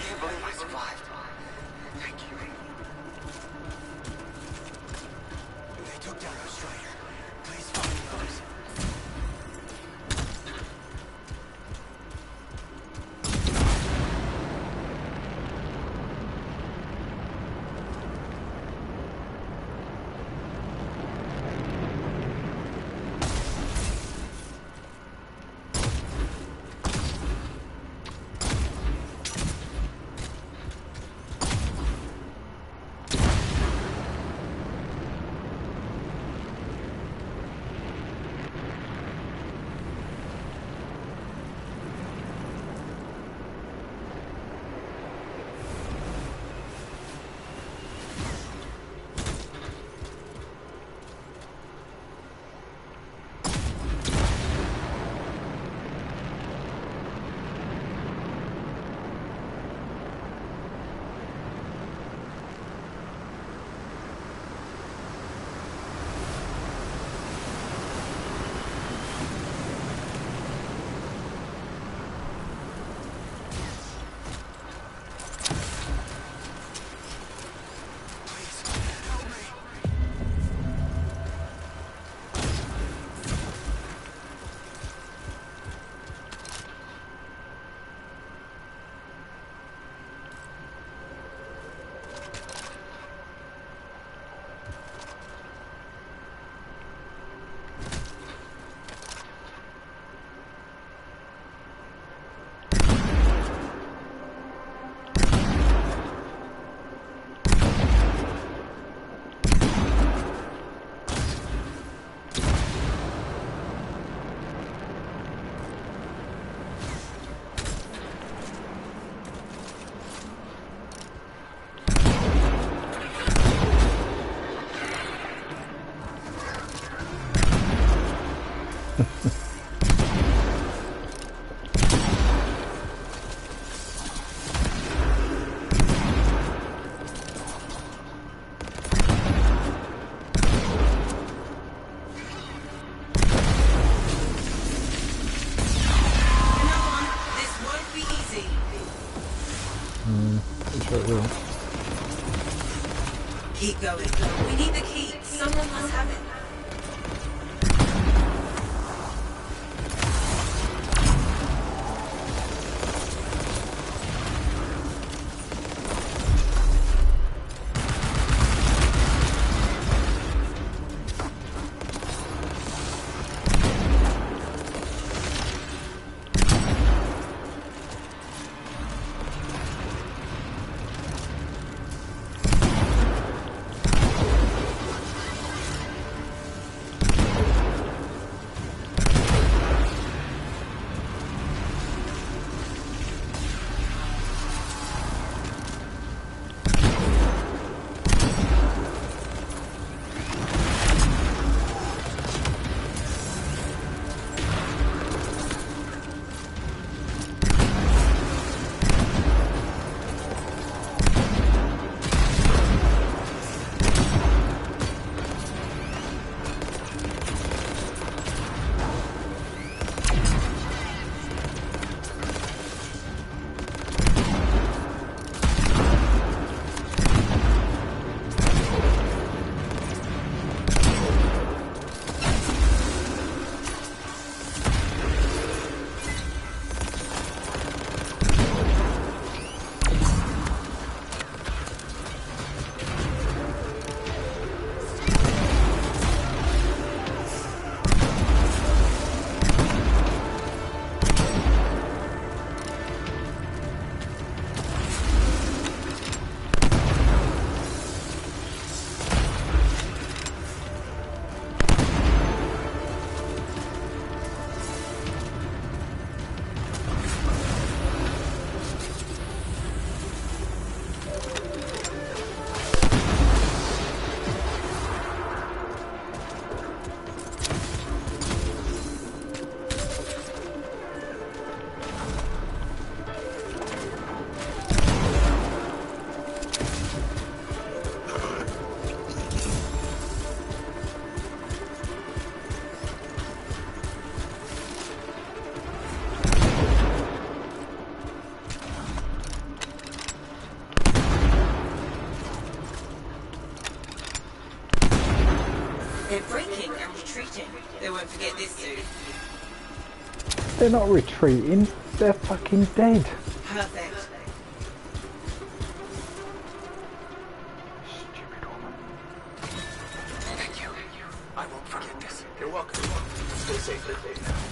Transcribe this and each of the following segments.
can't believe I survived. Thank you. They took down our strider. Please find the others. Keep going. We need the key. Someone must have it. They're breaking and retreating. They won't forget this soon. They're not retreating. They're fucking dead. Perfect. Stupid woman. Thank you. I won't forget this. You're welcome. Stay safe.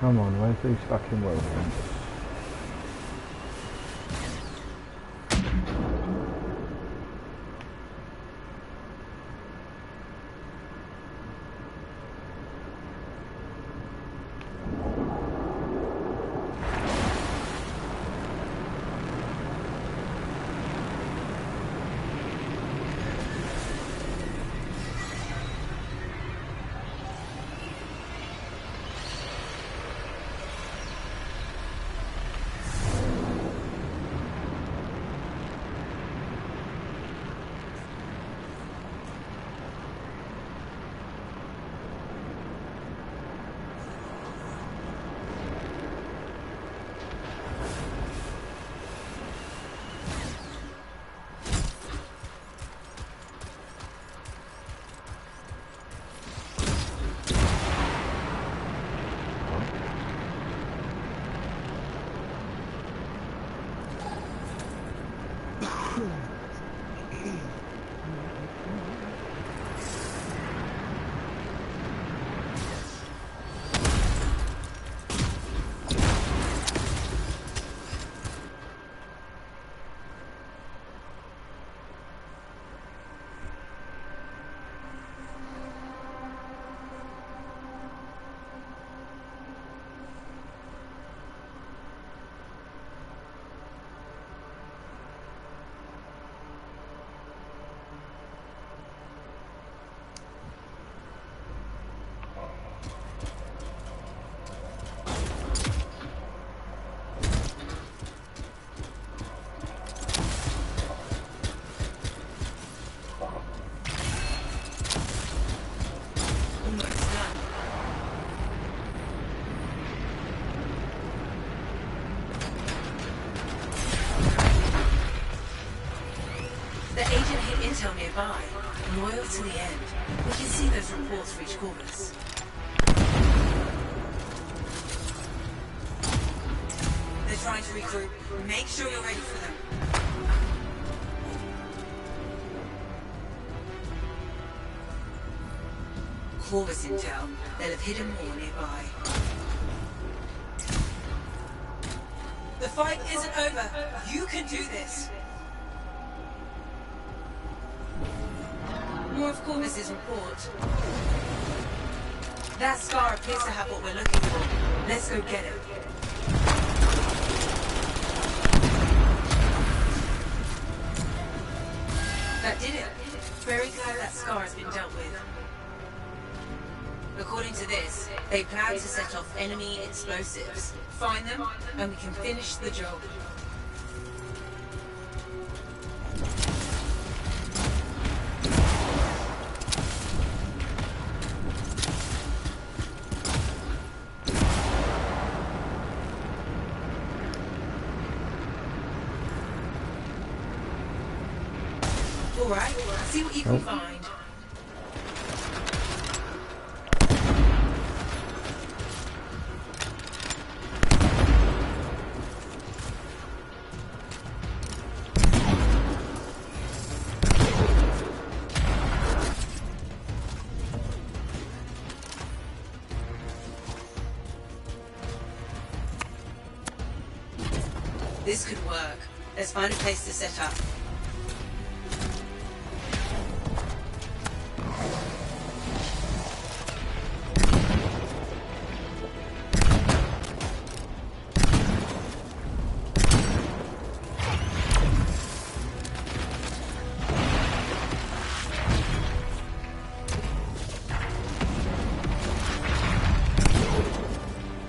Come on, where's these fucking weapons? Almost done. The agent hit intel nearby. Loyal to the end. We can see those reports reach Corvus. They're trying to regroup. Make sure you're ready for them. Corvus intel. They'll have hidden more nearby. The fight isn't over. You can do this. More of Corvus's report. That scar appears to have what we're looking for. Let's go get it. That did it. Very glad that scar has been dealt with. According to this, they plan to set off enemy explosives. Find them, and we can finish the job. All right, see what you can find. This could work. Let's find a place to set up.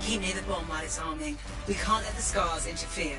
Keep near the bomb while it's arming. We can't let the scars interfere.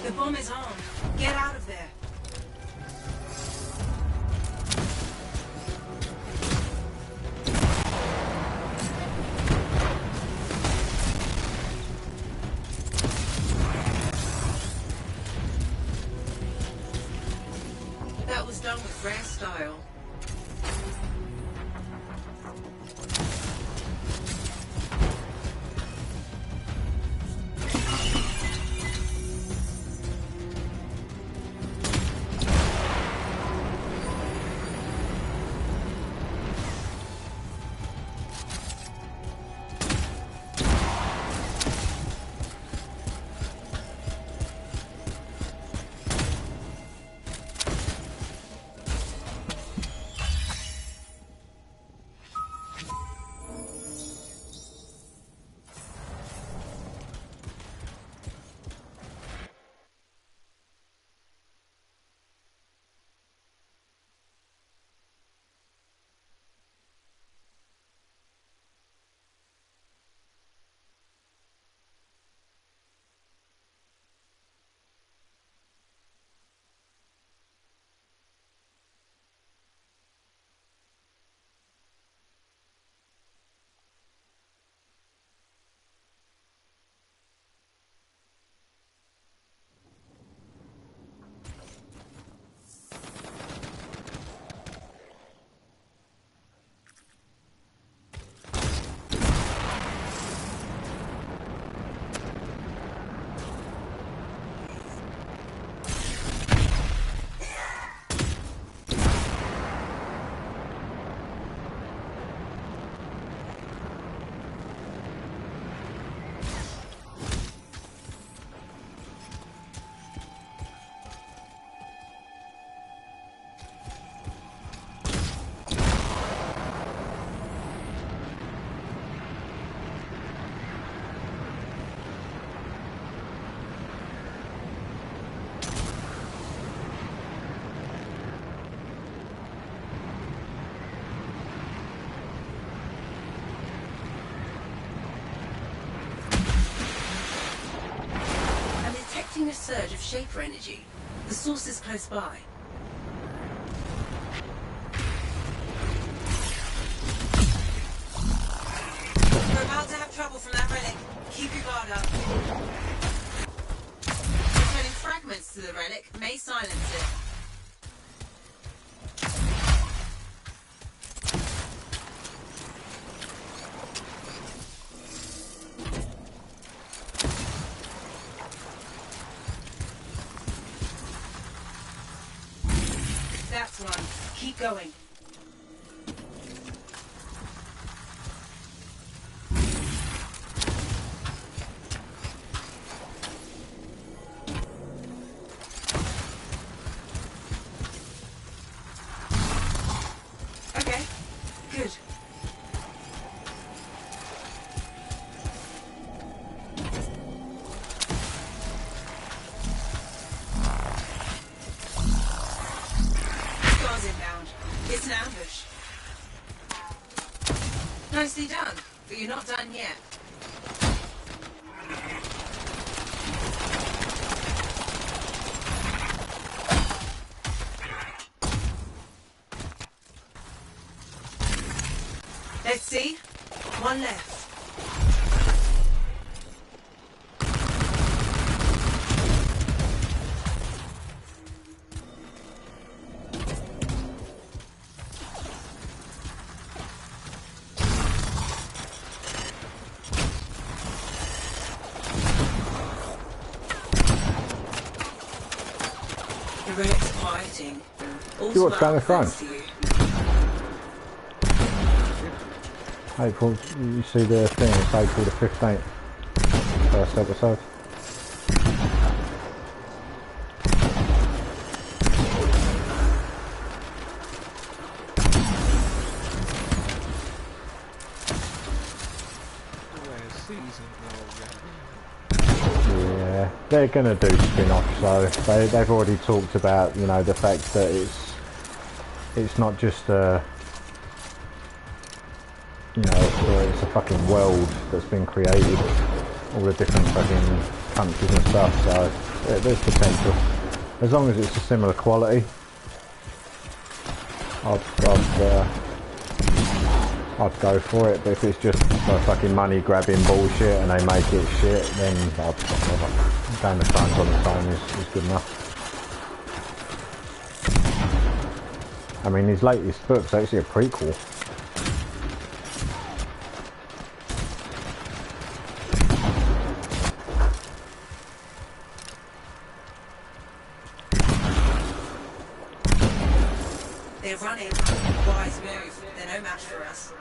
The bomb is armed. Get out of there. That was done with rare style. surge of Shaper energy. The source is close by. We're about to have trouble from that relic. Keep your guard up. Returning fragments to the relic may silence it. That's one. Keep going. Okay. Good. Inbound. It's an ambush. Nicely done, but you're not done yet. Let's see. One left. The relic's quieting. See what's going on front. April, you see the thing, it's April the 15th. First episode. Yeah, they're gonna do spin-off, so they've already talked about, you know, the fact that it's not just a, you know, it's a fucking world that's been created, all the different fucking countries and stuff, so there's potential. As long as it's a similar quality, I'd go for it, but if it's just fucking money grabbing bullshit and they make it shit, then Game of Thrones on its own is good enough. I mean, his latest book's actually a prequel. They're running. Wise move. They're no match for us.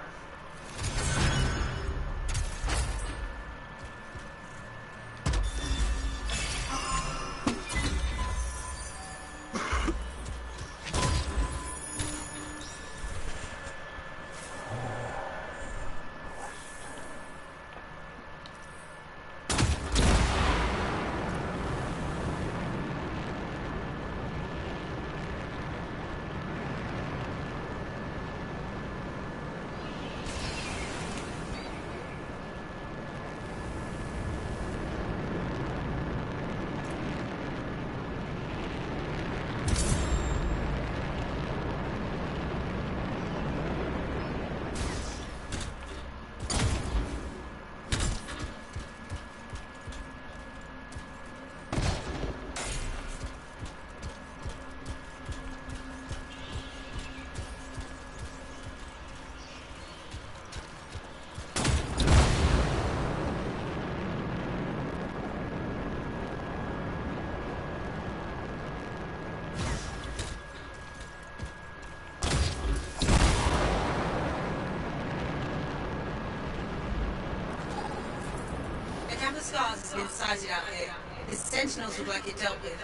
Scars has been sighted out here. The sentinels look like it dealt with.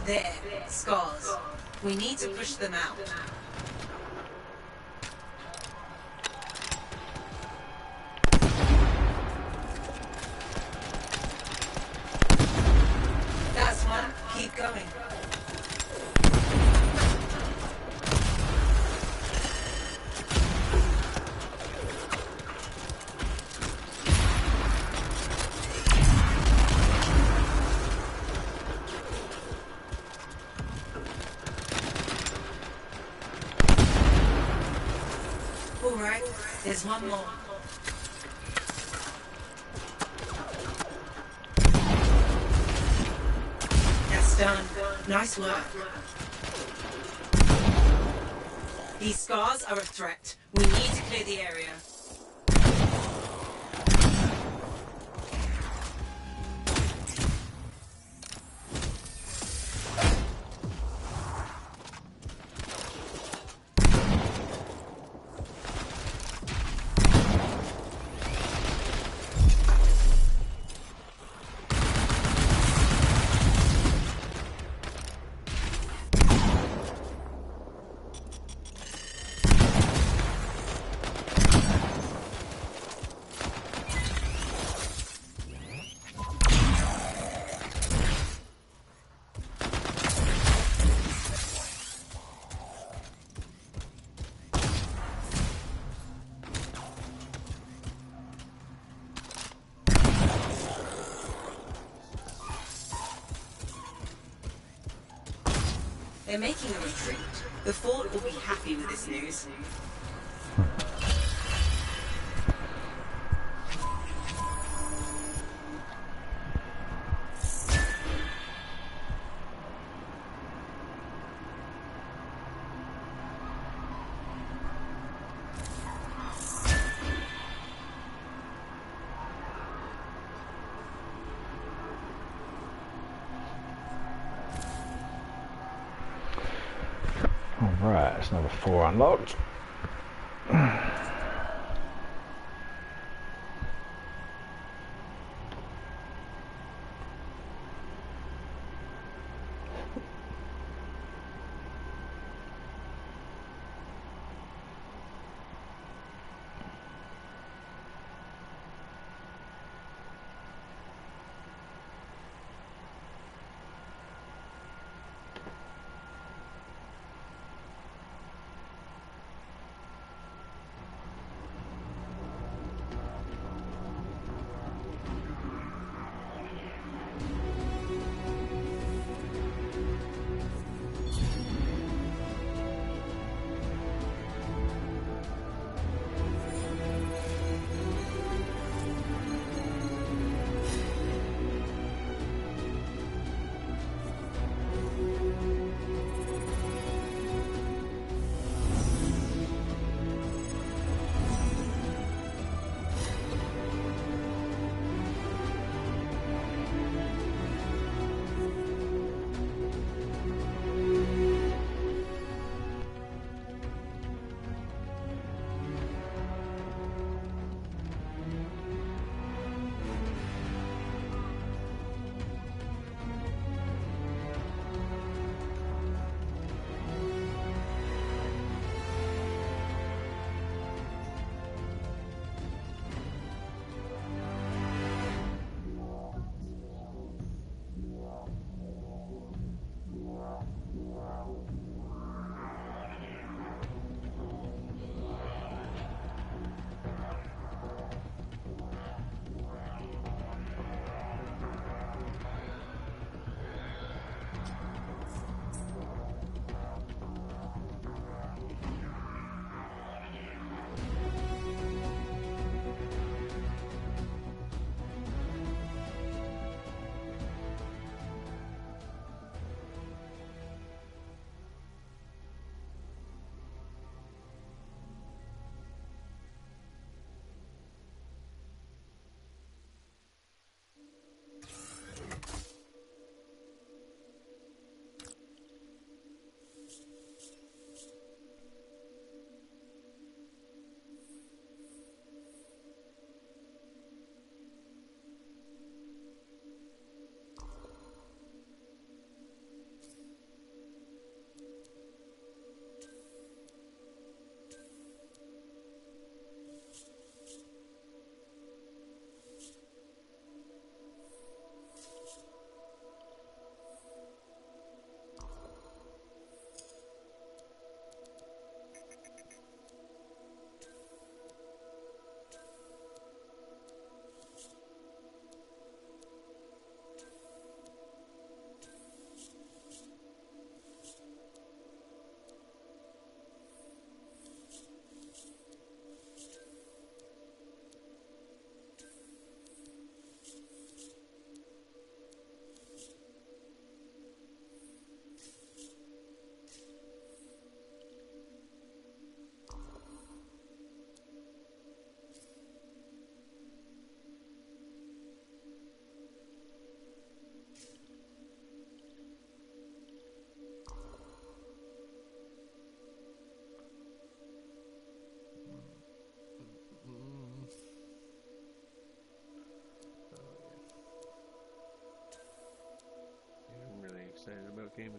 There, scars. We need to push them out. That's one. Keep going. All right, there's one more. That's done. Nice work. These scars are a threat. We need to clear the area. They're making a retreat. The fort will be happy with this news. Alright, that's another 4 unlocked.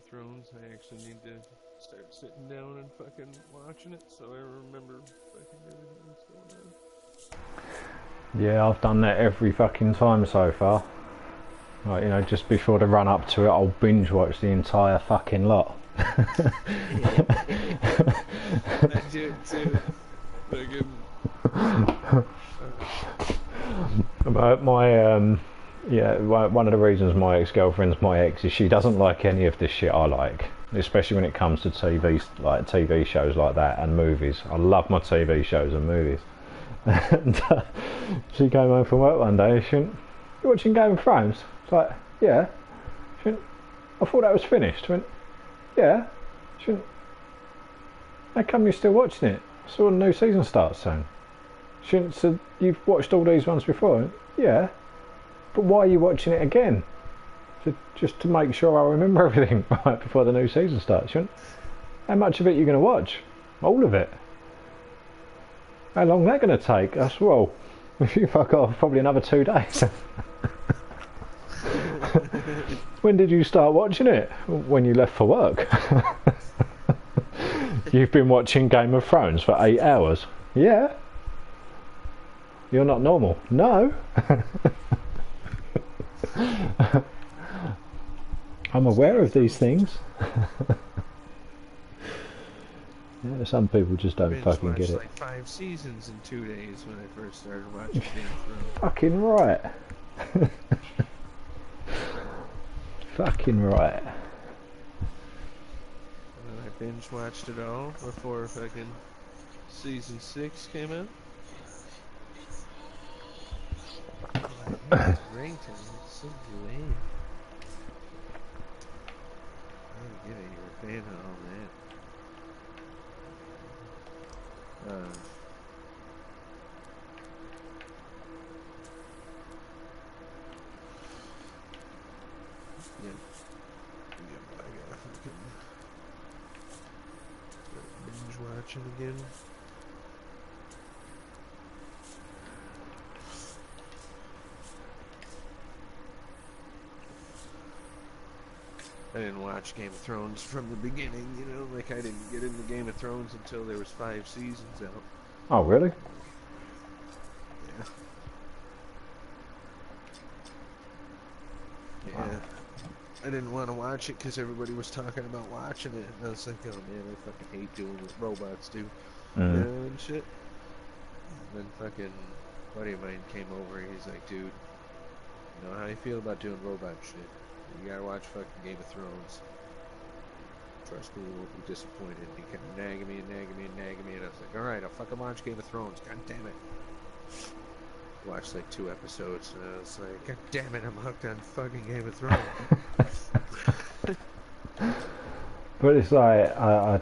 Thrones. I actually need to start sitting down and fucking watching it so I remember fucking everything that's going on. Yeah, I've done that every fucking time so far. Like, you know, just before the run up to it, I'll binge watch the entire fucking lot. I do it too. Yeah, one of the reasons my ex-girlfriend's my ex is she doesn't like any of this shit I like, especially when it comes to TV shows like that and movies. I love my TV shows and movies. And she came home from work one day and she went, "You watching Game of Thrones?" It's like, "Yeah." She went, "I thought that was finished." I went, "Yeah." She went, "How come you're still watching it? I saw the new season starts soon." She went, "So you've watched all these ones before?" I went, "Yeah." "But why are you watching it again?" Just to make sure I remember everything right before the new season starts. She went, "How much of it are you going to watch?" "All of it." "How long is that going to take?" I said, "Well, if you fuck off, probably another 2 days." "When did you start watching it?" "When you left for work." "You've been watching Game of Thrones for 8 hours?" "Yeah." "You're not normal." "No." I'm aware of these things. Yeah, some people just don't fucking get it. Like 5 seasons in 2 days when I first started watching Game of Thrones. Fucking right. Fucking right. And I binge watched it all before fucking season 6 came out. This ringtone is so lame. I don't get it. You're a fan of all that. Yeah. I gotta fucking binge watching again. I didn't watch Game of Thrones from the beginning, you know, like I didn't get into Game of Thrones until there was 5 seasons out. Oh, really? Yeah. Yeah. I didn't want to watch it because everybody was talking about watching it, and I was like, oh man, I fucking hate doing what robots do, and shit. And then fucking buddy of mine came over, and he's like, dude, you know how you feel about doing robot shit? You gotta watch fucking Game of Thrones. Trust me, you won't be disappointed. He kept nagging me and nagging me and nagging me, and I was like, alright, I'll fucking watch Game of Thrones, god damn it. Watched like 2 episodes, and I was like, god damn it, I'm hooked on fucking Game of Thrones. But it's like, I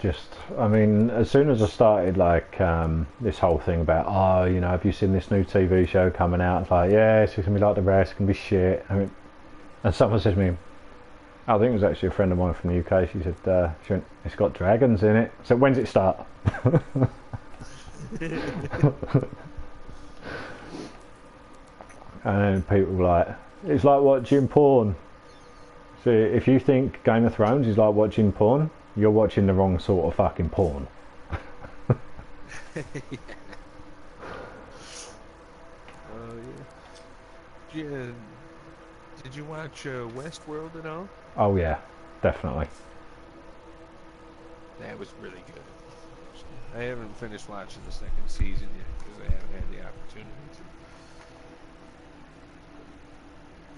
mean, as soon as I started, like, this whole thing about, oh, you know, have you seen this new TV show coming out? It's like, yeah, it's going to be like the rest, it's going to be shit. I mean, and someone said to me, I think it was actually a friend of mine from the UK, she said, it's got dragons in it. So when's it start? And then people were like, it's like watching porn. So if you think Game of Thrones is like watching porn, you're watching the wrong sort of fucking porn. Yeah. Yeah. Did you watch Westworld at all? Oh yeah, definitely. That was really good. I haven't finished watching the 2nd season yet because I haven't had the opportunity to.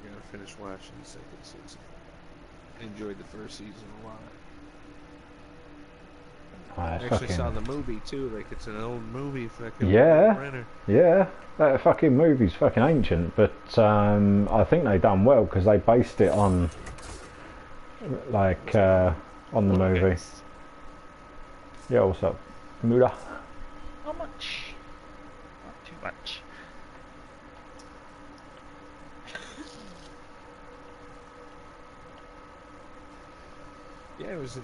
I gotta finish watching the 2nd season. I enjoyed the 1st season a lot. I actually saw the movie too, like it's an old movie. Fucking yeah, that fucking movie's fucking ancient, but I think they done well because they based it on, like, on the movie. Yeah, what's up, Muda? How much? Not too much. Yeah, I was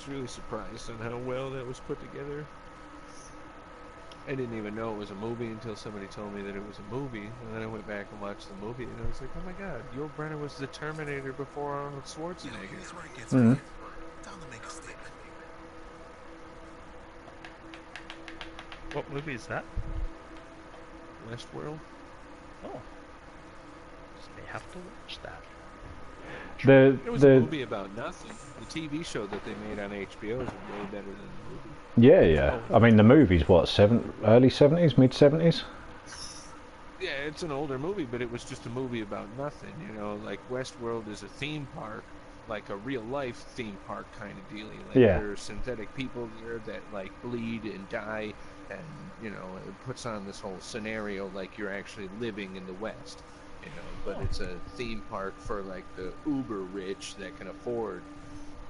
really surprised on how well that was put together. I didn't even know it was a movie until somebody told me that it was a movie, and then I went back and watched the movie, and I was like, oh my god, Yul Brynner was the Terminator before Arnold Schwarzenegger. Here's where it gets Mhm. weird. Time to make a statement. What movie is that? Westworld? Oh. Just may have to watch that. It was a movie about nothing. The TV show that they made on HBO is way better than the movie. Yeah, yeah. I mean, the movie's what, early 70s, mid 70s? Yeah, it's an older movie, but it was just a movie about nothing, you know, like Westworld is a theme park, like a real life theme park kind of deal. Like Yeah. there are synthetic people there that like bleed and die, and you know, it puts on this whole scenario like you're actually living in the West, you know, but it's a theme park for like the uber rich that can afford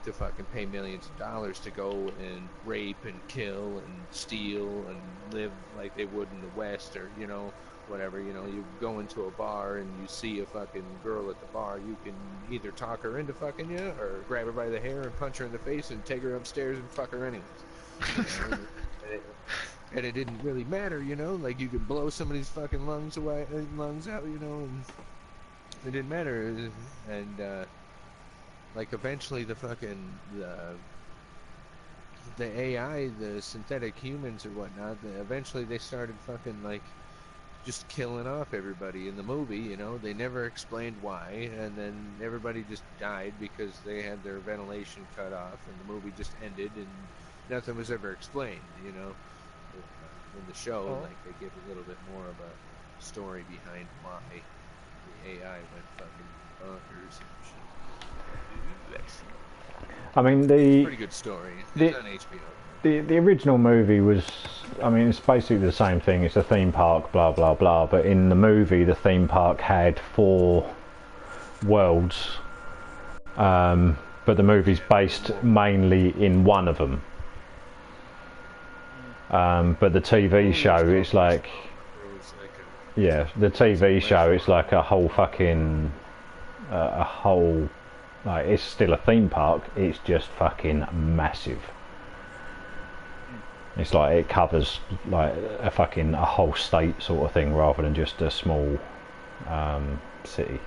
to fucking pay millions of dollars to go and rape and kill and steal and live like they would in the West, or you know, whatever. You know, you go into a bar and you see a fucking girl at the bar, you can either talk her into fucking you or grab her by the hair and punch her in the face and take her upstairs and fuck her anyways, you know? And it didn't really matter, you know, like you could blow somebody's fucking lungs out, you know, and it didn't matter. And like eventually the AI, the synthetic humans or whatnot, eventually they started fucking like just killing off everybody in the movie, you know. They never explained why, and then everybody just died because they had their ventilation cut off, and the movie just ended, and nothing was ever explained, you know. In the show, like they give a little bit more of a story behind why the AI went fucking bonkers and shit. Excellent. I mean, Pretty good story. It's on HBO. The original movie was, I mean, it's basically the same thing. It's a theme park, blah blah blah. But in the movie, the theme park had 4 worlds, but the movie's based mainly in one of them. But the TV show, it's like, yeah, the TV show, it's like a whole fucking, like, it's still a theme park. It's just fucking massive. It's like it covers like a whole state sort of thing, rather than just a small city.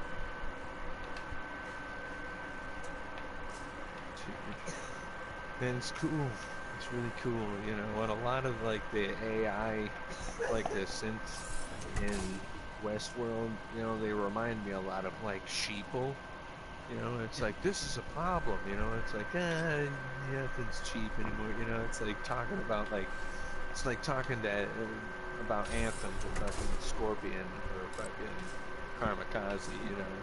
And it's cool. It's really cool, you know. And a lot of like the AI, like the synths in Westworld, you know, they remind me a lot of like sheeple. You know, it's like, this is a problem, you know, it's like, nothing's cheap anymore, you know, it's like talking about, like, it's like talking to, about Anthem to fucking Scorpion or fucking Kamikaze, you know,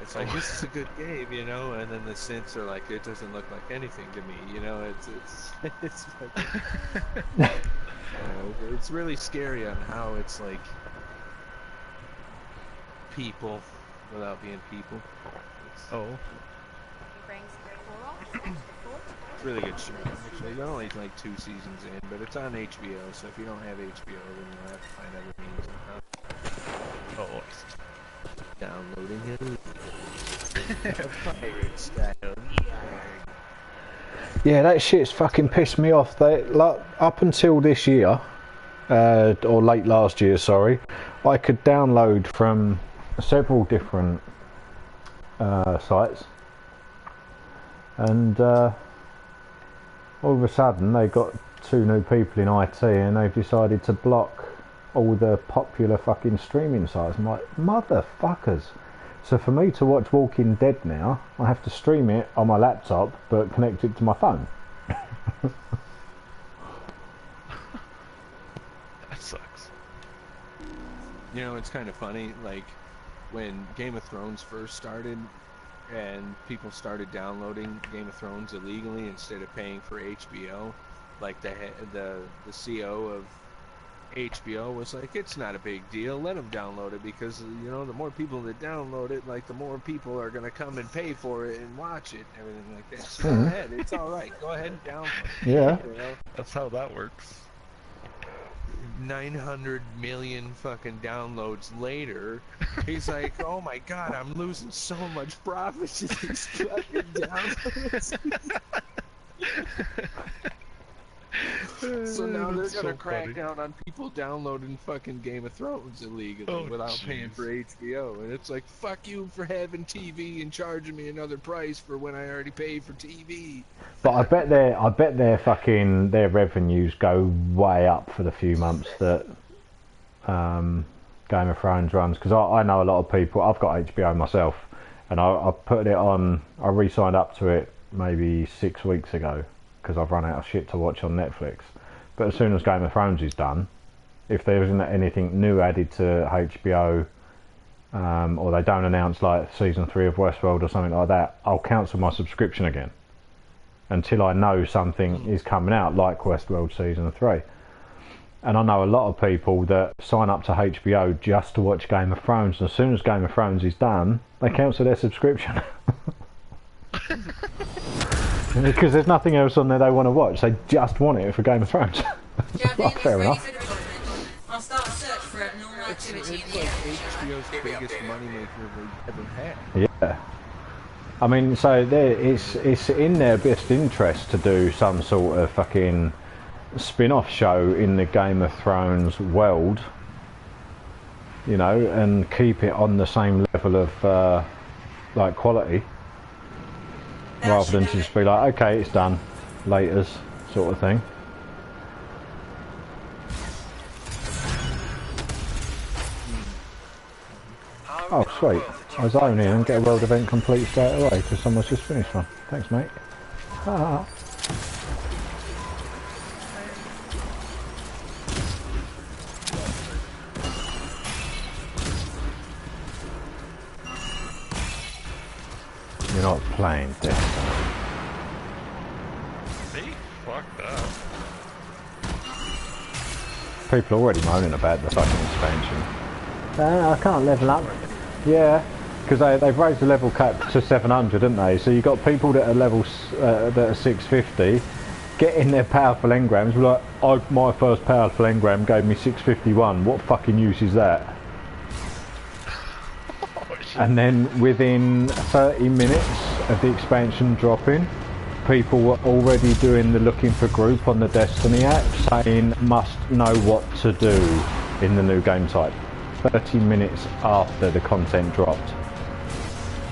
it's like, this is a good game, you know, and then the synths are like, it doesn't look like anything to me, you know, it's like, it's really scary on how it's like, people without being people. It's really good show. Actually, they're only like 2 seasons in, but it's on HBO. So if you don't have HBO, then you'll have to find other means. Downloading it. Pirate style. Yeah, that shit's fucking pissed me off. They, like, up until this year, or late last year, sorry, I could download from several different sites, and all of a sudden they got 2 new people in IT, and they've decided to block all the popular fucking streaming sites. I'm like, motherfuckers. So for me to watch Walking Dead now, I have to stream it on my laptop but connect it to my phone. That sucks. You know, it's kind of funny, like when Game of Thrones first started and people started downloading Game of Thrones illegally instead of paying for HBO, like the CO of HBO was like, it's not a big deal, let them download it, because you know, the more people that download it, like the more people are going to come and pay for it and watch it and everything like that. So go ahead, it's all right, go ahead and download it. Yeah, you know? That's how that works. 900 million fucking downloads later, he's like, oh my god, I'm losing so much profit to these fucking downloads. So now they're That's gonna so crack funny. down on people downloading fucking Game of Thrones illegally Oh, without paying jeez. for HBO, and it's like, fuck you for having TV and charging me another price for when I already paid for TV. But I bet their revenues go way up for the few months that Game of Thrones runs, because I know a lot of people. I've got HBO myself, and I put it on. I re-signed up to it maybe 6 weeks ago because I've run out of shit to watch on Netflix. But as soon as Game of Thrones is done, if there isn't anything new added to HBO, or they don't announce like season 3 of Westworld or something like that, I'll cancel my subscription again until I know something is coming out, like Westworld season 3. And I know a lot of people that sign up to HBO just to watch Game of Thrones, and as soon as Game of Thrones is done, they cancel their subscription. Because there's nothing else on there they want to watch. They just want it for Game of Thrones. Do you have the Well, fair ready enough. for development? I'll start a search for abnormal activity in It's the like area. HBO's biggest moneymaker they've ever had. Yeah. I mean, so it's in their best interest to do some sort of fucking spin-off show in the Game of Thrones world, you know, and keep it on the same level of like quality, rather than to just be like, okay, it's done, laters sort of thing. Oh sweet, I zone in and get a world event complete straight away because someone's just finished one. Thanks mate. Ah. You're not playing Destiny. Me? Fuck that. People are already moaning about the fucking expansion. I can't level up. Yeah, because they've raised the level cap to 700, haven't they? So you've got people that are that are 650 getting their powerful engrams. Like, my first powerful engram gave me 651. What fucking use is that? And then within 30 minutes of the expansion dropping, people were already doing the looking for group on the Destiny app, saying must know what to do in the new game type. 30 minutes after the content dropped.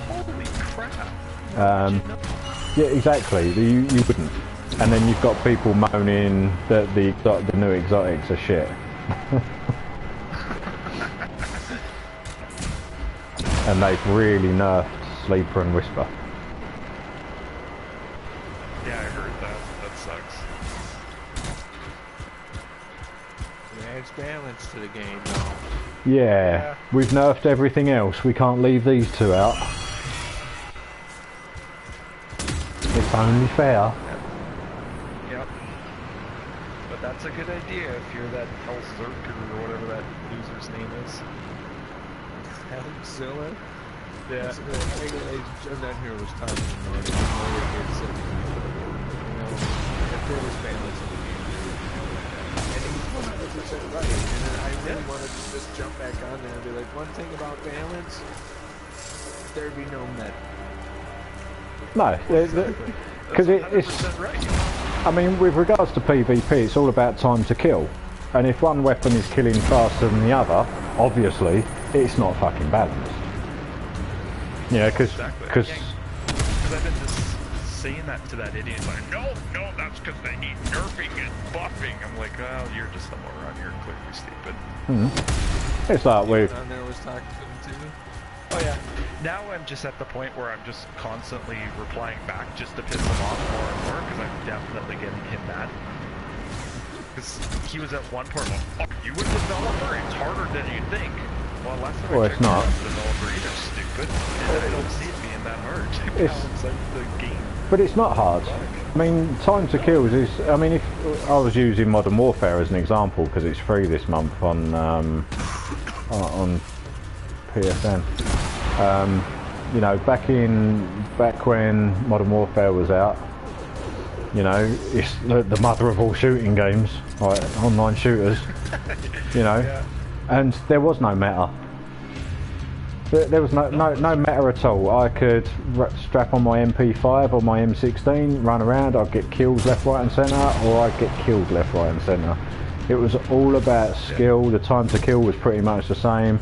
Holy crap. Yeah, exactly. You wouldn't. And then you've got people moaning that the new exotics are shit. And they've really nerfed Sleeper and Whisper. Yeah, I heard that. That sucks. It adds balance to the game now. Yeah, we've nerfed everything else. We can't leave these two out. It's only fair. Yep. But that's a good idea if you're that Hellzerker or whatever that loser's name is. Hellzilla? Yeah. John down here was talking to Nordic, and Nordic had said, you know, if there was balance in the game, and he was 100% right. And then I really wanted to just jump back on there and be like, one thing about balance, there'd be no meta. No, because it's. Right. I mean, with regards to PvP, it's all about time to kill. And if one weapon is killing faster than the other, obviously, it's not fucking balanced. Yeah, because... Exactly. Because I've been just saying that to that idiot, like, no, that's because they need nerfing and buffing. I'm like, oh, you're just somewhere around here clearly stupid. It's like we... Down there was talking to him too. Oh yeah. Now I'm just at the point where I'm just constantly replying back just to piss him off more and more, because I'm definitely getting him mad. Because he was at one point, well, fuck, you a developer? It's harder than you think. Well, last time Well, I it's checked, not. I'm a developer either, stupid. And I don't see it being that hard to balance out the game. But it's not hard. I mean, time to kills is... I mean, if I was using Modern Warfare as an example, because it's free this month on PSN. You know, back when Modern Warfare was out, you know, it's the mother of all shooting games, like online shooters, you know, Yeah. and there was no meta. There was no matter at all. I could strap on my MP5 or my M16, run around, I'd get killed left, right and centre, or I'd get killed left, right and centre. It was all about skill. The time to kill was pretty much the same.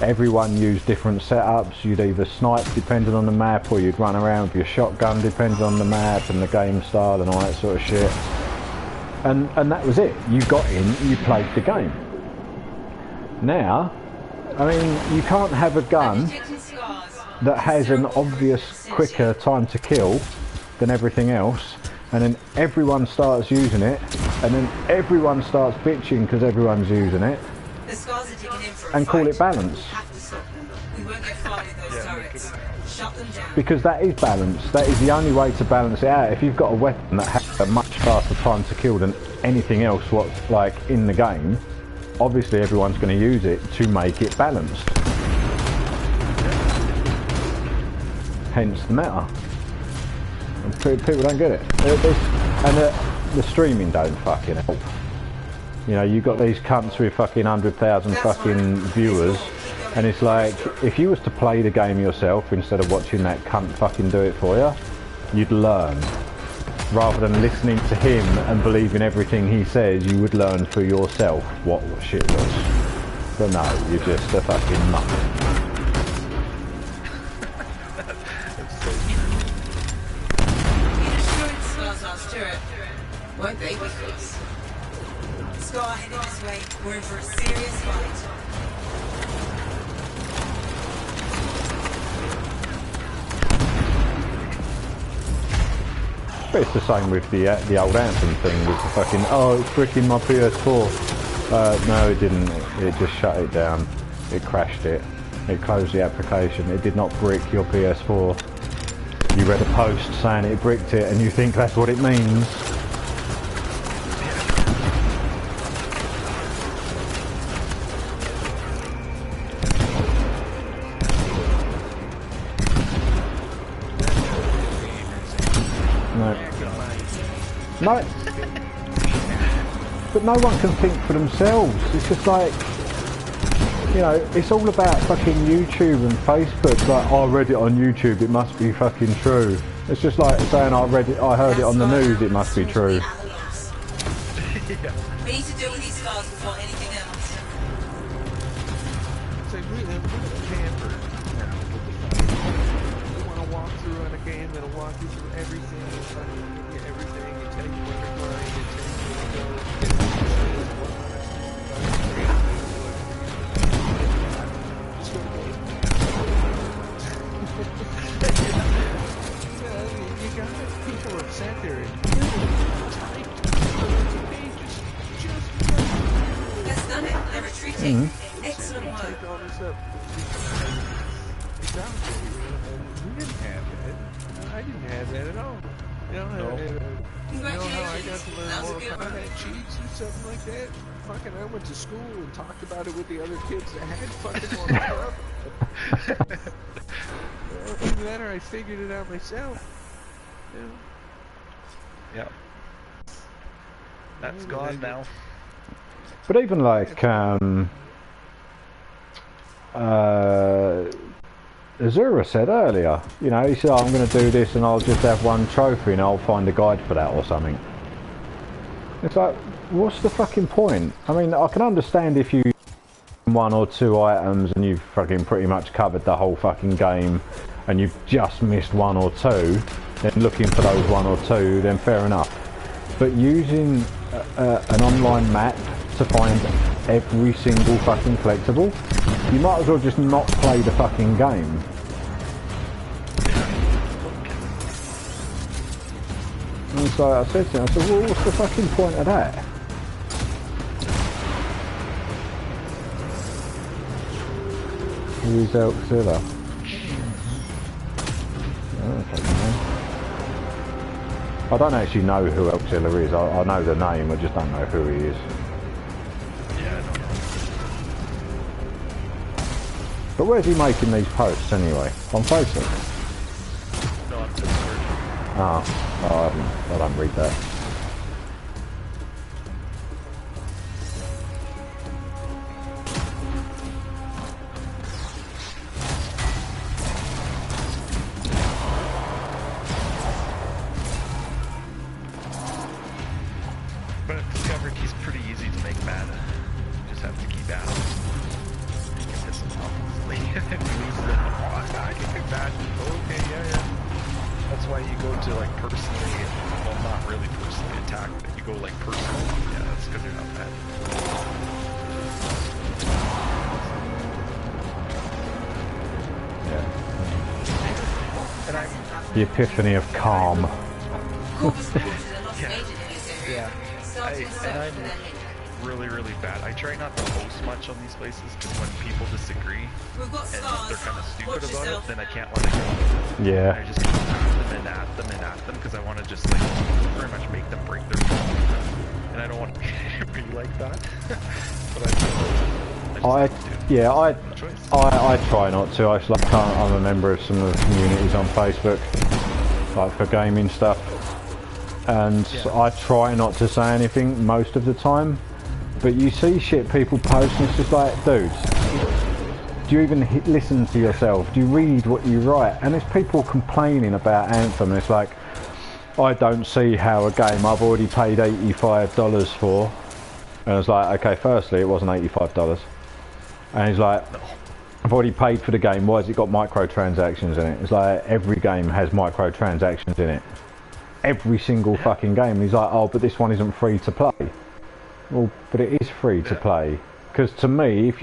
Everyone used different setups. You'd either snipe depending on the map, or you'd run around with your shotgun depending on the map and the game style and all that sort of shit. And that was it. You got in, you played the game. Now, I mean, you can't have a gun that has an obvious quicker time to kill than everything else, and then everyone starts using it, and then everyone starts bitching because everyone's using it, and call it balance. Because that is balance. That is the only way to balance it out. If you've got a weapon that has a much faster time to kill than anything else what's like in the game, obviously everyone's going to use it to make it balanced. Hence the meta. And people don't get it. And the streaming don't fucking help. You know, you've got these cunts with fucking 100,000 fucking viewers, and it's like, if you was to play the game yourself instead of watching that cunt fucking do it for you, you'd learn. Rather than listening to him and believing everything he says, you would learn for yourself what shit was. But no, you're just a fucking mutt. Won't they be close? Scar headed this way. We're in for a serious fight. But it's the same with the old Anthem thing with the fucking, oh, it's bricking my PS4. No, it didn't. It just shut it down. It crashed it. It closed the application. It did not brick your PS4. You read a post saying it bricked it, and you think that's what it means. No, but no one can think for themselves. It's just like, you know, it's all about fucking YouTube and Facebook. Like, oh, I read it on YouTube, it must be fucking true. It's just like saying I heard it on the news, it must be true. We need to deal with these scars before anything else. It's like we're campers now. You want to walk through on a game that'll walk you through everything, give you everything, and tell you what you're playing, and tell you where to go, just go to game. You got people that sat there and typed pages just That's done it. They're retreating. Excellent work. typed all this up. It's out there, and we didn't have that. I didn't have that at all. You know, you know how I got to learn more Kombat cheats or something like that? Fucking, I went to school and talked about it with the other kids that had fucking one up. Either that or I figured it out myself. You know? Yep. That's gone now. But even like, Azura said earlier, you know, he said, oh, I'm going to do this and I'll just have one trophy and I'll find a guide for that or something. It's like, what's the fucking point? I mean, I can understand if you one or two items and you've fucking pretty much covered the whole fucking game and you've just missed one or two, then looking for those one or two, then fair enough. But using an online map to find every single fucking collectible, you might as well just not play the fucking game. And so I said to him, I said, well, what's the fucking point of that? Who's Elxilla? I don't actually know who Elxilla is. I know the name, I just don't know who he is. Yeah, I don't know. But where's he making these posts anyway? On Facebook? No, on Discord. I don't read that. go like personal, yeah, that's because you're not bad. Yeah. And I'm The epiphany of calm. yeah. I'm really bad. I try not to post much on these places because when people disagree and they're kind of stupid about it, then I can't let it go. Yeah. I just keep at them because I want to just like pretty much make them break their phone. And I don't want to be like that. But I try not to. I'm a member of some of the communities on Facebook, like for gaming stuff, and I try not to say anything most of the time. But you see shit people post and it's just like, dudes, do you even listen to yourself? Do you read what you write? And there's people complaining about Anthem and it's like, I don't see how a game I've already paid $85 for. And I was like, okay, firstly, it wasn't $85. And he's like, I've already paid for the game, why has it got microtransactions in it? It's like, every game has microtransactions in it. Every single fucking game. And he's like, oh, but this one isn't free to play. Well, but it is free to play. Because to me, if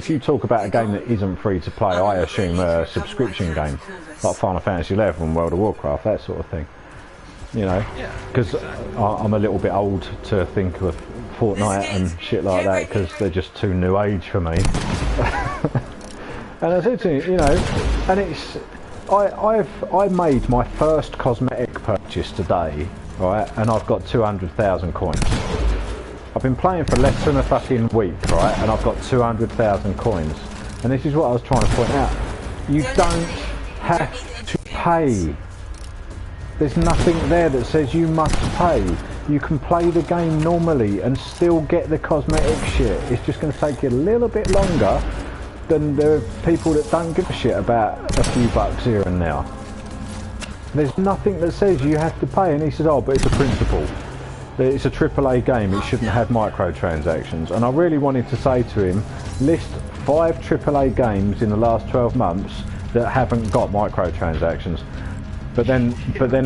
you talk about a game that isn't free to play, I assume a subscription game, like Final Fantasy 11, World of Warcraft, that sort of thing. You know, because I'm a little bit old to think of Fortnite and shit like that, because they're just too new age for me. And I said to you know, and it's I made my first cosmetic purchase today, right? And I've got 200,000 coins. I've been playing for less than a fucking week, right? And I've got 200,000 coins. And this is what I was trying to point out. You don't have to pay. There's nothing there that says you must pay. You can play the game normally and still get the cosmetic shit. It's just going to take you a little bit longer than the people that don't give a shit about a few bucks here and now. There's nothing that says you have to pay. And he said, oh, but it's a principle. It's a AAA game, it shouldn't have microtransactions. And I really wanted to say to him, list 5 AAA games in the last 12 months that haven't got microtransactions. But then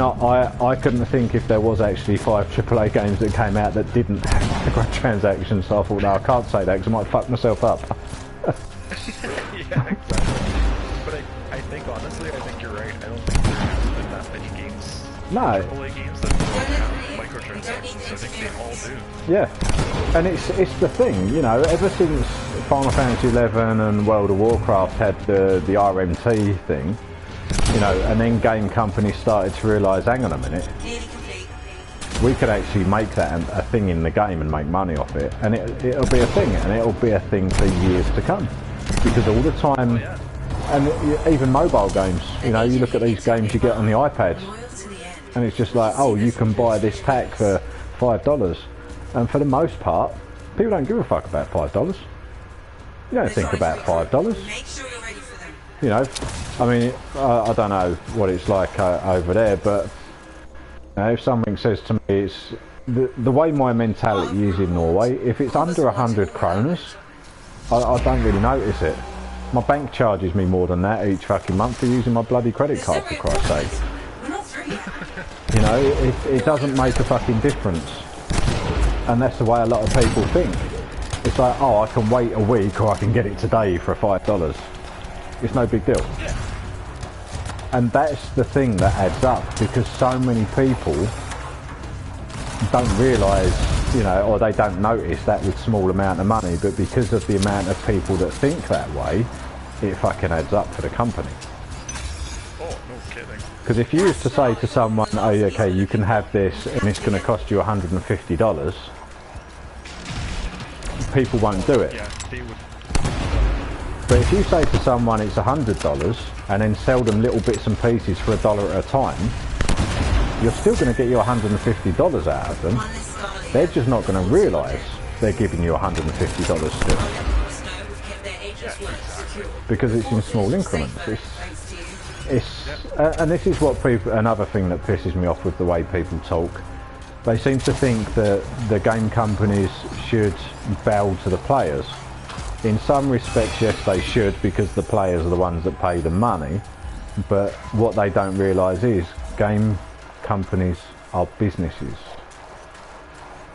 I couldn't think if there was actually 5 AAA games that came out that didn't have microtransactions, so I thought, no, I can't say that because I might fuck myself up. Yeah, exactly. But I think, honestly, I think you're right. I don't think there has been that many games, AAA games that don't have microtransactions. I think they all do. Yeah, and it's the thing, you know, ever since Final Fantasy 11 and World of Warcraft had the RMT thing, you know, and then game companies started to realise, hang on a minute, we could actually make that a thing in the game and make money off it, and it'll be a thing, and it'll be a thing for years to come, because all the time, and even mobile games, you know, you look at these games you get on the iPad, and it's just like, oh, you can buy this pack for $5, and for the most part, people don't give a fuck about $5. You don't think about $5. You know, I mean, I don't know what it's like over there, but you know, if something says to me, it's the way my mentality is in Norway, if it's under 100 kroners, I don't really notice it. My bank charges me more than that each fucking month for using my bloody credit card, for Christ's sake. You know, it doesn't make a fucking difference. And that's the way a lot of people think. It's like, oh, I can wait a week or I can get it today for $5. It's no big deal. And that's the thing that adds up, because so many people don't realise, you know, or they don't notice that with small amount of money, but because of the amount of people that think that way, it fucking adds up for the company. Oh, no kidding. Because if you was to say to someone, oh, okay, you can have this and it's going to cost you $150, people won't do it. Yeah, they would. But if you say to someone it's $100 and then sell them little bits and pieces for $1 at a time, you're still going to get your $150 out of them. They're just not going to realise they're giving you $150 still. Because it's in small increments. And this is what people, another thing that pisses me off with the way people talk. They seem to think that the game companies should bow to the players. In some respects, yes, they should, because the players are the ones that pay the money. But what they don't realise is game companies are businesses.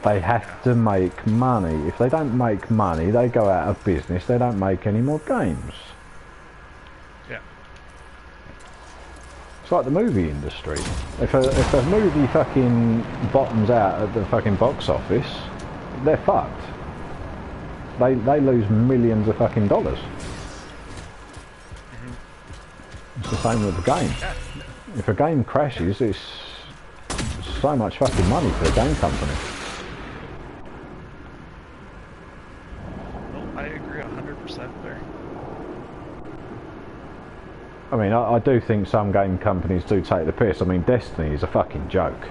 They have to make money. If they don't make money, they go out of business. They don't make any more games. Yeah. It's like the movie industry. If a movie fucking bottoms out at the fucking box office, they're fucked. They lose millions of fucking dollars. It's the same with the game. If a game crashes, it's so much fucking money for a game company. No, I agree 100% there. I mean, I do think some game companies do take the piss. I mean, Destiny is a fucking joke.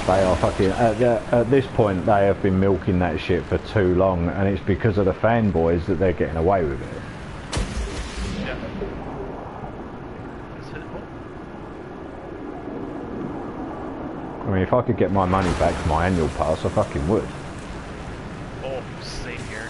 They are fucking... At this point, they have been milking that shit for too long, and it's because of the fanboys that they're getting away with it. Yeah. Just hit it home. I mean, if I could get my money back for my annual pass, I fucking would. Oh, same here.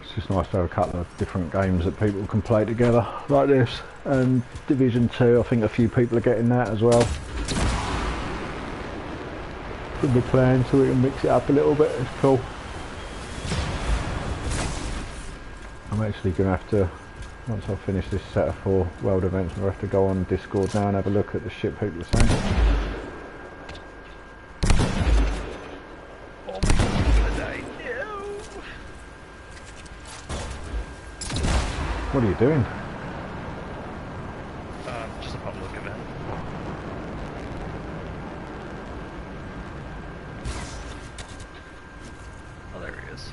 It's just nice to have a couple of different games that people can play together like this. And Division 2, I think a few people are getting that as well. In the plan, so we can mix it up a little bit. It's cool. I'm actually going to have to, once I finish this set of 4 world events, I'll have to go on Discord now and have a look at the shit people are saying. Oh my god, I'm gonna die. No! What are you doing? Just a public event. Oh, there he is.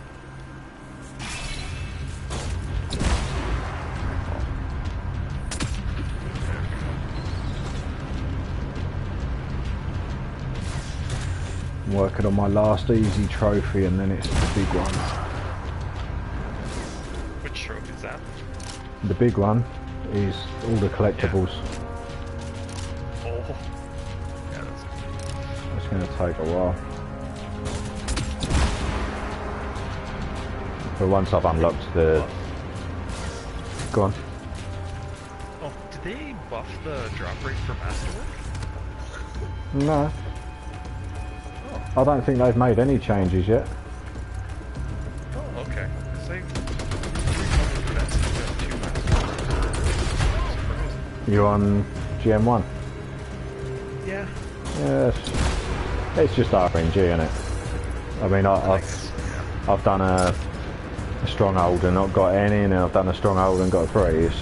I'm working on my last easy trophy and then it's the big one. Which trophy is that? The big one is all the collectibles. Oh. Yeah, that's It's going to take a while. But once I've unlocked the... Go on. Oh, did they buff the drop rate for Masterwork? No. I don't think they've made any changes yet. Oh, okay. 'Cause they... 3 events and you got 2 Masterworks. You're on GM1? Yeah. Yes. It's just RNG, isn't it? I mean, I've done a stronghold and not got any, and I've done a stronghold and got 3. It's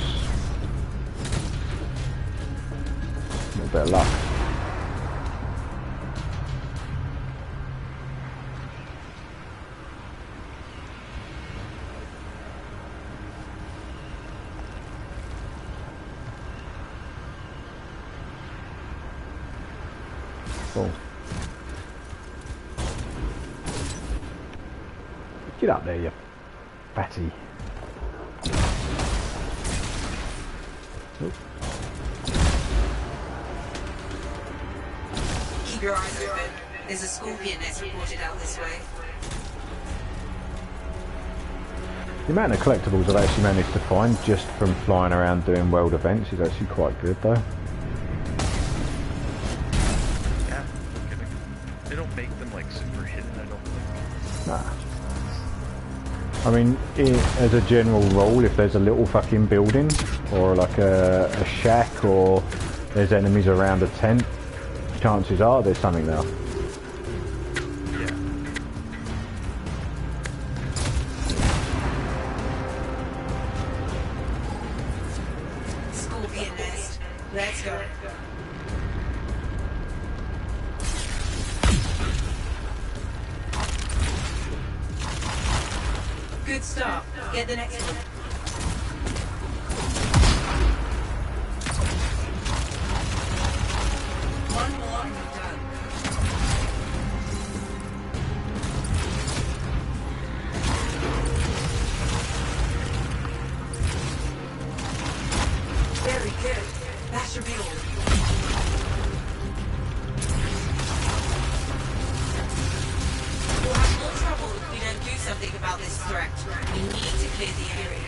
a bit of luck. Cool. Get up there, you fatty. Oop. Keep your eyes open. There's a scorpion nest reported out this way. The amount of collectibles I've actually managed to find just from flying around doing world events is actually quite good though. Yeah, no kidding. They don't make them like super hidden, I don't think. Nah. I mean, as a general rule, if there's a little fucking building, or like a shack, or there's enemies around a tent, chances are there's something there. Yeah. Scorpion nest. Let's go. Good start. Get the next one. Very good. That should be all. We'll have more trouble if we don't do something about this threat. We need to clear the area.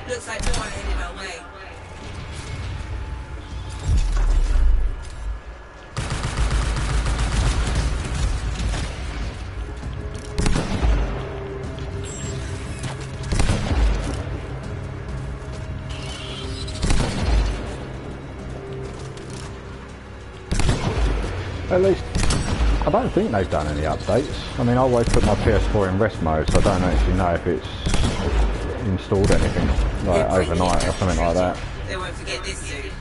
Looks like more headed our way. At least, I don't think they've done any updates. I mean, I always put my PS4 in rest mode, so I don't actually know if it's installed anything like overnight or something like that. They won't forget this soon.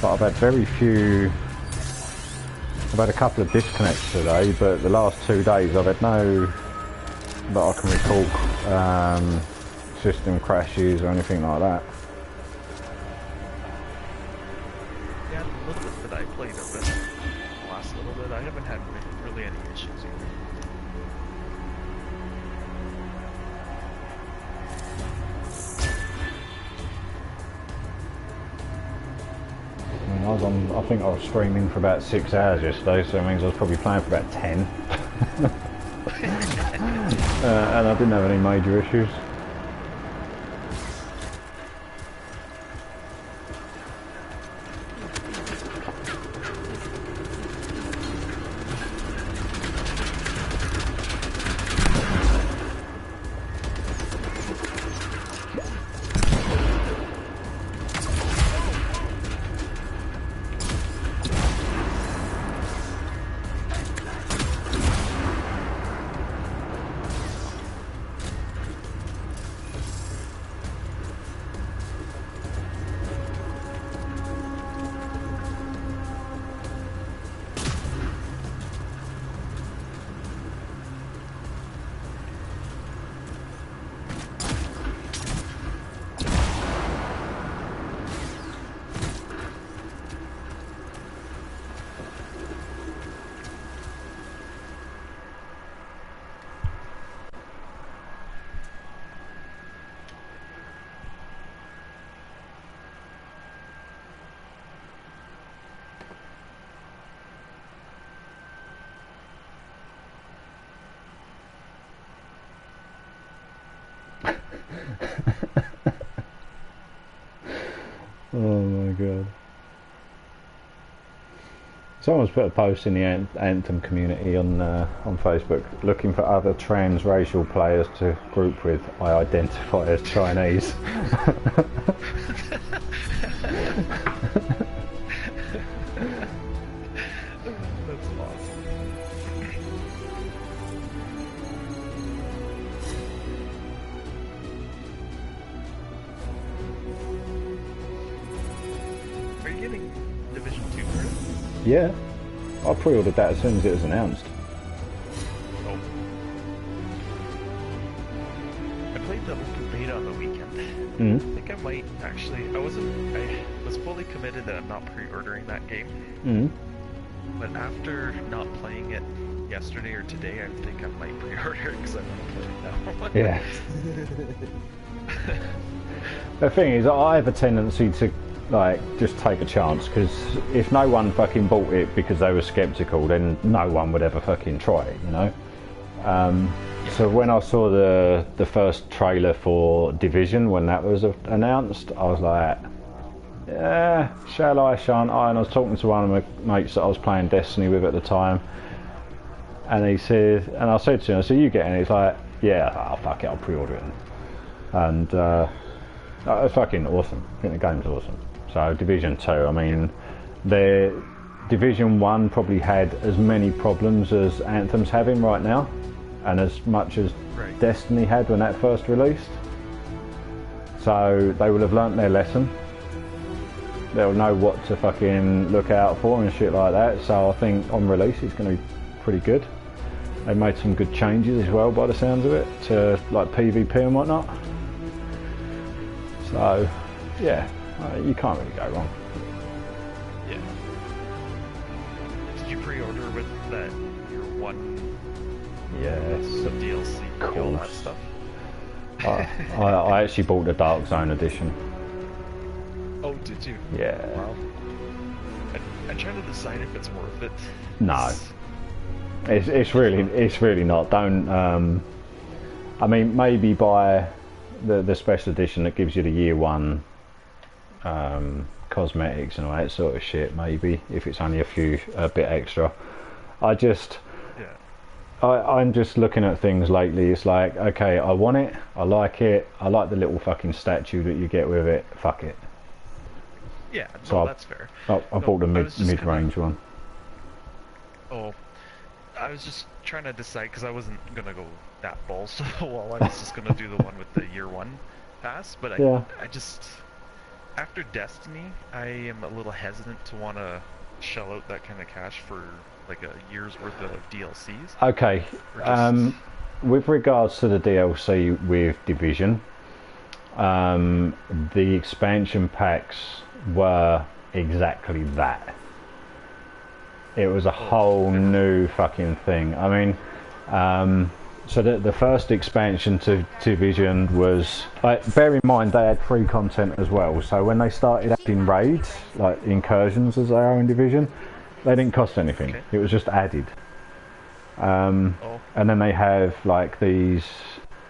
But I've had very few. I've had a couple of disconnects today, but the last 2 days I've had no that I can recall system crashes or anything like that. Yeah, the little bit that I played over the last little bit, I haven't had really any issues either. I think I was streaming for about 6 hours yesterday, so it means I was probably playing for about 10. And I didn't have any major issues. Oh my god. Someone's put a post in the Anthem community on Facebook looking for other transracial players to group with. I identify as Chinese. That's awesome. Are you getting Division 2 first? Yeah, I pre-ordered that as soon as it was announced. Oh. I played the open beta on the weekend. Mm. I think I might actually. I was fully committed that I'm not pre-ordering that game. Mm. But after not playing it yesterday or today, I think I might pre-order it because I want to play it now. Yeah. The thing is, I have a tendency to like just take a chance, because if no one fucking bought it because they were skeptical, then no one would ever fucking try it, you know. So when I saw the first trailer for Division, when that was announced, I was like, yeah, shall I, shan't I? And I was talking to one of my mates that I was playing Destiny with at the time, and he said, and I said to him, I said, you get it? He's like, yeah. Oh, fuck it, I'll pre-order it. And it's fucking awesome. I think the game's awesome. So Division 2, I mean, their Division 1 probably had as many problems as Anthem's having right now, and as much as Destiny had when that first released. So they will have learnt their lesson. They'll know what to fucking look out for and shit like that. So I think on release it's going to be pretty good. They made some good changes as well, by the sounds of it, to like PvP and whatnot. So, yeah, you can't really go wrong. Yeah. Did you pre-order with that year one? Yes, The DLC, all that stuff. I actually bought the Dark Zone edition. Oh, did you? Yeah. Wow. I'm trying to decide if it's worth it. No. It's really not. Don't. I mean, maybe buy the special edition that gives you the year one cosmetics and all that sort of shit. Maybe if it's only a bit extra. I'm just looking at things lately. It's like, okay, I want it, I like the little fucking statue that you get with it. Fuck it. Yeah, so that's fair. I bought the mid-range one. Oh, I was just trying to decide because I wasn't gonna go that balls to the wall. I was just gonna do the one with the year one pass, but I just after Destiny, I am a little hesitant to want to shell out that kind of cash for like a year's worth of DLCs. Okay, with regards to the DLC with Division, the expansion packs were exactly that. It was a whole new fucking thing. I mean, so the first expansion to Division was, bear in mind they had free content as well, so when they started adding raids, like incursions as they are in Division, they didn't cost anything. Okay. It was just added. And then they have like these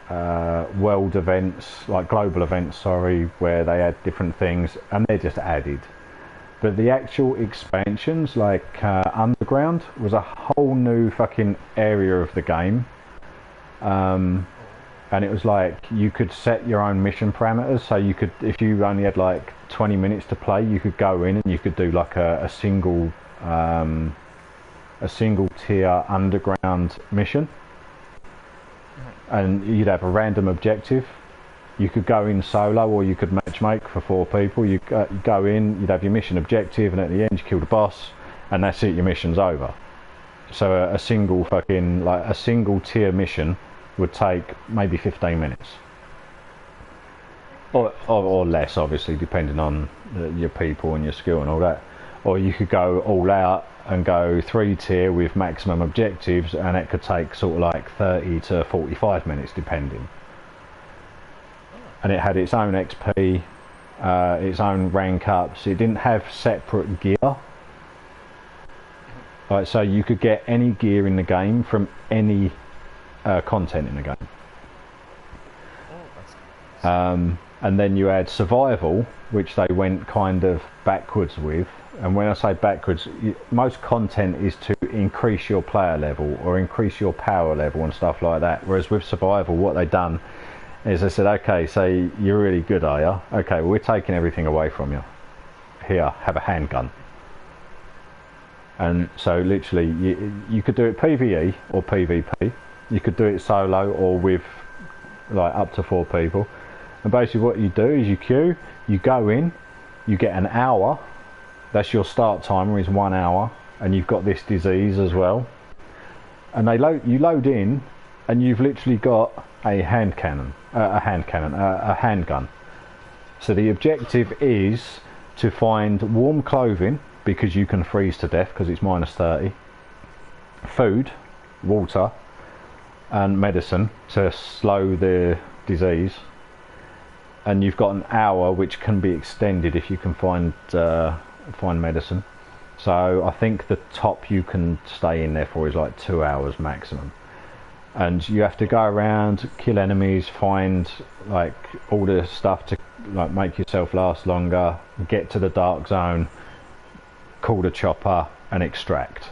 world events, like global events, sorry, where they add different things, and they're just added. But the actual expansions, like Underground, was a whole new fucking area of the game. And it was like you could set your own mission parameters, so you could, if you only had like 20 minutes to play, you could go in and you could do like a single tier underground mission, and you'd have a random objective. You could go in solo, or you could matchmake for 4 people. You go in, you'd have your mission objective, and at the end you kill the boss, and that's it, your mission's over. So a single tier mission would take maybe 15 minutes. Or less, obviously, depending on your people and your skill and all that. Or you could go all out and go 3 tier with maximum objectives, and it could take sort of like 30 to 45 minutes depending. And it had its own XP, its own rank ups. It didn't have separate gear. Right, so you could get any gear in the game from any content in the game. And then you had survival, which they went kind of backwards with. And when I say backwards, most content is to increase your player level or increase your power level and stuff like that. Whereas with survival, what they've done is they said, okay, so you're really good, are you? Okay, well, we're taking everything away from you. Here, have a handgun. And so literally, you could do it PvE or PvP. You could do it solo or with like up to 4 people. And basically what you do is you queue, you go in, you get an hour. That's your start timer, is 1 hour, and you've got this disease as well. And you load in, and you've literally got a handgun. So the objective is to find warm clothing, because you can freeze to death because it's -30. Food, water, and medicine to slow the disease. And you've got an hour, which can be extended if you can find medicine. So I think the top you can stay in there for is like 2 hours maximum. And you have to go around, kill enemies, find like all the stuff to like make yourself last longer, get to the dark zone, call the chopper, and extract.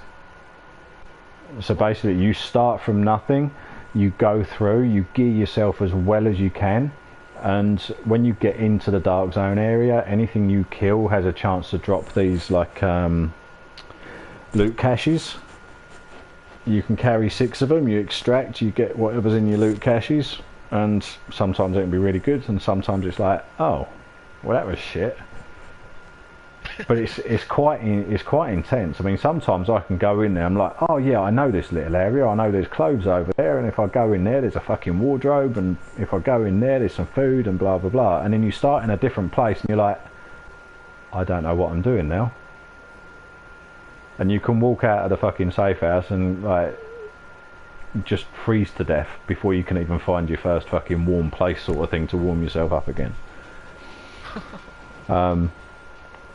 So basically you start from nothing, you go through, you gear yourself as well as you can, and when you get into the dark zone area, anything you kill has a chance to drop these like loot caches. You can carry 6 of them, you extract, you get whatever's in your loot caches, and sometimes it can be really good, and sometimes it's like, oh, well, that was shit. But it's quite intense. I mean, sometimes I can go in there. I'm like, oh yeah, I know this little area. I know there's clothes over there, and if I go in there, there's a fucking wardrobe, and if I go in there, there's some food and blah blah blah. And then you start in a different place, and you're like, I don't know what I'm doing now. And you can walk out of the fucking safe house and like just freeze to death before you can even find your first fucking warm place sort of thing to warm yourself up again.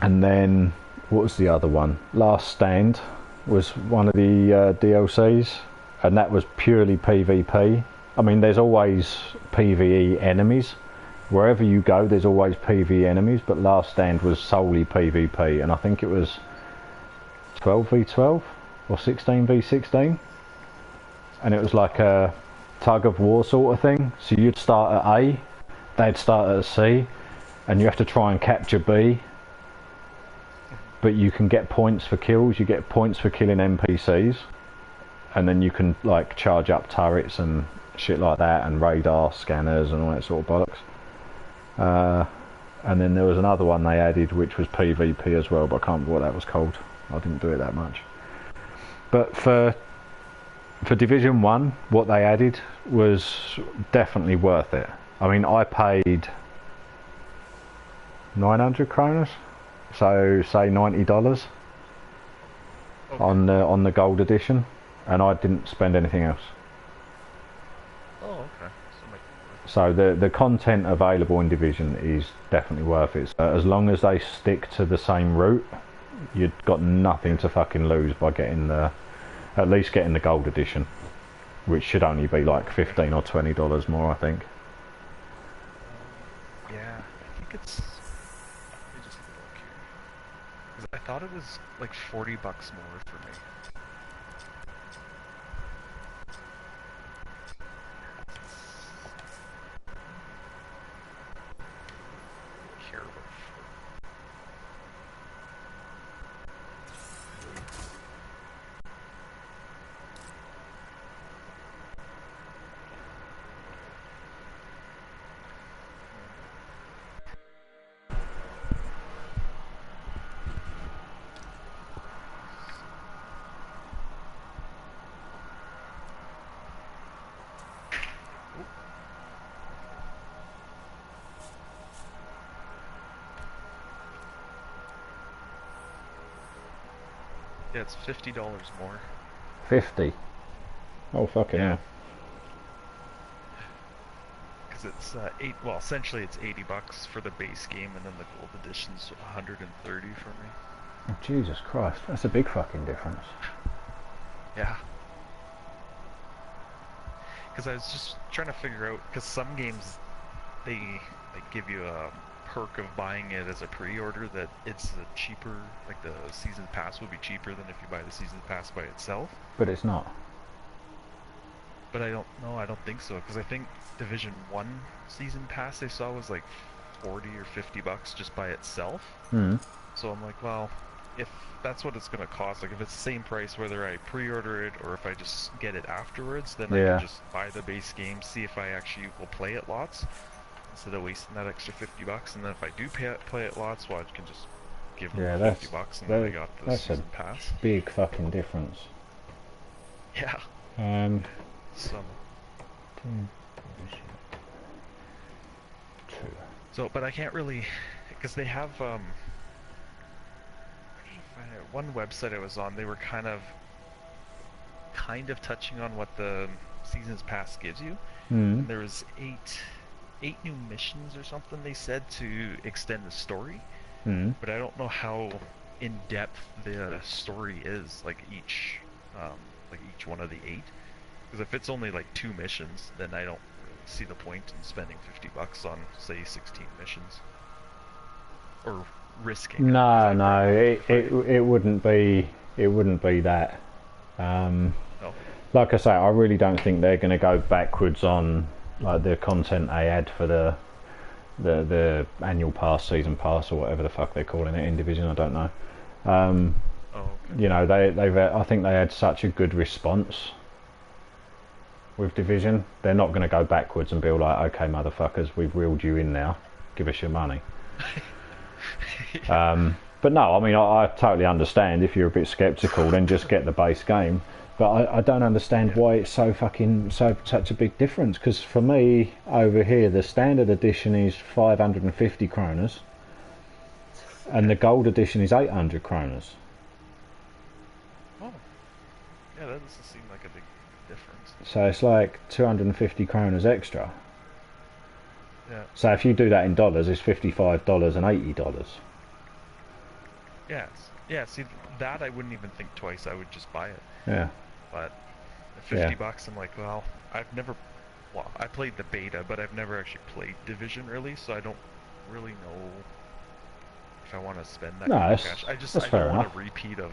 And then, what was the other one? Last Stand was one of the DLCs, and that was purely PvP. I mean, there's always PvE enemies. Wherever you go, there's always PvE enemies, but Last Stand was solely PvP, and I think it was 12v12 or 16v16. And it was like a tug of war sort of thing. So you'd start at A, they'd start at C, and you have to try and capture B. But you can get points for kills, you get points for killing NPCs, and then you can like charge up turrets and shit like that, and radar scanners and all that sort of bollocks. And then there was another one they added which was PvP as well, but I can't remember what that was called. I didn't do it that much. But for Division 1, what they added was definitely worth it. I mean, I paid 900 kronas. So say $90 on the gold edition, and I didn't spend anything else. Oh, okay. So the content available in Division is definitely worth it. So as long as they stick to the same route, you've got nothing to fucking lose by getting at least getting the gold edition, which should only be like $15 or $20 more, I think. Yeah, I think it's. I thought it was like $40 more for me. Here. Yeah, it's $50 more. 50? Oh fucking hell. Because it's well, essentially it's $80 for the base game, and then the gold edition's $130 for me. Oh, Jesus Christ, that's a big fucking difference. Yeah. Because I was just trying to figure out, because some games they give you a perk of buying it as a pre-order, that it's a cheaper, like the season pass would be cheaper than if you buy the season pass by itself. But it's not. But I don't know, I don't think so, because I think Division 1 season pass they saw was like $40 or $50 just by itself. So I'm like, well, if that's what it's going to cost, like if it's the same price whether I pre-order it or if I just get it afterwards, then I can just buy the base game, see if I actually will play it lots, instead of wasting that extra $50. And then if I do play it lots, well, I can just give them $50 and then I got the season pass. Big fucking difference. Yeah. So, but I can't really, because they have one website I was on, they were kind of touching on what the season's pass gives you. And there was eight new missions or something they said to extend the story. But I don't know how in depth the story is, like each one of the 8. Because if it's only like 2 missions, then I don't really see the point in spending $50 on, say, 16 missions. Or risking. No, it wouldn't be that. No. Like I say, I really don't think they're going to go backwards on like the content they add for the annual pass, season pass, or whatever the fuck they're calling it in Division. I don't know. Okay. You know, I think they had such a good response with Division. They're not going to go backwards and be like, okay, motherfuckers, we've reeled you in now. Give us your money. But no, I mean, I totally understand if you're a bit sceptical, then just get the base game. But I don't understand why it's such a big difference. Because for me, over here, the standard edition is 550 kroners, and the gold edition is 800 kroners. Oh, yeah, that doesn't seem like a big difference. So it's like 250 kroners extra. Yeah. So if you do that in dollars, it's $55 and $80. Yes. Yeah, see, that I wouldn't even think twice. I would just buy it. Yeah. But at 50 bucks, I'm like, well, I played the beta, but I've never actually played Division really, so I don't really know if I want to spend that kind of cash. I don't want a repeat of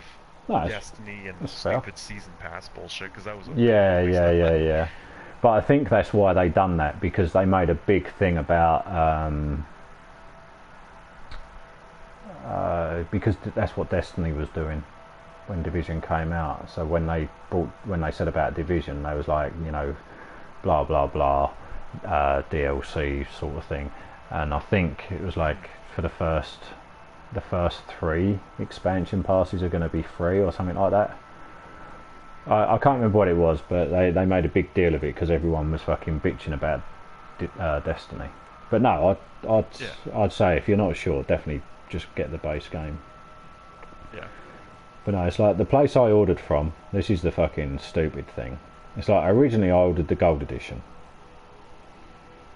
Destiny and stupid season pass bullshit, because that was yeah. But I think that's why they done that, because they made a big thing about because that's what Destiny was doing when Division came out. So when they said about Division, they was like, you know, blah blah blah, DLC sort of thing. And I think it was like for the first 3 expansion passes are going to be free or something like that. I can't remember what it was, but they made a big deal of it because everyone was fucking bitching about Destiny. But no, I'd say if you're not sure, definitely just get the base game. Yeah. But no, it's like the place I ordered from, this is the fucking stupid thing. It's like originally I ordered the gold edition.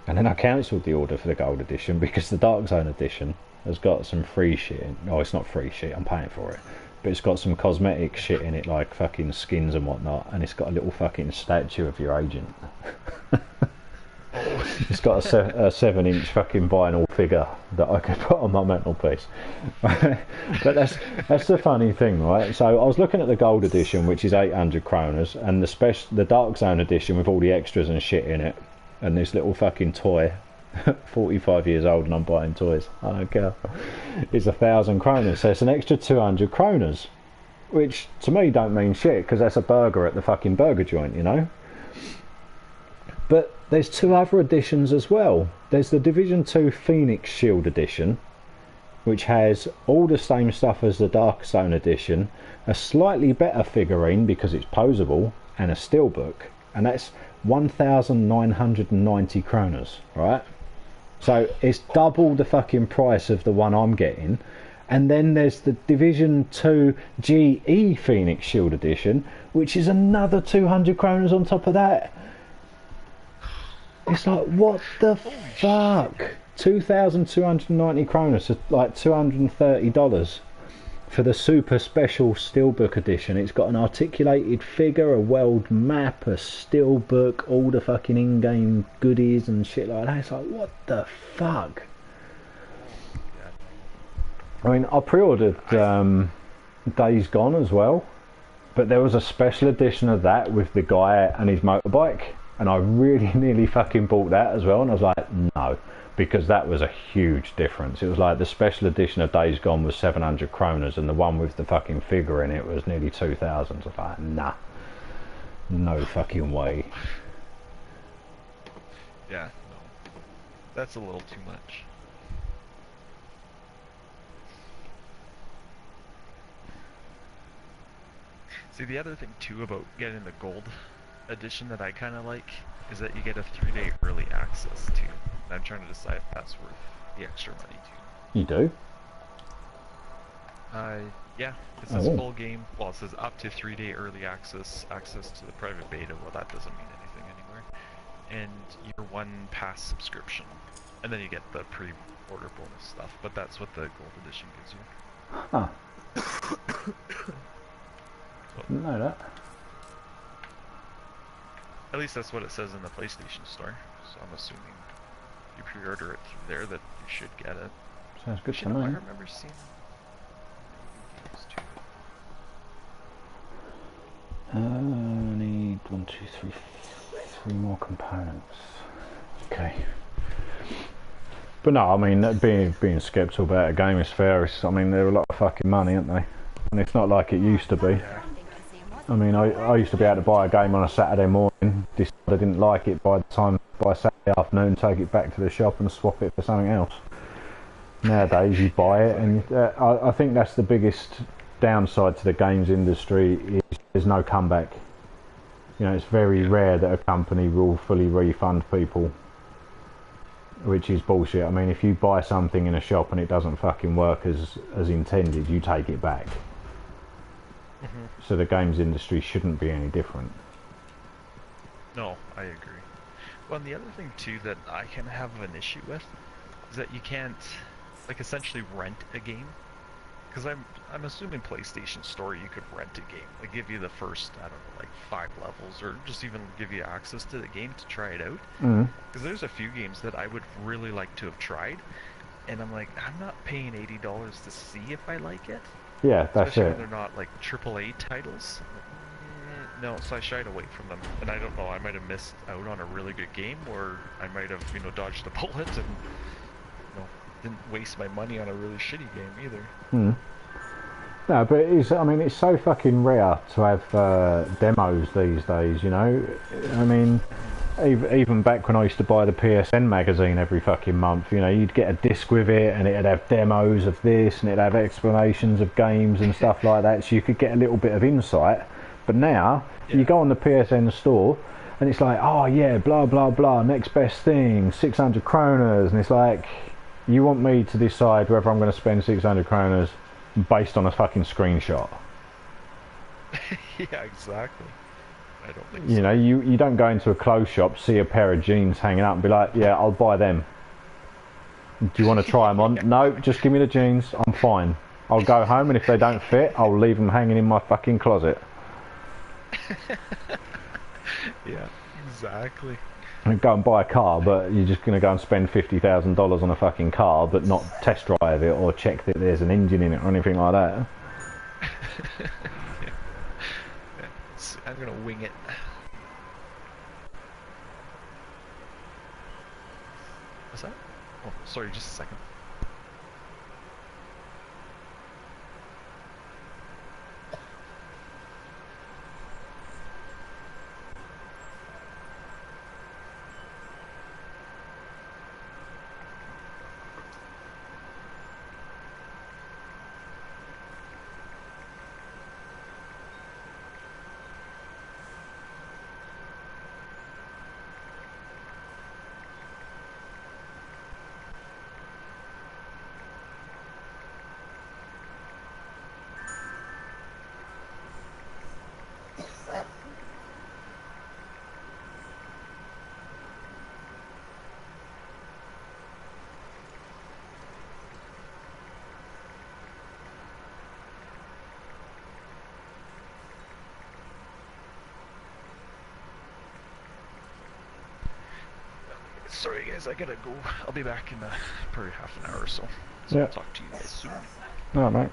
And then I cancelled the order for the gold edition because the Dark Zone edition has got some free shit in. Oh, it's not free shit, I'm paying for it. But it's got some cosmetic shit in it, like fucking skins and whatnot, and it's got a little fucking statue of your agent. It's got a 7-inch fucking vinyl figure that I could put on my mantelpiece. But that's the funny thing, right? So I was looking at the gold edition, which is 800 kroners, and the Dark Zone edition with all the extras and shit in it, and this little fucking toy. 45 years old and I'm buying toys. I don't care. It's 1,000 kroners, so it's an extra 200 kroners, which to me don't mean shit because that's a burger at the fucking burger joint, you know. But there's 2 other editions as well. There's the Division 2 Phoenix Shield edition, which has all the same stuff as the Dark Zone edition, a slightly better figurine because it's posable, and a steelbook, and that's 1,990 kroners, right? So it's double the fucking price of the one I'm getting. And then there's the Division 2 GE Phoenix Shield edition, which is another 200 kroners on top of that. It's like, what the fuck? 2,290 kroners, so like $230 for the super special steelbook edition. It's got an articulated figure, a world map, a steelbook, all the fucking in-game goodies and shit like that. It's like, what the fuck? I mean, I pre-ordered Days Gone as well, but there was a special edition of that with the guy and his motorbike, and I really nearly fucking bought that as well, and I was like, no, because that was a huge difference. It was like the special edition of Days Gone was 700 kroners, and the one with the fucking figure in it was nearly 2,000. I was like, nah, no fucking way. Yeah, no, that's a little too much. See, the other thing too about getting the gold edition that I kind of like is that you get a 3-day early access too. And I'm trying to decide if that's worth the extra money too. You do? Yeah. It says full game. Well, it says up to 3-day early access to the private beta. Well, that doesn't mean anything anymore. And year 1 pass subscription, and then you get the pre-order bonus stuff. But that's what the gold edition gives you. Huh. Didn't know that. At least that's what it says in the PlayStation Store. So I'm assuming you pre-order it through there that you should get it. Sounds good to I me. remember seeing games too. I need 1, 2, 3, 3 more components. Okay. But no, I mean, being sceptical about a game is fair. I mean, they're a lot of fucking money, aren't they? And it's not like it used to be. Yeah. I mean, I used to be able to buy a game on a Saturday morning, decide I didn't like it by Saturday afternoon, take it back to the shop and swap it for something else. Nowadays, you buy it, and I think that's the biggest downside to the games industry is there's no comeback. You know, it's very rare that a company will fully refund people, which is bullshit. I mean, if you buy something in a shop and it doesn't fucking work as intended, you take it back. So the games industry shouldn't be any different. No, I agree. Well, and the other thing too that I can have an issue with is that you can't, like, essentially rent a game. Because I'm assuming PlayStation Store you could rent a game. They give you the first, I don't know, like 5 levels, or just even give you access to the game to try it out. Because there's a few games that I would really like to have tried, and I'm like, I'm not paying $80 to see if I like it. Yeah, that's Especially it. when they're not like AAA titles. No, so I shied away from them, and I don't know. I might have missed out on a really good game, or I might have, dodged a bullet and, didn't waste my money on a really shitty game either. No, but it's so fucking rare to have demos these days, I mean, even back when I used to buy the PSN magazine every fucking month, you'd get a disc with it and it'd have demos of this and it'd have explanations of games and stuff like that, so you could get a little bit of insight. But now, you go on the PSN store and it's like, oh yeah, blah blah blah, next best thing, 600 kroners, and it's like, you want me to decide whether I'm going to spend 600 kroners based on a fucking screenshot. Yeah, exactly. I don't think so. You don't go into a clothes shop, see a pair of jeans hanging up and be like, yeah, I'll buy them. Do you want to try them on? No, just give me the jeans, I'm fine. I'll go home and if they don't fit, I'll leave them hanging in my fucking closet. Yeah, exactly. And go and buy a car, but you're just going to go and spend $50,000 on a fucking car, but not test drive it or check that there's an engine in it or anything like that. I'm going to wing it. What's that? Oh, sorry, just a second. Sorry guys, I gotta go. I'll be back in probably half an hour or so. So I'll talk to you guys soon. Alright, mate.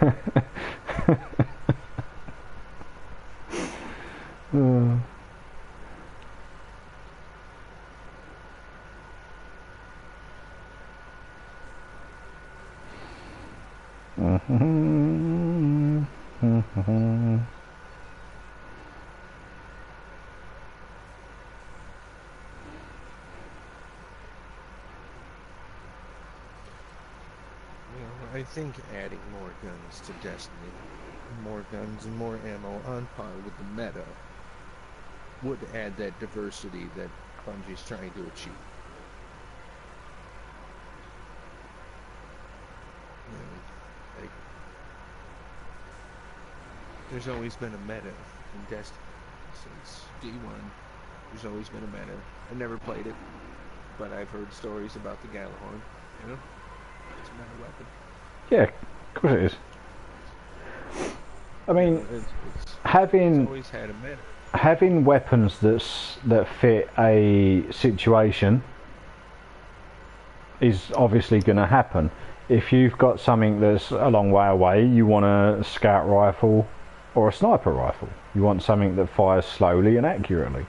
I think adding more guns to Destiny, more guns and more ammo on par with the meta, would add that diversity that Bungie's trying to achieve. Like, there's always been a meta in Destiny since D1. There's always been a meta. I never played it, but I've heard stories about the Galahorn. You know, it's a meta weapon. Yeah, of course it is. I mean, It's having always had a meta. having weapons that fit a situation is obviously going to happen. If you've got something that's a long way away, you want a scout rifle or a sniper rifle. You want something that fires slowly and accurately.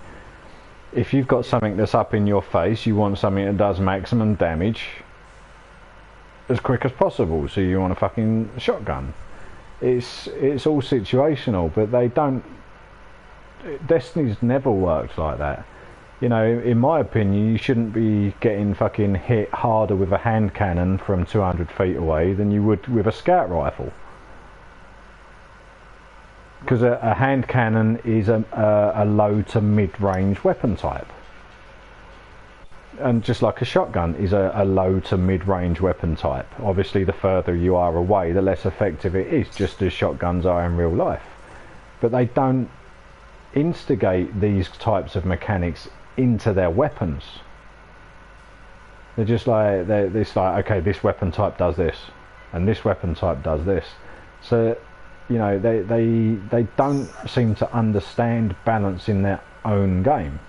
If you've got something that's up in your face, you want something that does maximum damage as quick as possible. So you want a fucking shotgun. It's all situational, but they don't. Destiny's never worked like that. You know, in my opinion, you shouldn't be getting fucking hit harder with a hand cannon from 200 feet away than you would with a scout rifle. Because a hand cannon is a low to mid-range weapon type. And just like a shotgun is a low to mid-range weapon type. Obviously, the further you are away, the less effective it is, just as shotguns are in real life. But they don't instigate these types of mechanics into their weapons. They're just like, it's like, okay, this weapon type does this, and this weapon type does this. So, you know, they don't seem to understand balance in their own game.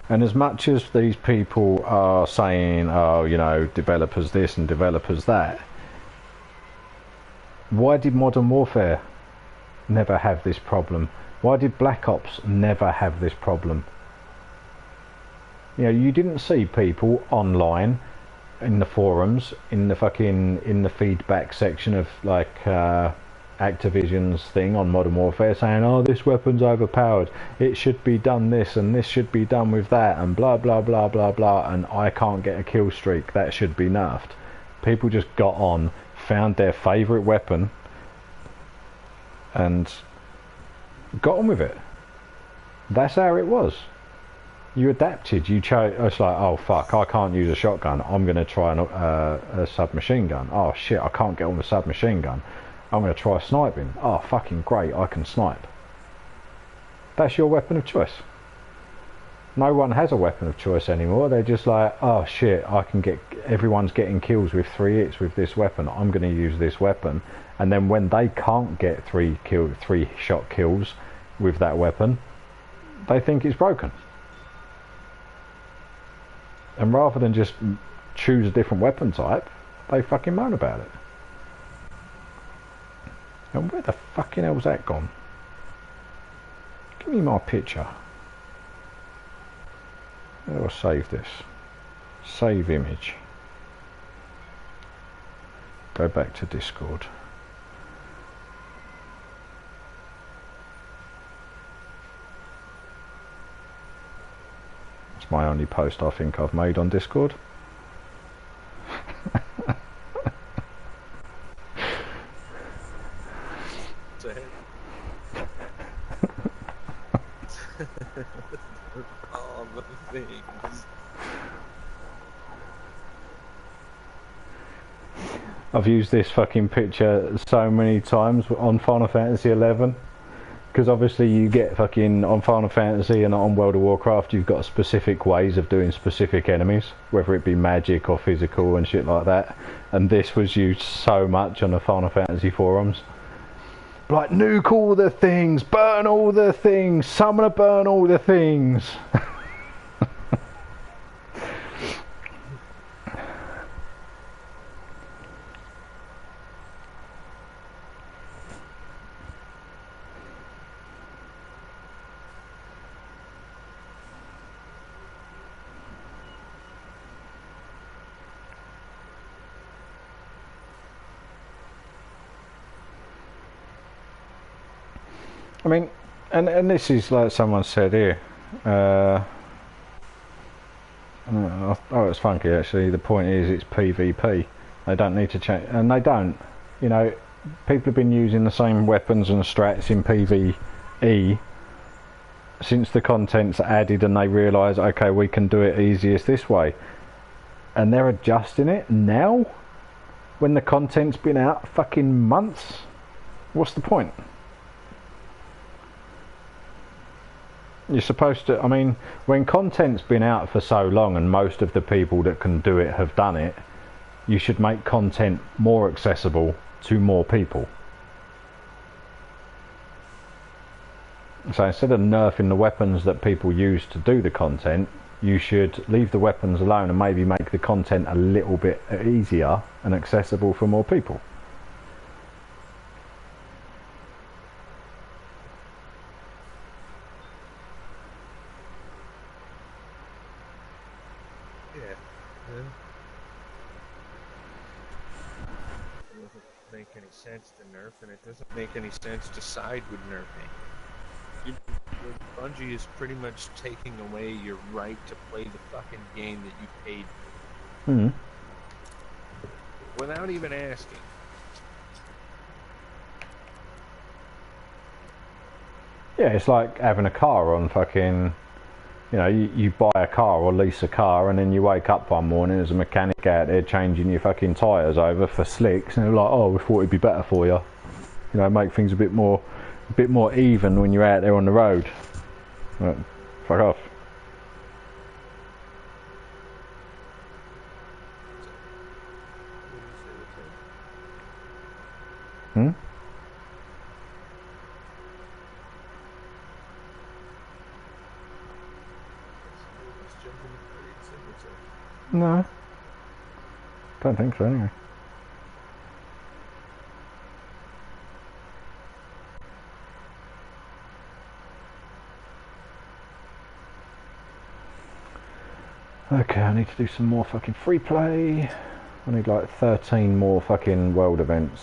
And as much as these people are saying, oh, you know, developers this and developers that, why did Modern Warfare never have this problem? Why did Black Ops never have this problem? You know, you didn't see people online in the forums, in the feedback section of like Activision's thing on Modern Warfare saying, oh, this weapon's overpowered, it should be done this and this should be done with that and blah blah blah blah blah, and I can't get a kill streak, that should be nerfed. People just got on, found their favourite weapon and got on with it. That's how it was. You adapted. You chose. It's like, oh fuck, I can't use a shotgun, I'm going to try a submachine gun. Oh shit, I can't get on the submachine gun, I'm going to try sniping. Oh fucking great, I can snipe. That's your weapon of choice. No one has a weapon of choice anymore. They're just like, oh shit, I can get, everyone's getting kills with 3 hits with this weapon, I'm going to use this weapon. And then when they can't get 3 shot kills with that weapon, they think it's broken. And rather than just choose a different weapon type, they fucking moan about it. And where the fucking hell's that gone? Give me my picture. Where do I save this? Save image. Go back to Discord. It's my only post I think I've made on Discord. All the things. I've used this fucking picture so many times on Final Fantasy 11, because obviously you get fucking on Final Fantasy and on World of Warcraft, you've got specific ways of doing specific enemies, whether it be magic or physical and shit like that, and this was used so much on the Final Fantasy forums. Like, nuke all the things, burn all the things, summon to burn all the things. I mean, and this is like someone said here. Oh, it's funky actually. The point is, it's PvP. They don't need to change, and they don't. You know, people have been using the same weapons and strats in PvE since the content's added, and they realise, okay, we can do it easiest this way, and they're adjusting it now when the content's been out fucking months. What's the point? You're supposed to, I mean, when content's been out for so long and most of the people that can do it have done it, you should make content more accessible to more people. So instead of nerfing the weapons that people use to do the content, you should leave the weapons alone and maybe make the content a little bit easier and accessible for more people. Make any sense to nerf, and it doesn't make any sense to side with nerfing. Bungie is pretty much taking away your right to play the fucking game that you paid for. Mm-hmm. Without even asking. Yeah, it's like having a car on fucking, you know, you buy a car or lease a car, and then you wake up one morning, there's a mechanic out there changing your fucking tyres over for slicks, and they're like, oh, we thought it'd be better for you. You know, make things a bit more even when you're out there on the road. But, fuck off. Hmm? No. Don't think so, anyway. Okay, I need to do some more fucking free play. I need like 13 more fucking world events.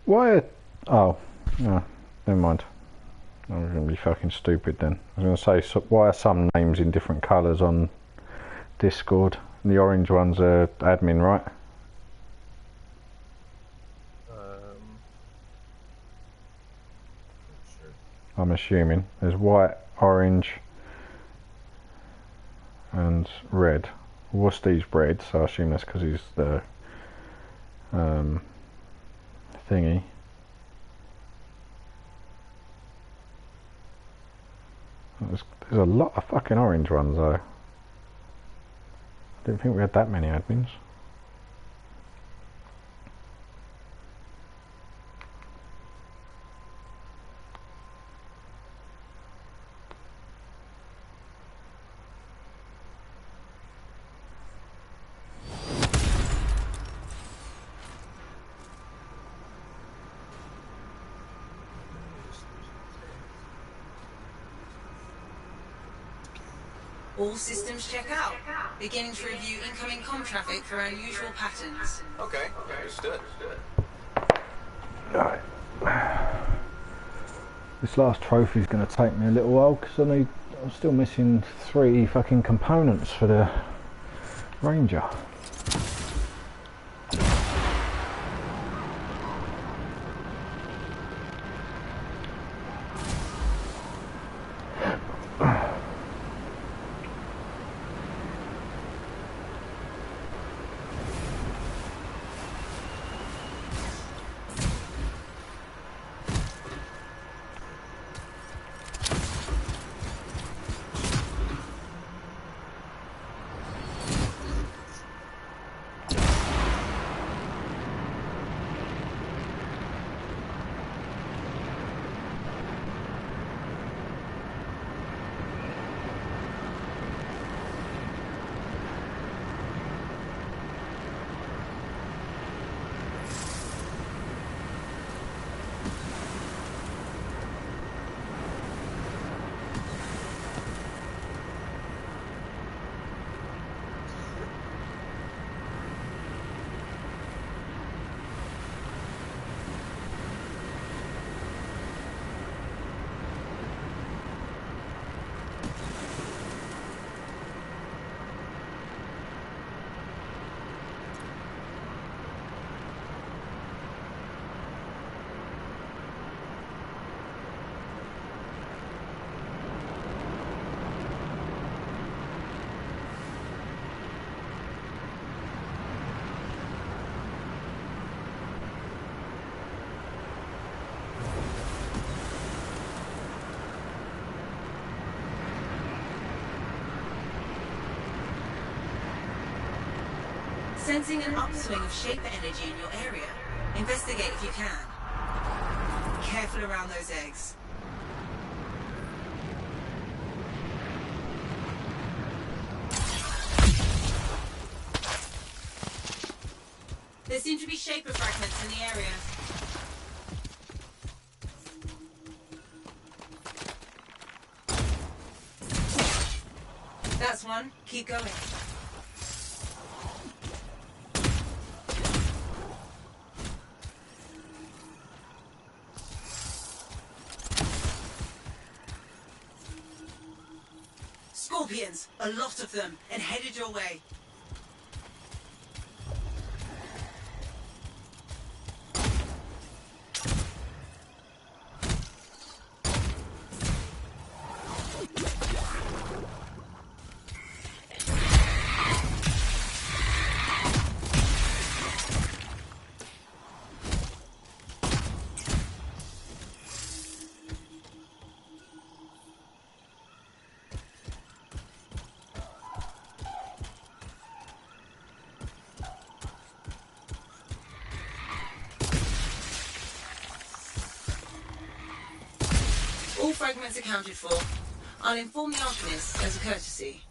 Why? Oh, no, never mind. I was going to be fucking stupid then. I was going to say, so why are some names in different colours on Discord? And the orange ones are admin, right? Sure. I'm assuming. There's white, orange, and red. Worcester's red, so I assume that's because he's the thingy. There's a lot of fucking orange ones though. I didn't think we had that many admins. All systems check out. Beginning to review incoming comm traffic for unusual patterns. Okay, understood. Right. This last trophy is going to take me a little while because I'm still missing 3 fucking components for the Ranger. Sensing an upswing of Shaper energy in your area. Investigate if you can. Careful around those eggs. There seem to be Shaper fragments in the area. That's one. Keep going. Scorpions, a lot of them, and headed your way. All fragments accounted for. I'll inform the Alchemist as a courtesy.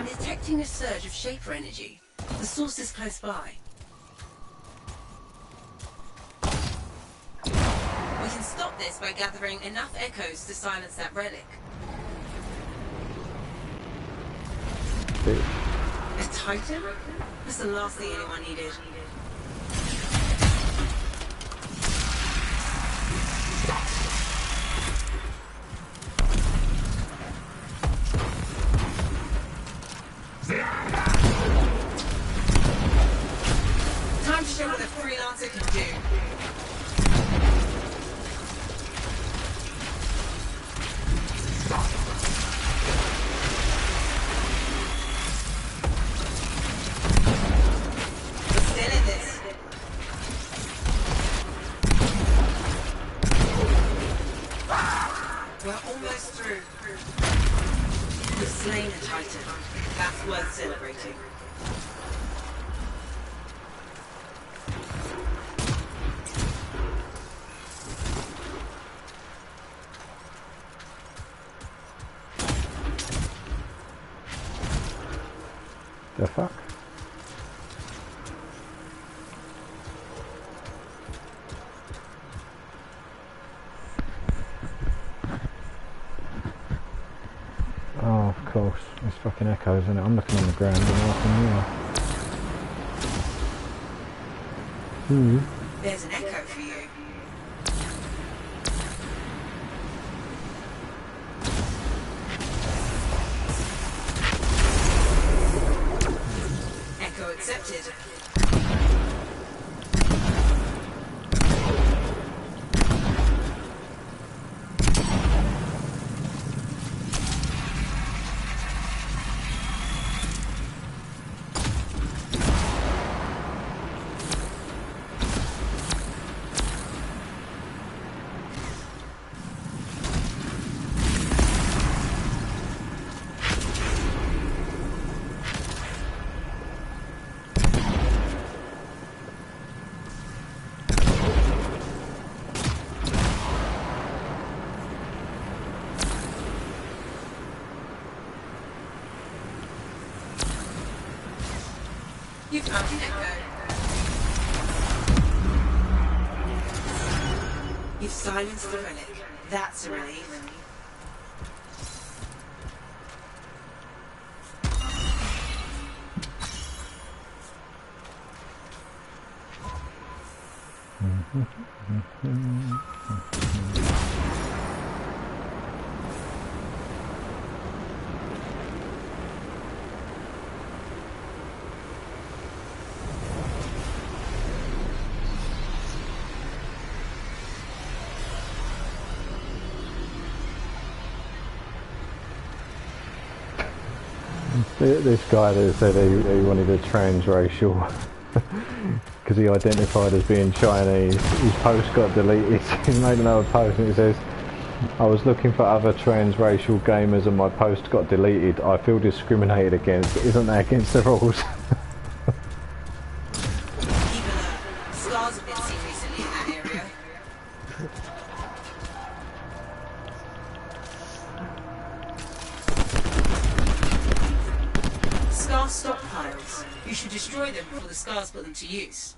I'm detecting a surge of Shaper energy. The source is close by. We can stop this by gathering enough echoes to silence that relic. A Titan? That's the last thing anyone needed. Time to show what a freelancer can do. We're still in this. We're almost through. We've slain a Titan. That's worth celebrating. The fuck? Oh, of course. There's fucking echoes in it. I'm looking on the ground and nothing here. There's an echo for you. Echo accepted. You found an echo. You've silenced the relic. That's a relief. This guy that said he wanted a transracial because he identified as being Chinese, his post got deleted. He made another post and it says, I was looking for other transracial gamers and my post got deleted. I feel discriminated against. Isn't that against the rules? Scars have been seen recently in that area. Scar stockpiles. You should destroy them before the Scars put them to use.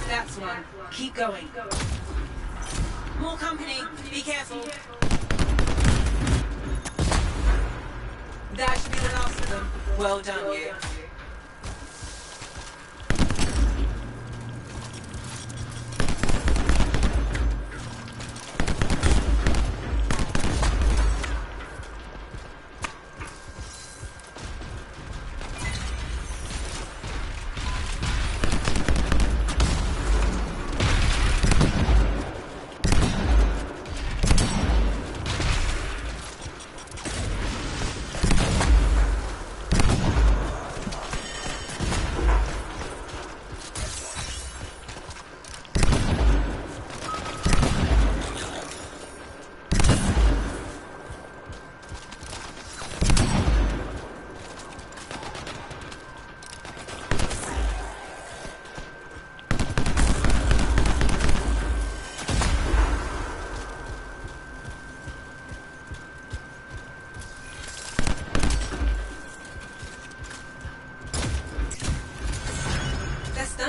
That's one. Keep going. More company. Be careful. That should be the last of them. Well done, you.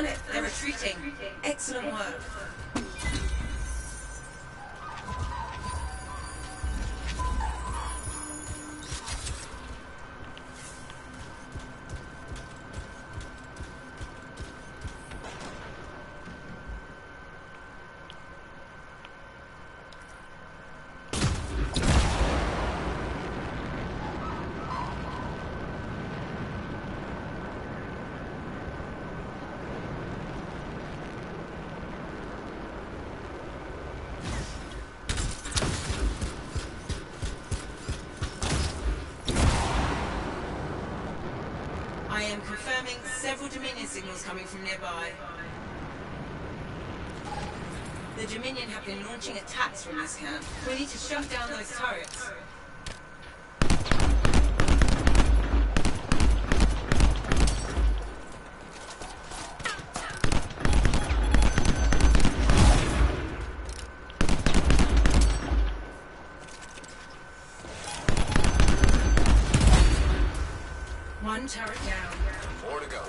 done it. They're retreating. Excellent work. I am confirming several Dominion signals coming from nearby. The Dominion have been launching attacks from this camp. We need to shut down those turrets. One turret down. 4 to go.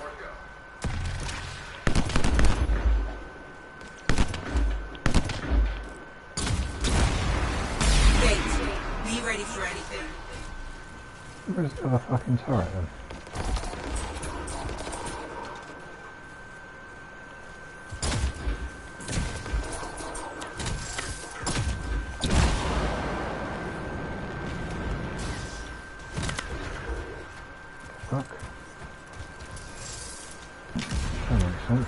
Gate, be ready for anything. Where's the other fucking turret then? Fuck. That makes sense.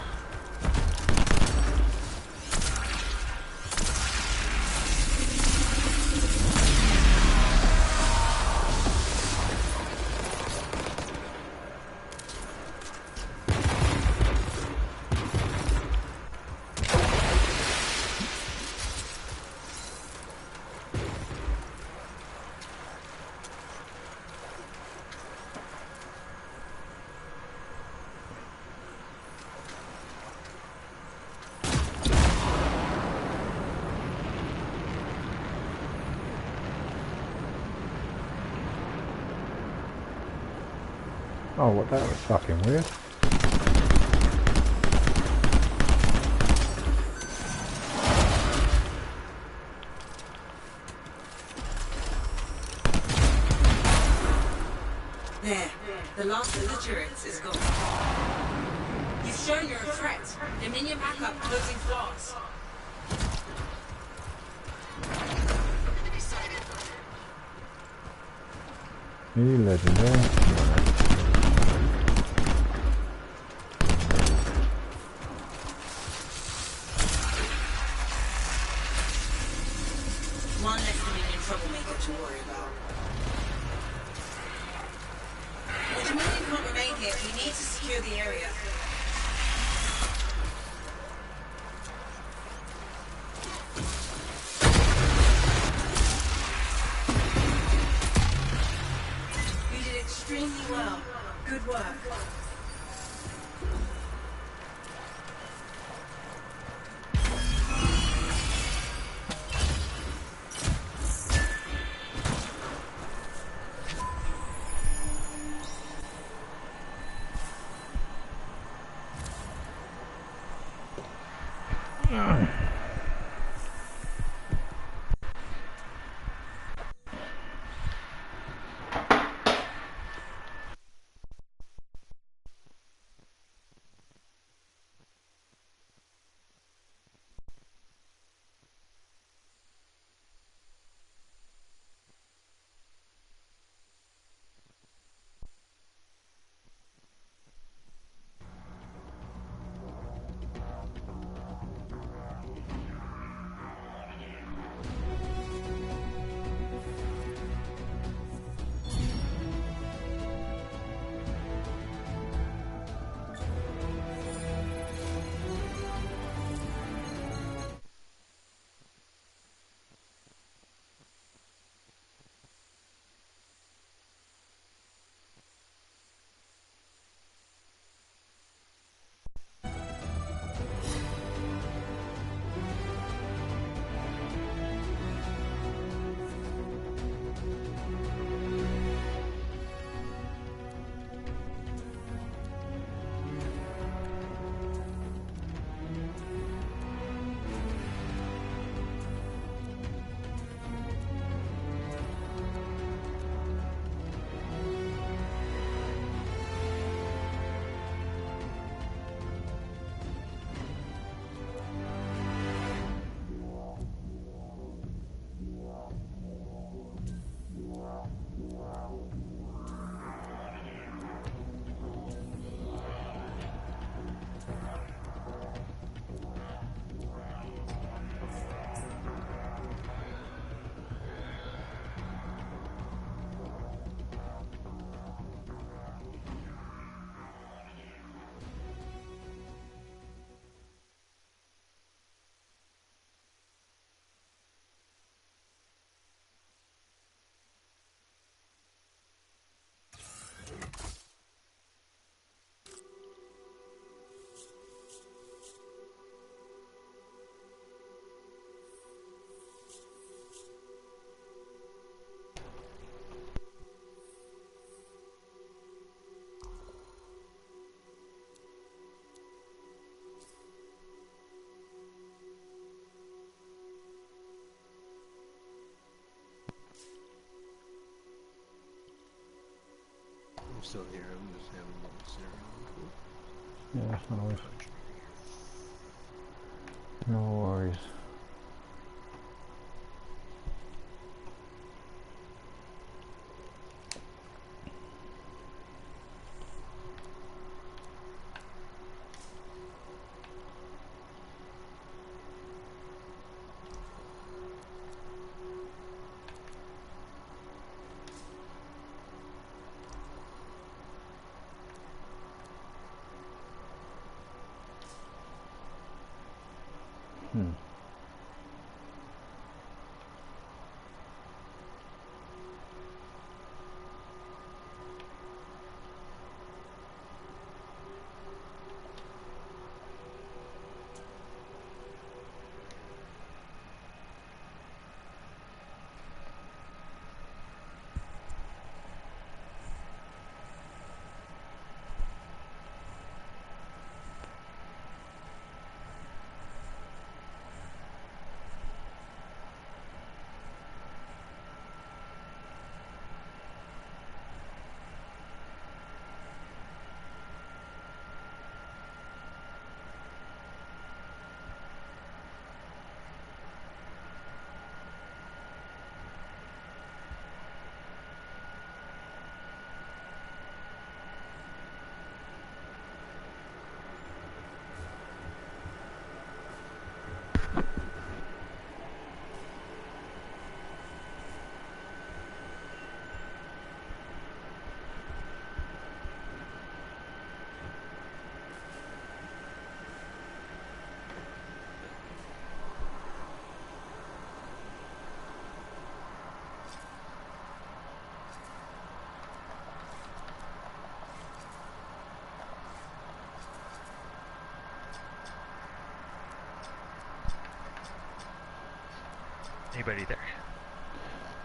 Oh, what, that was fucking weird. There. The last of the turrets is gone. You've shown you're a threat. Dominion backup closing fast. You legendary. One less Dominion troublemaker to worry about. The Dominion can't remain here. We need to secure the area. You did extremely well. Good work. I'm still here. I'm just having a cereal. Yeah, no worries. No worries. Anybody there?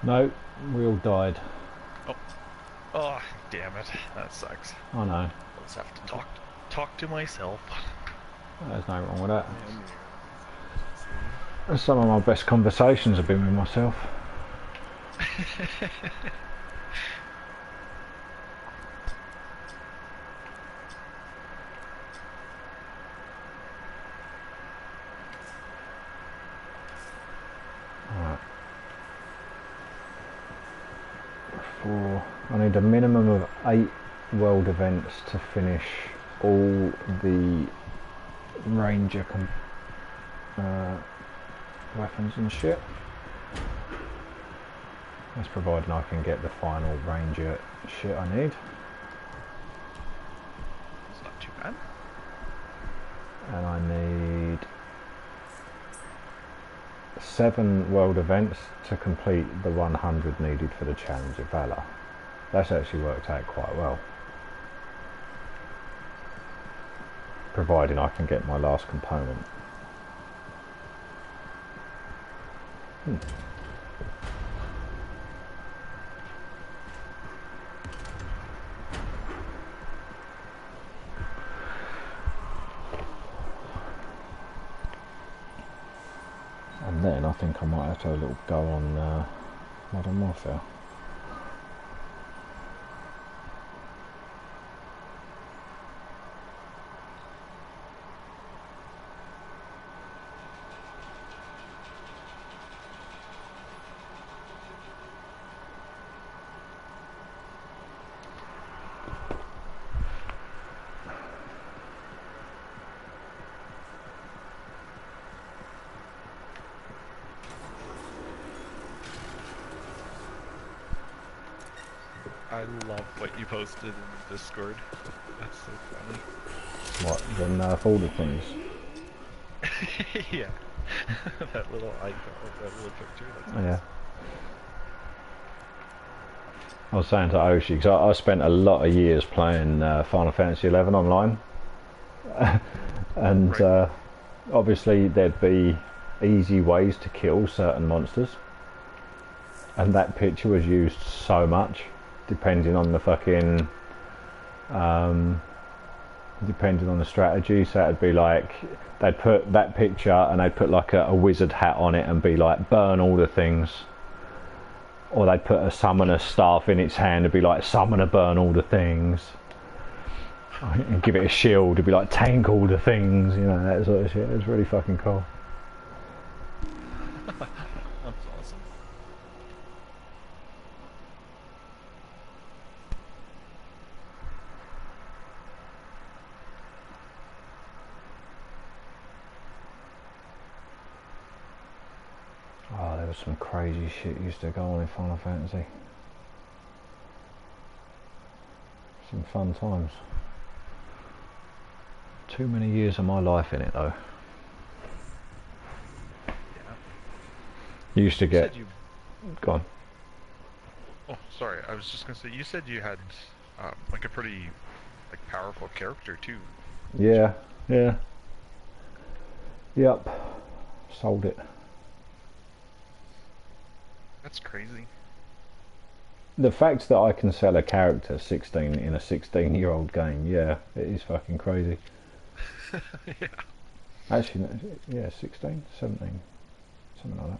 No, we all died. Oh. Oh, damn it. That sucks. I know. I'll just have to talk to myself. There's no wrong with that. Some of my best conversations have been with myself. I need a minimum of 8 world events to finish all the Ranger weapons and shit. That's providing I can get the final Ranger shit I need. It's not too bad. And I need 7 world events to complete the 100 needed for the challenge of Valor. That's actually worked out quite well, providing I can get my last component. And then I think I might have to have a little go on Modern Warfare. I love what you posted in Discord. That's so funny. What, the nerf order things? Yeah. That little icon, that little picture. That's Oh, yeah. nice. I was saying to Oshi, because I spent a lot of years playing Final Fantasy XI online. And Right. Obviously there'd be easy ways to kill certain monsters. And that picture was used so much, depending on the fucking... depending on the strategy. So it'd be like, they'd put that picture and they'd put like a wizard hat on it and be like, burn all the things. or they'd put a summoner staff in its hand to be like, summoner burn all the things, and give it a shield to be like, tank all the things, you know, that sort of shit. It was really fucking cool. That's awesome. Oh, there was some crazy shit used to go on in Final Fantasy. Some fun times. Too many years of my life in it though. Yeah. You used to You get... said you... Go on. Oh, sorry. I was just gonna say, you said you had like a pretty like powerful character too. Yeah, yeah. Yep. Sold it. That's crazy. The fact that I can sell a character 16 in a 16-year-old game, yeah, it is fucking crazy. Yeah. Actually, no, yeah, 16, 17, something like that.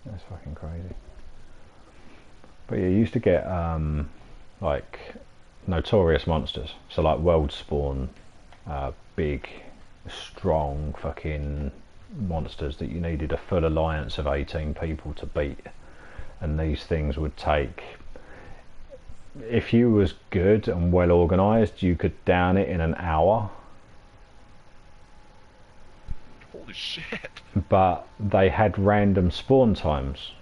That's fucking crazy. But yeah, you used to get like notorious monsters, so like world spawn, big, strong fucking monsters that you needed a full alliance of 18 people to beat. And these things would take, if you was good and well organised, you could down it in an hour. Holy shit. But they had random spawn times.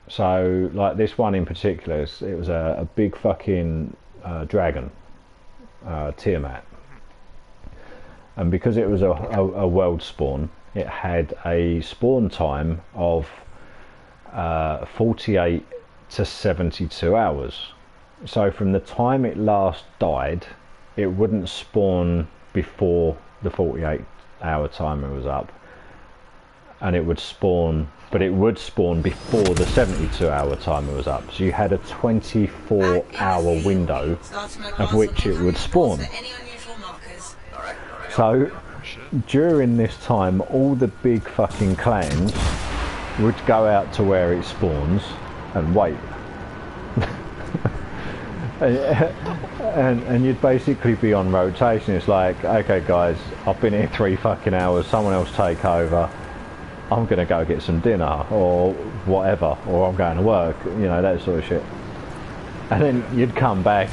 So like this one in particular, it was a big fucking dragon, Tiamat. And because it was a world spawn, it had a spawn time of 48 to 72 hours. So from the time it last died, it wouldn't spawn before the 48-hour timer was up, and it would spawn, but it would spawn before the 72-hour timer was up. So you had a 24-hour window of which it would spawn. So during this time, all the big fucking clans would go out to where it spawns and wait. and you'd basically be on rotation. It's like, okay guys, I've been here 3 fucking hours, someone else take over, I'm gonna go get some dinner or whatever, or I'm going to work, you know, that sort of shit. And then you'd come back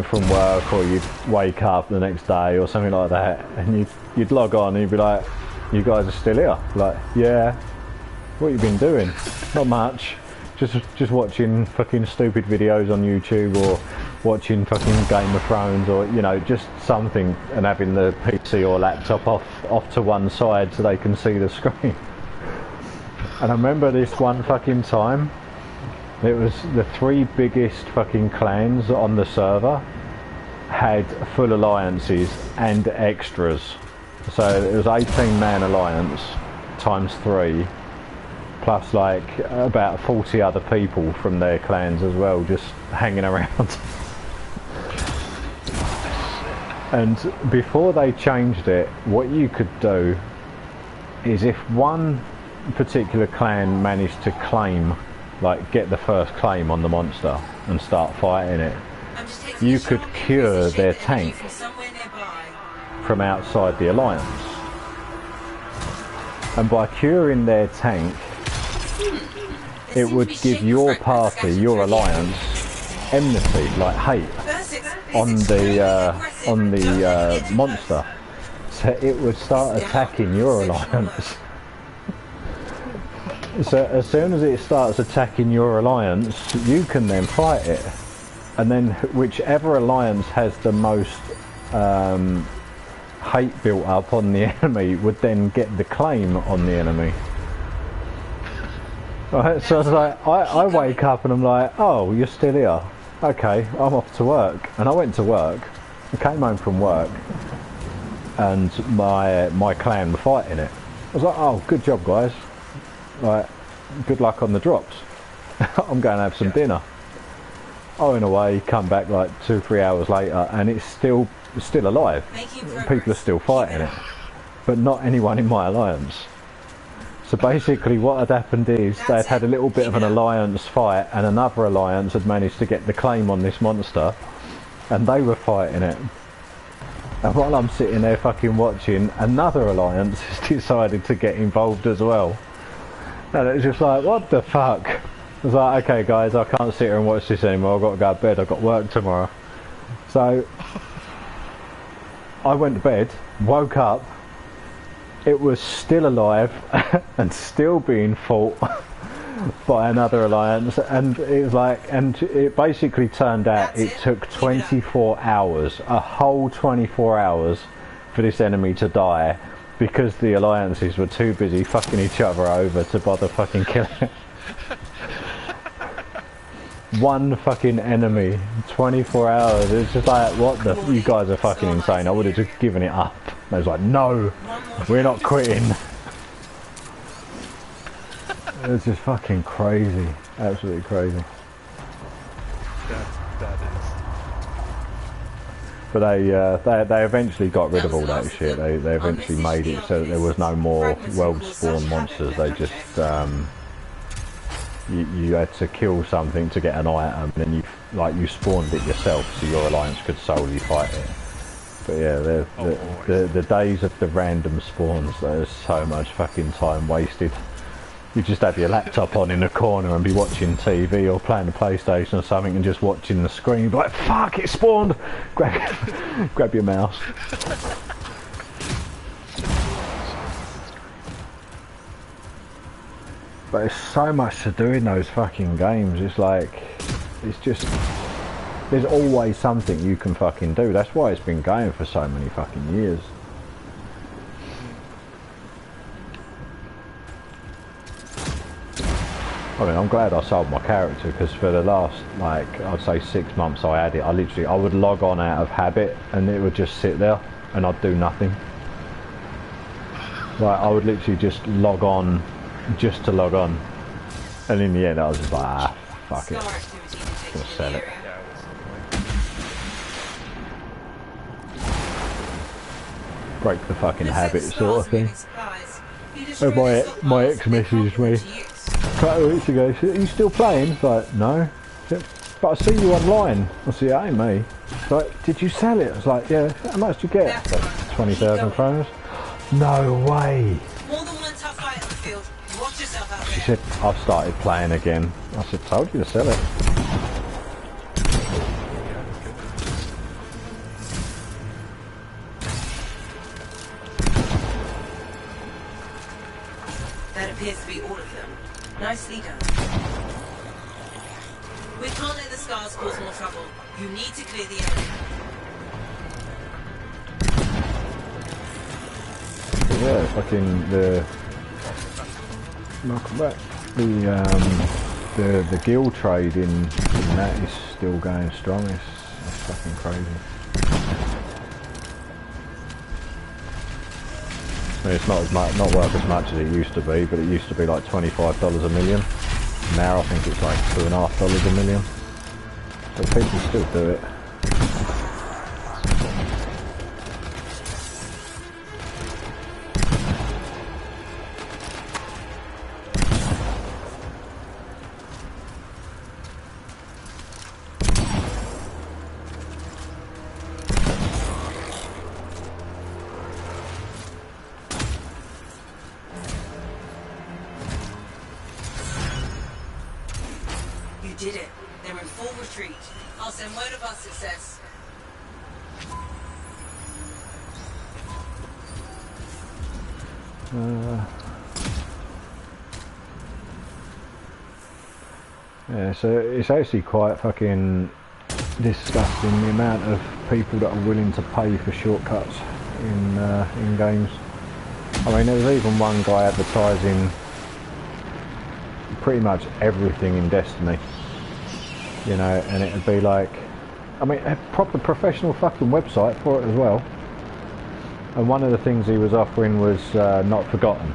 from work, or you'd wake up the next day or something like that, and you'd log on and you'd be like, you guys are still here? Like, yeah. What have you been doing? Not much. Just watching fucking stupid videos on YouTube, or watching fucking Game of Thrones, or you know, just something, and having the PC or laptop off to one side so they can see the screen. And I remember this one fucking time, it was the 3 biggest fucking clans on the server had full alliances and extras. So it was 18-man alliance times 3. Plus like about 40 other people from their clans as well, just hanging around. And before they changed it, what you could do is, if one particular clan managed to claim, like get the first claim on the monster and start fighting it, you could cure their tank from outside the alliance. And by curing their tank, it would give your party, your alliance, enmity, like hate, on the monster. So it would start attacking your alliance. So as soon as it starts attacking your alliance, you can then fight it. And then whichever alliance has the most hate built up on the enemy would then get the claim on the enemy. Right, so I was like, I wake up and I'm like, oh, you're still here? Okay, I'm off to work. And I went to work. I came home from work, and my clan were fighting it. I was like, oh, good job, guys. Like, good luck on the drops. I'm going to have some dinner. I went away, come back like 2-3 hours later, and it's still alive. People are still fighting it, but not anyone in my alliance. So basically what had happened is they'd had a little bit of an alliance fight and another alliance had managed to get the claim on this monster and they were fighting it. And while I'm sitting there fucking watching, another alliance has decided to get involved as well. And it was just like, what the fuck? I was like, okay guys, I can't sit here and watch this anymore, I've got to go to bed, I've got work tomorrow. So I went to bed, woke up, it was still alive and still being fought by another alliance, and it was like, and it basically turned out it took 24 hours, a whole 24 hours for this enemy to die because the alliances were too busy fucking each other over to bother fucking killing it. One fucking enemy, 24 hours, it's just like, what the, you guys are fucking insane, I would have just given it up. I was like, no, we're not quitting. It was just fucking crazy, absolutely crazy. That is. But they eventually got rid of all that shit. They eventually made it so that there was no more world spawn monsters. They just you had to kill something to get an item, and then you spawned it yourself, so your alliance could solely fight it. But yeah, the days of the random spawns, there's so much fucking time wasted. You just have your laptop on in the corner and be watching TV or playing the PlayStation or something and just watching the screen, be like, fuck, it spawned! Grab your mouse. But there's so much to do in those fucking games, it's like, it's just, there's always something you can fucking do. That's why it's been going for so many fucking years. I mean, I'm glad I sold my character, because for the last, like, I'd say 6 months I had it, I would log on out of habit and it would just sit there and I'd do nothing. Like, I would literally just log on just to log on. And in the end I was just like, ah, fuck it. I'm gonna sell it. Break the fucking habit sort of thing. And my ex messaged me a couple of weeks ago, are you still playing? It's like, no. But I see you online. I said, it ain't me. It's like, did you sell it? I was like, yeah, how much did you get? It's like 20,000 kroner. No way. More than one tough fight on the field. Watch yourself out there. She said, I've started playing again. I said, told you to sell it. That appears to be all of them. Nicely done. We can't let the scars cause more trouble. You need to clear the area. Yeah, fucking welcome back. The guild trade in that is still going strong. It's fucking crazy. I mean, it's not worth as much as it used to be, but it used to be like $25 a million. Now I think it's like $2.50 a million. But people still do it. You did it. They're in full retreat. I'll send word of our success. Yeah, so it's actually quite fucking disgusting the amount of people that are willing to pay for shortcuts in games. I mean, there was even one guy advertising pretty much everything in Destiny, you know, and it'd be like, I mean, a proper professional fucking website for it as well. And one of the things he was offering was Not Forgotten.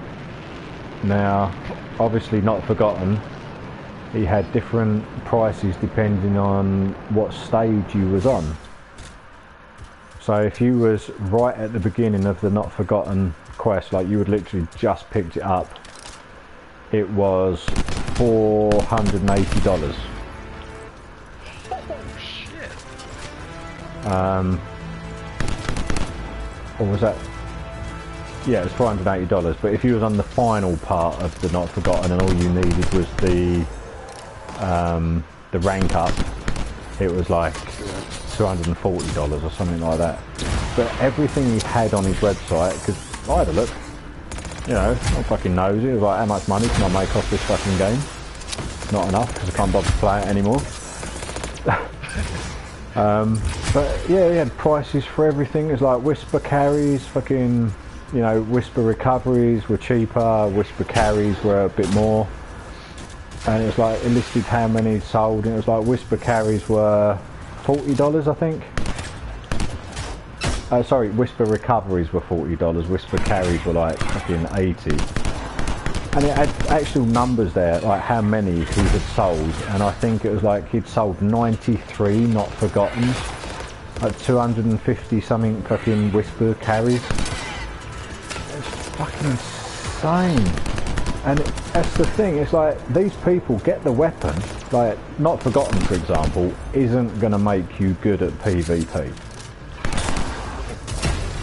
Now, obviously Not Forgotten, he had different prices depending on what stage you was on. So if you was right at the beginning of the Not Forgotten quest, like you would literally just picked it up it was $480. Oh shit! Or was that? Yeah, it was $480. But if you was on the final part of the Not Forgotten and all you needed was the rank up, it was like $240 or something like that. But everything he had on his website, because I had a look, you know, I fucking nosy. It was like, how much money can I make off this fucking game? Not enough, because I can't bother to play it anymore. But yeah, he had prices for everything. It was like Whisper carries, fucking, you know, Whisper recoveries were cheaper, Whisper carries were a bit more. And it was like, it listed how many he'd sold, and it was like Whisper carries were $40, I think. Sorry, Whisper recoveries were $40, Whisper carries were like fucking 80. And it had actual numbers there, like how many he had sold, and I think it was like he'd sold 93 Not Forgotten, like 250 something fucking Whisper carries. It's fucking insane. And that's the thing, it's like, these people get the weapon, like Not Forgotten for example, isn't going to make you good at PvP.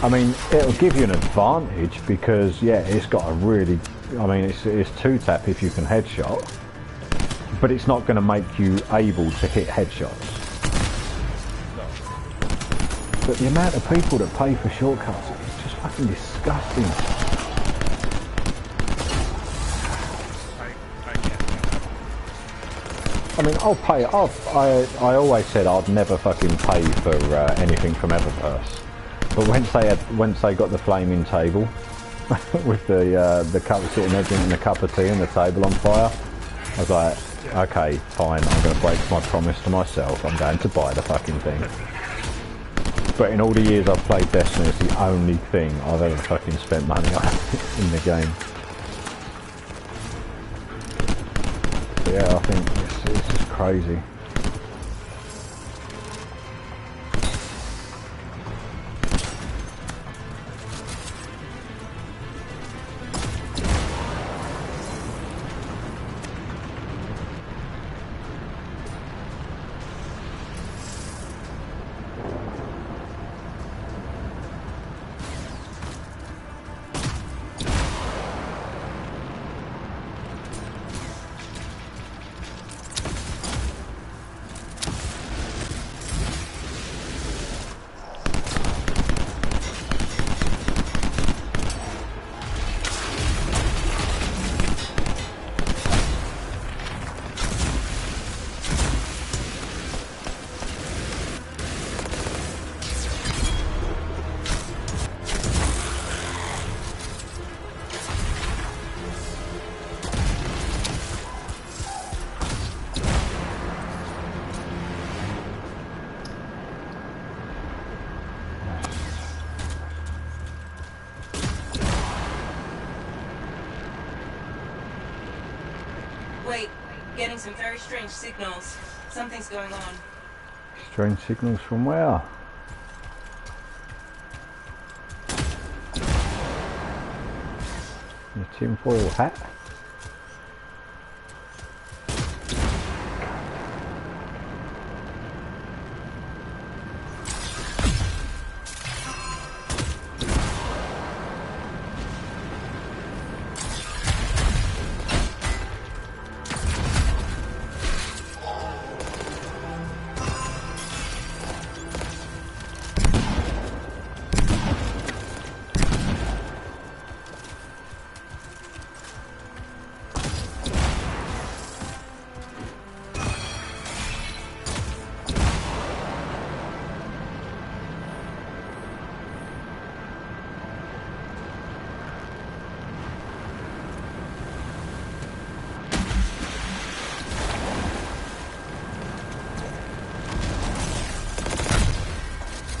I mean, it'll give you an advantage because, yeah, it's got a really, I mean, it's two-tap if you can headshot, but it's not going to make you able to hit headshots. But the amount of people that pay for shortcuts is just fucking disgusting. I mean, I'll pay, I always said I'd never fucking pay for anything from Eververse. But once they got the flaming table with the cup sitting there drinking a cup of tea and the table on fire, I was like, okay, fine, I'm going to break my promise to myself. I'm going to buy the fucking thing. But in all the years I've played Destiny, it's the only thing I've ever fucking spent money on in the game. But yeah, I think it's just crazy. Wait, getting some very strange signals. Something's going on. Strange signals from where? Your tinfoil hat?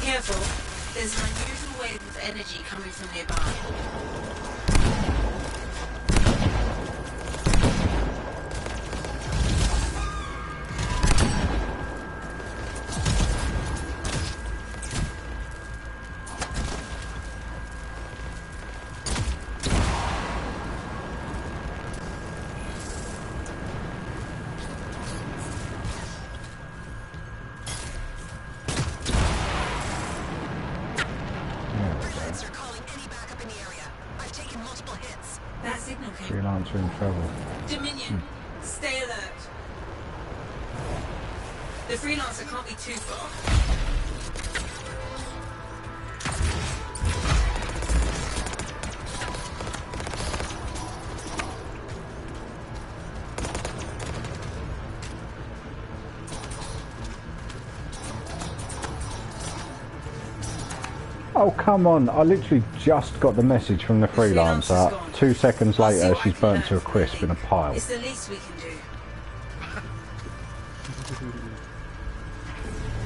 Careful, there's an unusual wave of energy coming from nearby. Friends are calling any backup in the area. I've taken multiple hits. That signal came. Freelancer in trouble. Dominion, stay alert. The freelancer can't be too far. Oh, come on. I literally just got the message from the freelancer. 2 seconds later, she's burnt to a crisp in a pile. It's the least we can do.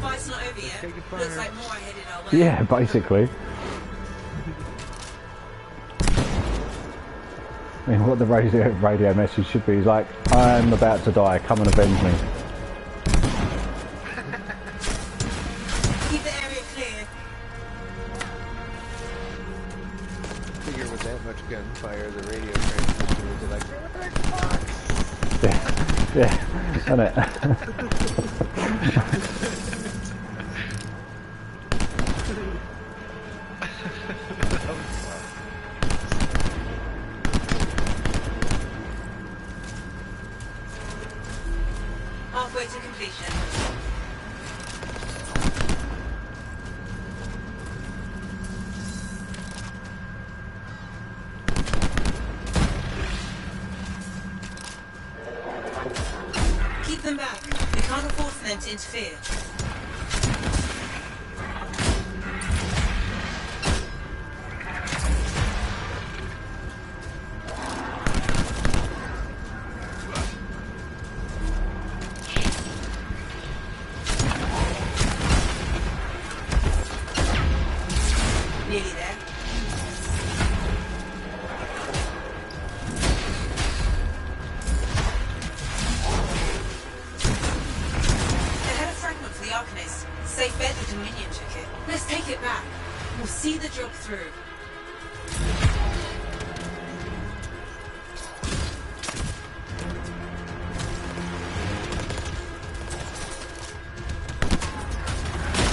Fight's not over yet. Looks like more are headed our way. Yeah, basically. I mean, what the radio message should be is like, I'm about to die, come and avenge me. Keep the area clear. Figure with that much gunfire, the radio transmission would be like, Yeah, isn't it? Halfway to completion. Keep them back. We can't afford for them to interfere. Nearly there. They had a fragment for the Arcanist. Safe bet the Dominion took it. Let's take it back. We'll see the job through.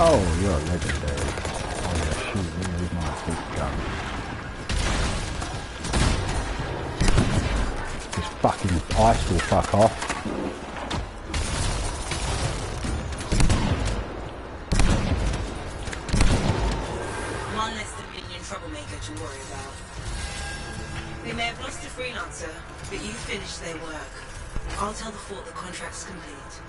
Oh, you're legendary. Oh yeah, shoot me with my big gun. This fucking ice will fuck off. One less Dominion troublemaker to worry about. They may have lost a freelancer, but you finished their work. I'll tell the fort the contract's complete.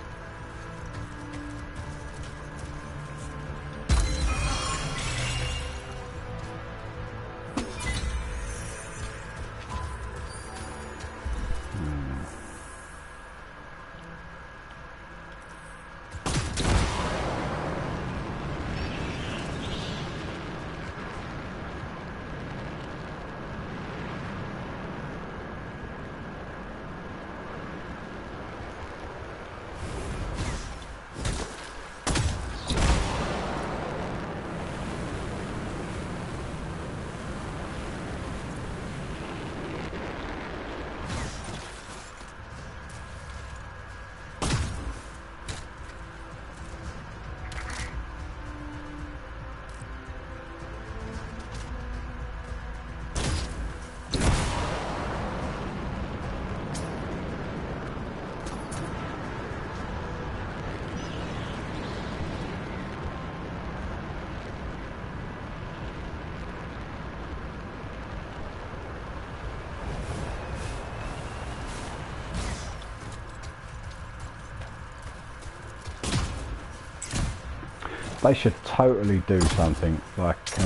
They should totally do something like they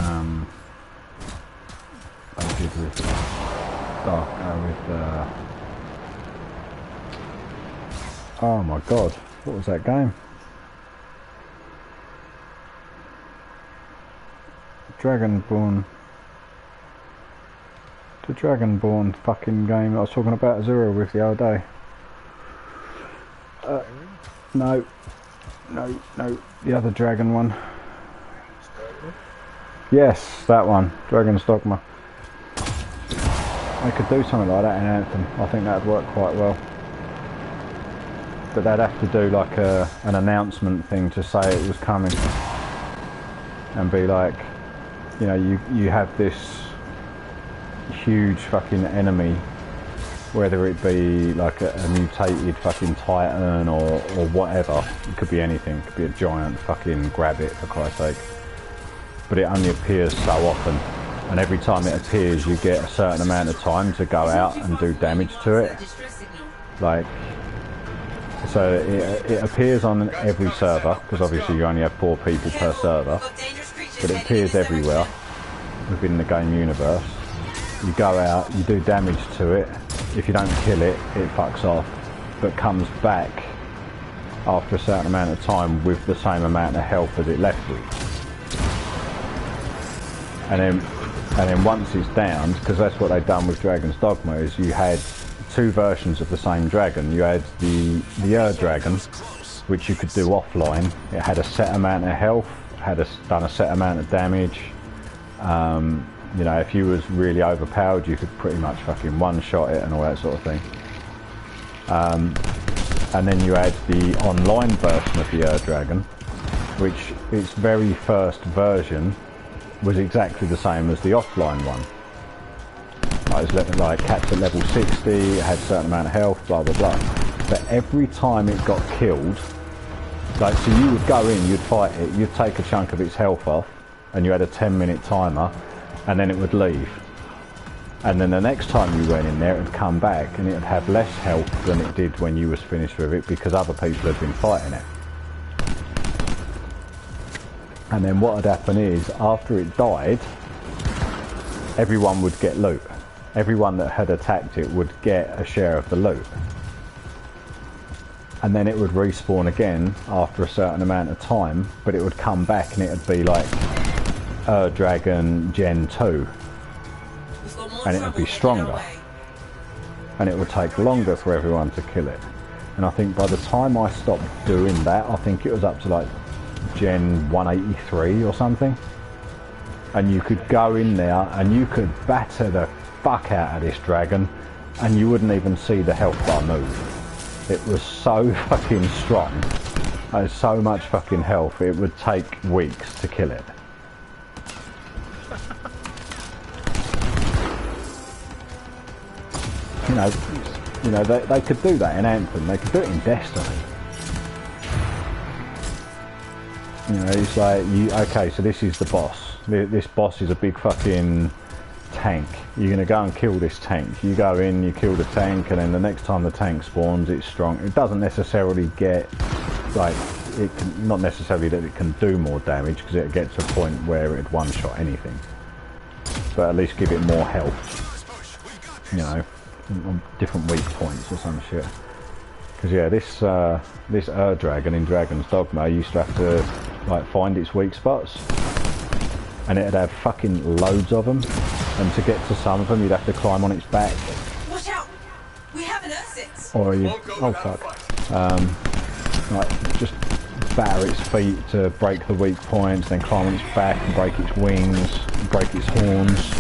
did with oh my god, what was that game? Dragonborn. The Dragonborn fucking game I was talking about Azura with the other day. No, the other dragon one. Yes, that one, Dragon's Dogma. They could do something like that in Anthem. I think that'd work quite well. But they'd have to do like an announcement thing to say it was coming. And be like, you know, you have this huge fucking enemy, whether it be like a mutated fucking titan or whatever. It could be anything. It could be a giant fucking grabbit, for Christ's sake. But it only appears so often, and every time it appears you get a certain amount of time to go out and do damage to it. Like, so it appears on every server, because obviously you only have 4 people per server, but it appears everywhere within the game universe. You go out, you do damage to it. If you don't kill it, it fucks off, but comes back after a certain amount of time with the same amount of health as it left with. And then once it's down, because that's what they've done with Dragon's Dogma, is you had 2 versions of the same dragon. You had the Dragon, which you could do offline. It had a set amount of health, done a set amount of damage. You know, if you was really overpowered, you could pretty much fucking one-shot it and all that sort of thing. And then you had the online version of the Dragon, which its very first version was exactly the same as the offline one. It was like capped at level 60, it had a certain amount of health, blah blah blah. But every time it got killed, like, so you would go in, you'd fight it, you'd take a chunk of its health off, and you had a 10-minute timer, and then it would leave. And then the next time you went in there, it would come back, and it would have less health than it did when you was finished with it, because other people had been fighting it. And then what would happen is, after it died, everyone would get loot. Everyone that had attacked it would get a share of the loot. And then it would respawn again after a certain amount of time, but it would come back and it would be like Dragon Gen 2. And it would be stronger. And it would take longer for everyone to kill it. And I think by the time I stopped doing that, I think it was up to like Gen 183 or something. And you could go in there and you could batter the fuck out of this dragon and you wouldn't even see the health bar move. It was so fucking strong. It had so much fucking health, it would take weeks to kill it. You know, they could do that in Anthem, they could do it in Destiny. You know, it's like, okay, so this is the boss. This boss is a big fucking tank. You're going to go and kill this tank. You go in, you kill the tank, and then the next time the tank spawns, it's strong. It doesn't necessarily get, like, not necessarily that it can do more damage, because it gets to a point where it'd one-shot anything. But at least give it more health. You know, on different weak points or some shit. Because yeah, this dragon in Dragon's Dogma used to have to like find its weak spots, and it'd have fucking loads of them, and to get to some of them you'd have to climb on its back. Watch out! We have an Ursix! Or you, oh fuck, like just batter its feet to break the weak points, then climb on its back and break its wings, break its horns.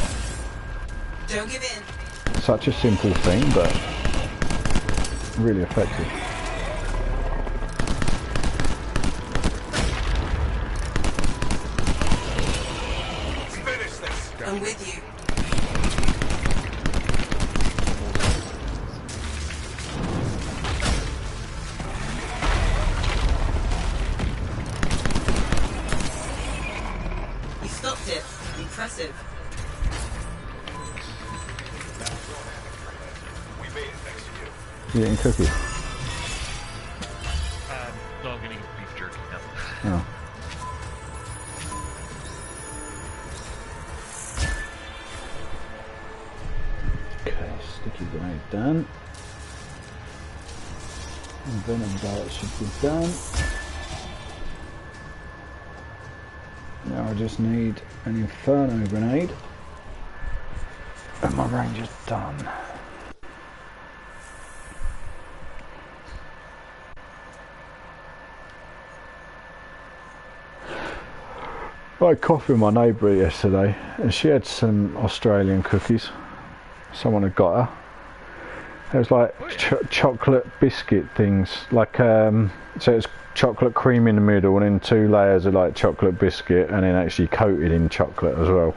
Don't give in. Such a simple thing, but really effective. Finish this. I'm with you. You stopped it. Impressive. We made it next to you. You eating cookies? No, I'm gonna eat beef jerky now. Oh. Okay, sticky grenade done. And venom dart should be done. Now I just need an inferno grenade. And my range is done. I had coffee with my neighbour yesterday and she had some Australian cookies. Someone had got her. It was like chocolate biscuit things, like so it's chocolate cream in the middle, and then 2 layers of like chocolate biscuit, and then actually coated in chocolate as well.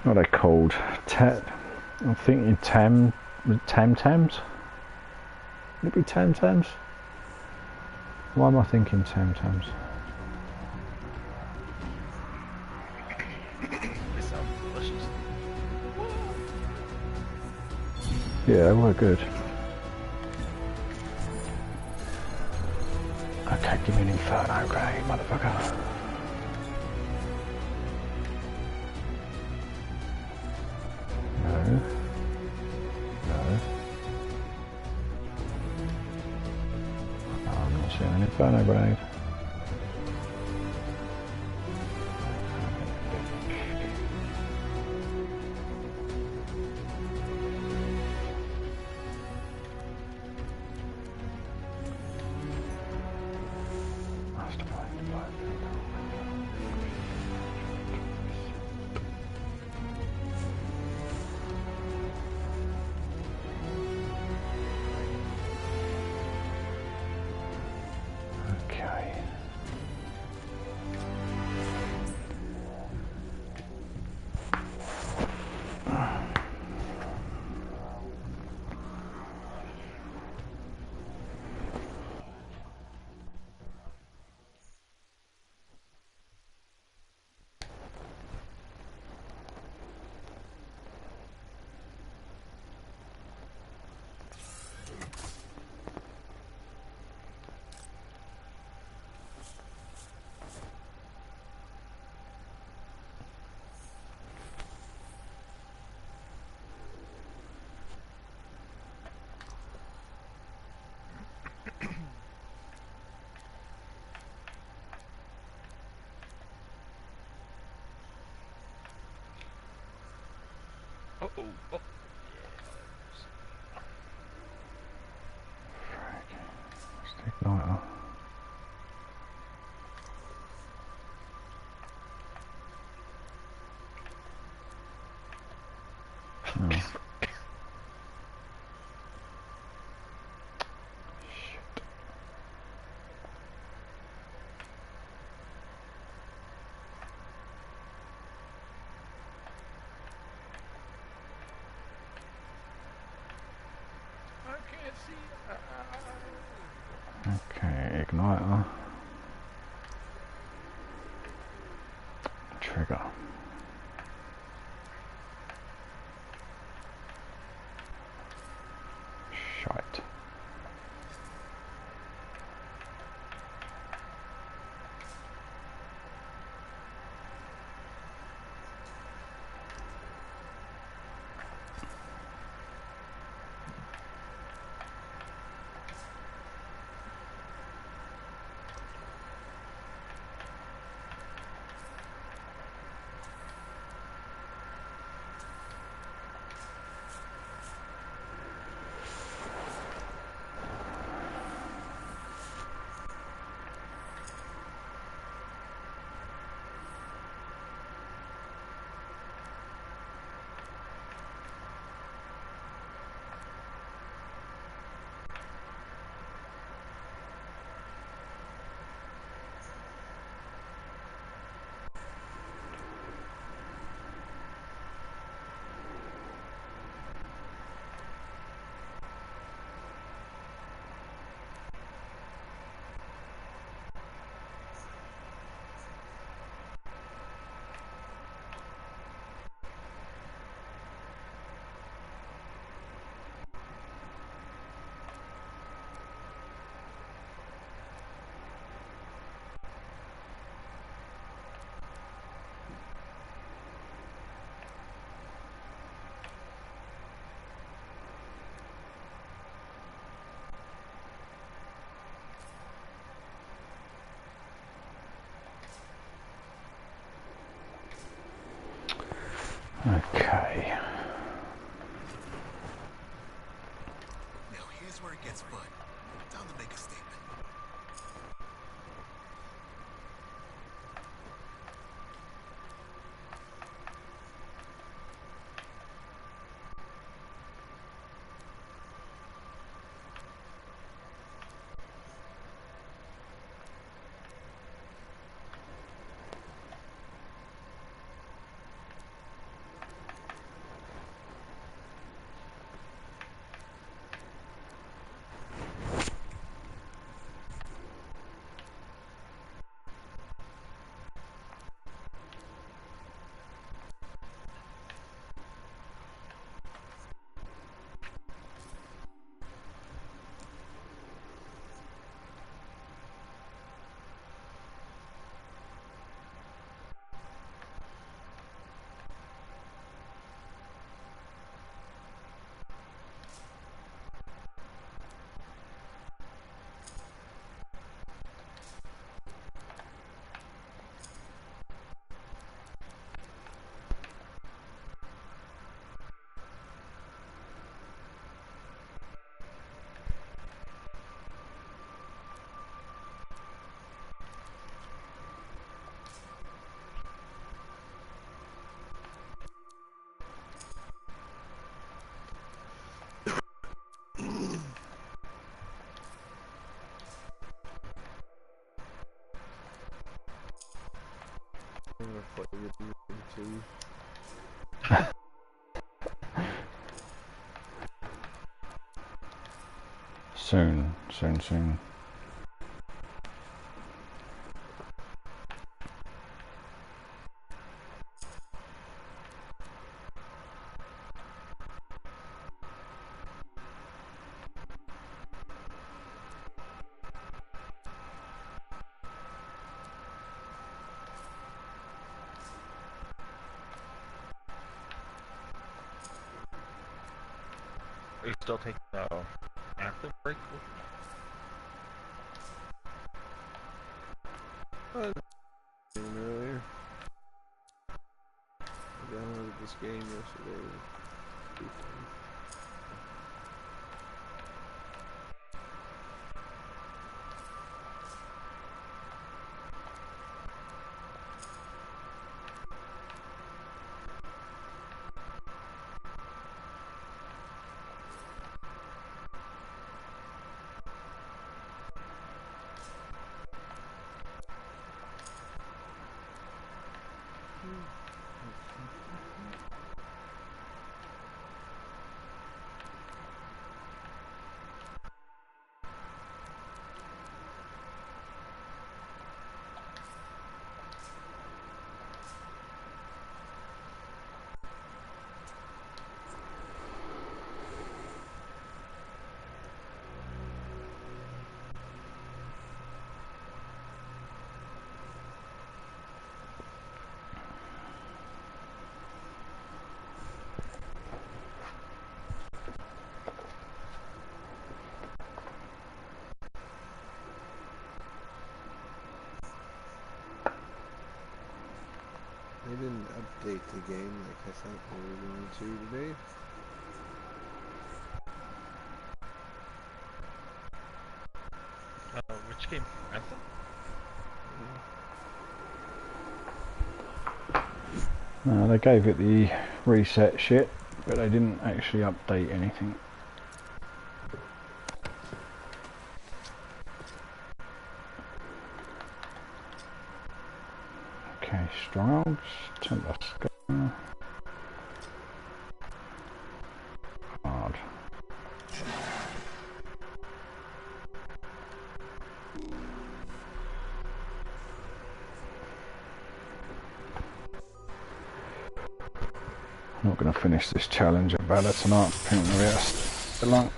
What are they called? I'm thinking Tam Tams. Would it be Tam Tams? Why am I thinking Tam Tams? They sound delicious. Yeah, they were good. Okay, give me an inferno grenade, motherfucker. No. No. I'm not seeing an inferno grenade. Okay. Uh-oh. Oh. Igniter. No. Shit. I can't see. Okay, igniter. Trigger. Shite. Okay. Now here's where it gets fun. Time to make a statement. Soon, soon, soon. Are you still taking the anthem break? Earlier. I downloaded this game yesterday. Pretty fun. They didn't update the game like I thought they were going to today. Which game? Anthem? No, they gave it the reset shit, but they didn't actually update anything. Okay, Strongholds, Tabasco. Hard. I'm not going to finish this challenge of Valor tonight. I think the rest too long.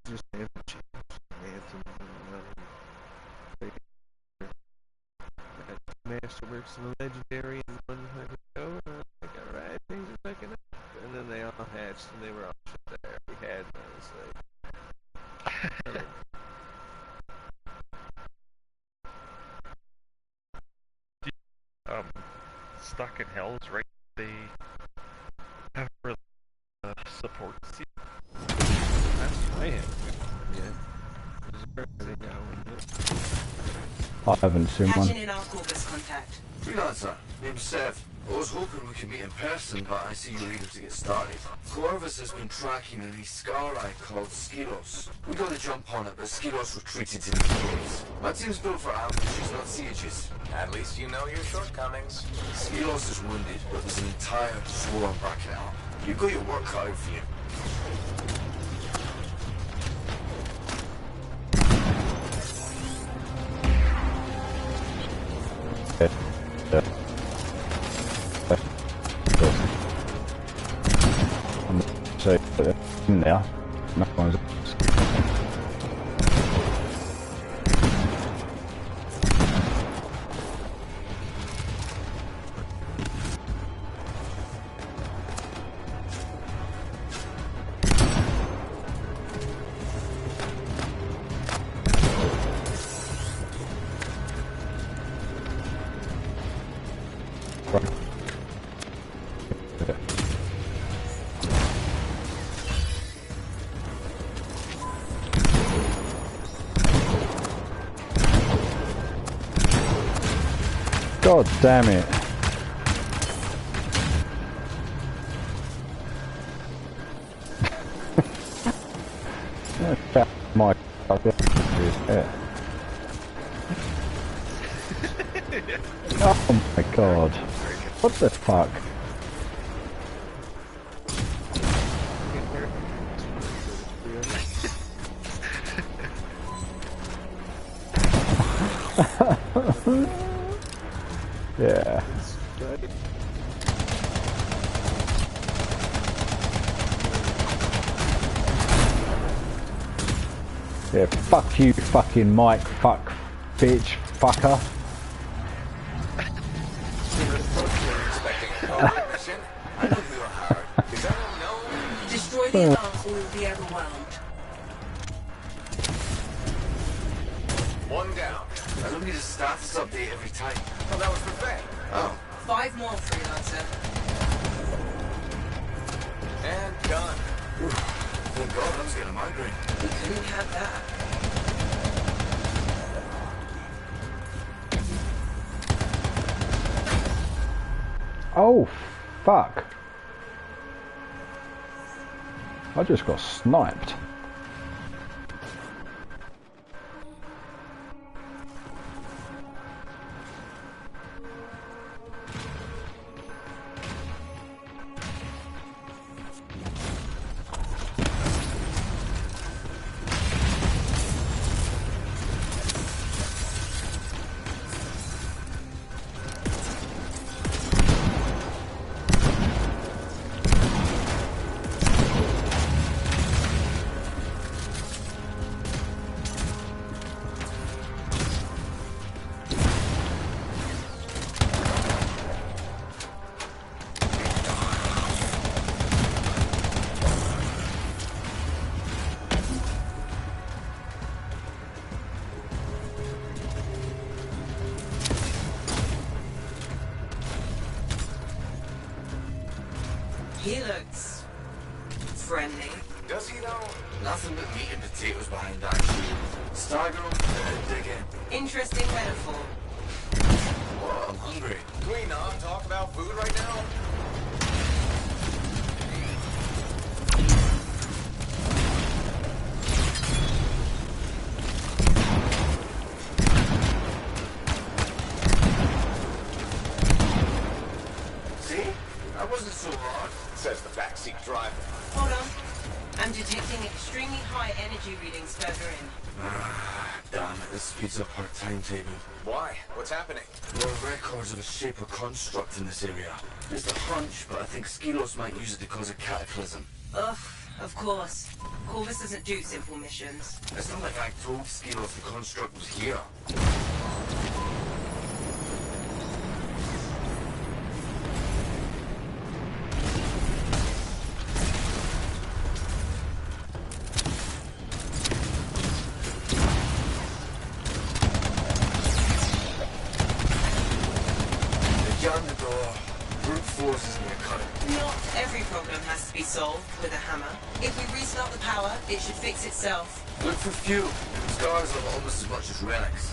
Just Anthem. Masterworks and Legendary and one like, oh, like, alright, things are looking up. And then they all hatched and they were all shit that I already had. And I was like, Stuck in Hell is right. They have for the support seat. that's my hand. Yeah. I haven't seen one. Catching in our Corvus contact. Freelancer, name's Seth. I was hoping we could meet in person, but I see you're eager to get started. Corvus has been tracking an Iskari called Skilos. We got a jump on it, but Skilos retreated to the caves. My team's built for ambushes, not sieges. At least you know your shortcomings. Skilos is wounded, but there's an entire swarm backing it up. You've got your work cut out for you. So in there, no one's. God damn it. My oh my god. What the fuck? Yeah. Yeah, fuck you, fucking Mike, fuck, bitch, fucker. I know you are hard. Is that a no? Destroy the alarms or you'll be overwhelmed. One down. I don't need a status update every time. Oh, that was for Faye. Oh. 5 more, freelancer. And done. Thank God I was getting a migraine. We couldn't have that. Oh, fuck. I just got sniped. He looks friendly. Does he though? Nothing but meat and potatoes behind that shield. Stagger him, dig in. Interesting metaphor. Well, I'm hungry. Can we not talk about food right now? See? That wasn't so hard. Says the backseat driver. Hold on. I'm detecting extremely high energy readings further in. Damn it, this speeds up our timetable. Why? What's happening? There are records of a shape or construct in this area. Just a hunch, but I think Skilos might use it to cause a cataclysm. Ugh, of course. Corvus doesn't do simple missions. It's not like I told Skilos the construct was here. Jammed the door. Brute force is gonna cut it. Not every problem has to be solved with a hammer. If we restart the power, it should fix itself. Look for fuel. Scars are almost as much as relics.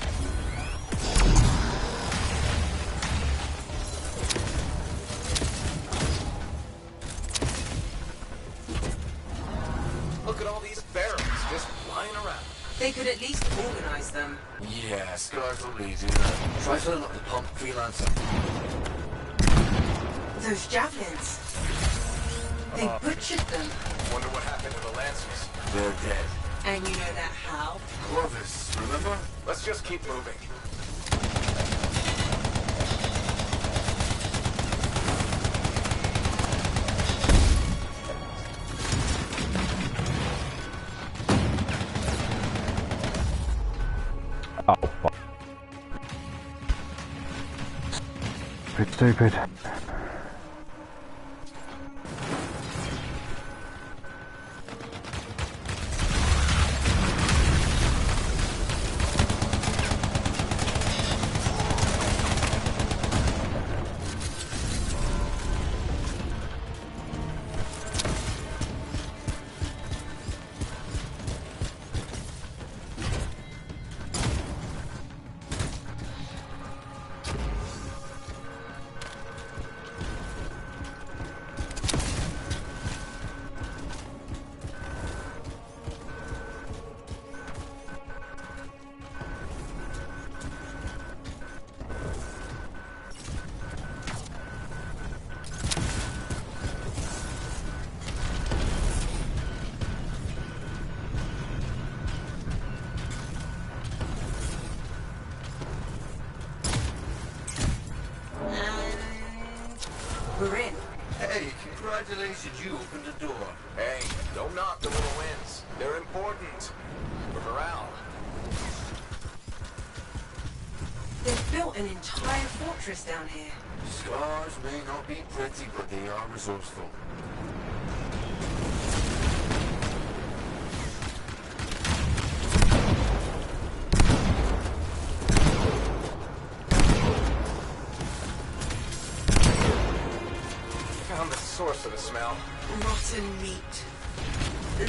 Look at all these barrels just lying around. They could at least organize them. Yeah, Scars don't really do that. Try filling up the pump, freelancer. Those javelins. They butchered them. Wonder what happened to the Lancers. They're dead. And you know that how? Corvus, remember? Let's just keep moving. Oh, fuck. Stupid. suggested you open the door. Hey, don't knock the little wins. They're important. For morale. They've built an entire fortress down here. Scars may not be pretty, but they are resourceful. Found the source of the smell. Rotten meat.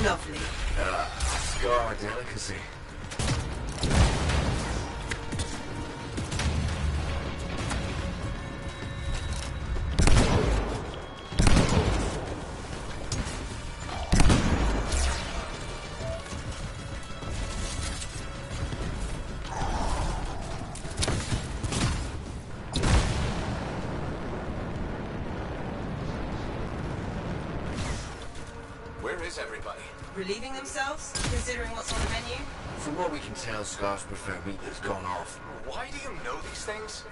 Lovely. Scar delicacy. Where is everybody? Relieving themselves, considering what's on the menu? From what we can tell, Scars prefer meat that's gone off. Why do you know these things?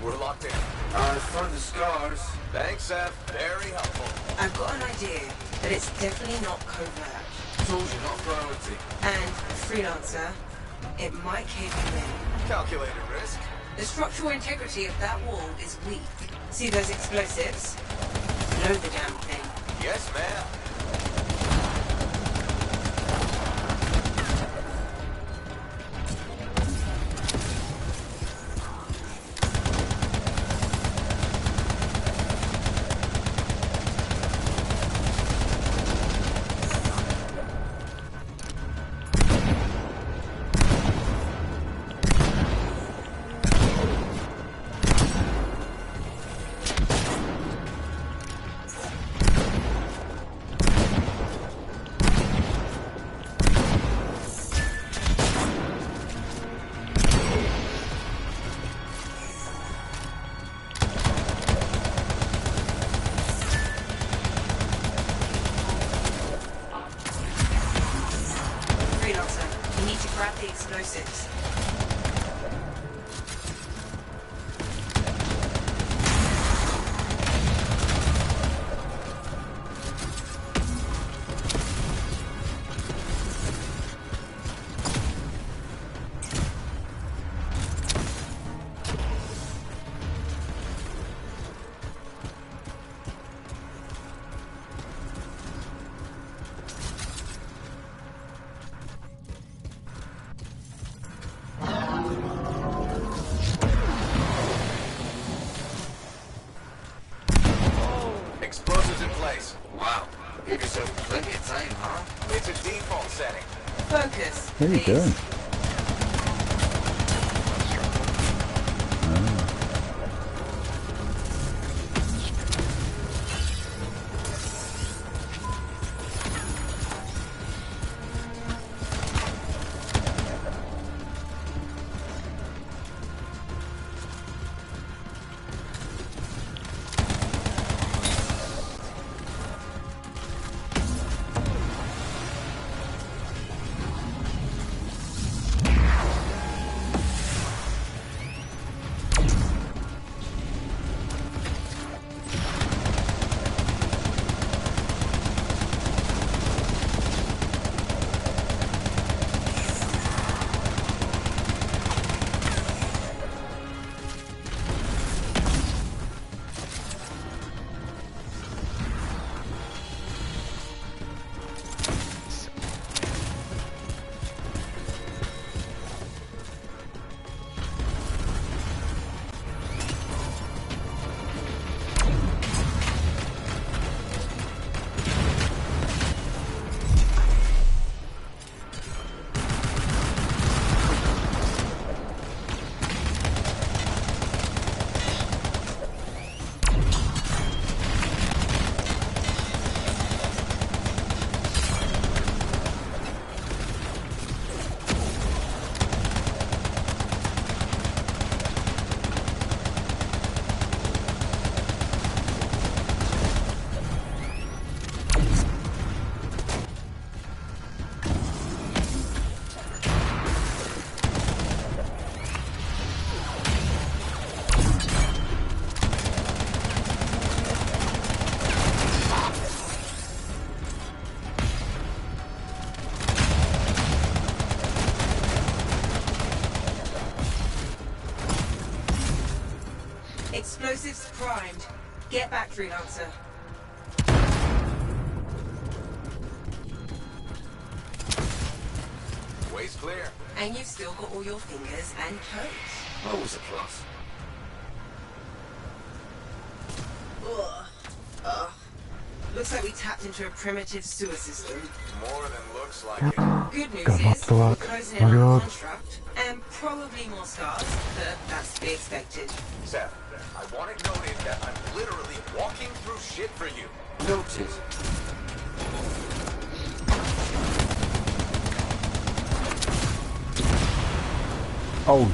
We're locked in. I found the Scars. Thanks, Seth. Very helpful. I've got an idea, but it's definitely not covert. Told you, not priority. And freelancer, it might cave you in. Calculated risk. The structural integrity of that wall is weak. See those explosives? Blow the damn thing. Yes, ma'am. Freelancer, you need to grab the explosives. Explosives in place. Wow. Give yourself plenty of time, huh? It's a default setting. Focus, What are you please. doing? Explosives primed. Get back, Freelancer. Way's clear. And you've still got all your fingers and toes. Always a plus. Ugh. Ugh. Looks like we tapped into a primitive sewer system. More than looks like it. Good news God, what is, the we're fuck? closing in My on our God. construct, and probably more scars, but that's to be expected. Seth, I want it noted that I'm literally walking through shit for you. Noted. Oh.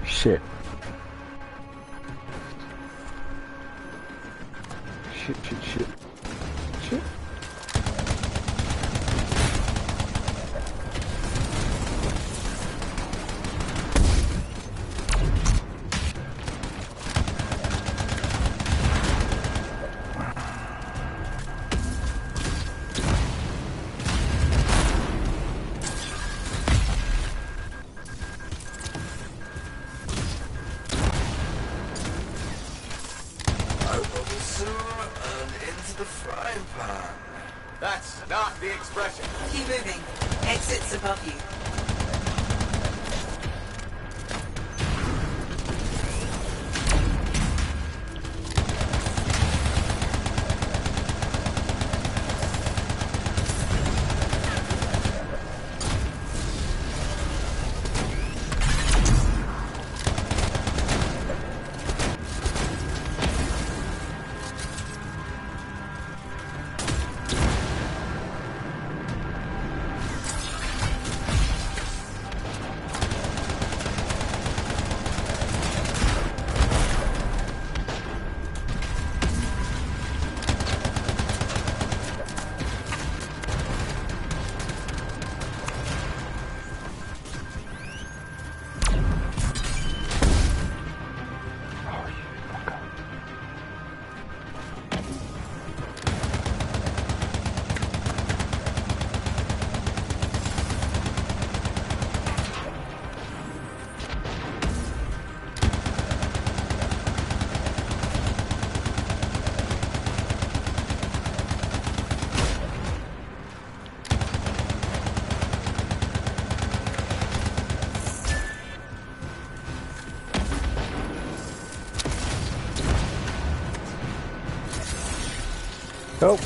Shit. Shit, shit, shit. Shit. Out of the sewer and into the frying pan. That's not the expression. Keep moving. Exit's above you. Go.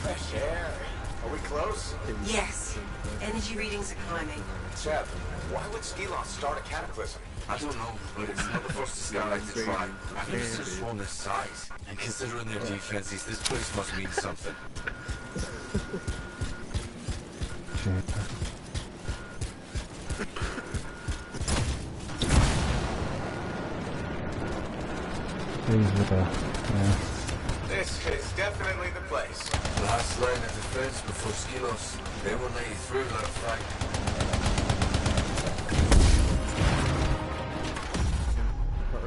Fresh air. Are we close? Yes. Energy readings are climbing. Seth, why would Skelos start a cataclysm? I don't know, but it's not the first Skylight to try. I've never seen one this size. And considering their defenses, this place must mean something. Yeah. This This is definitely the place. Last line of defense before Skilos. They won't let you through without a fight.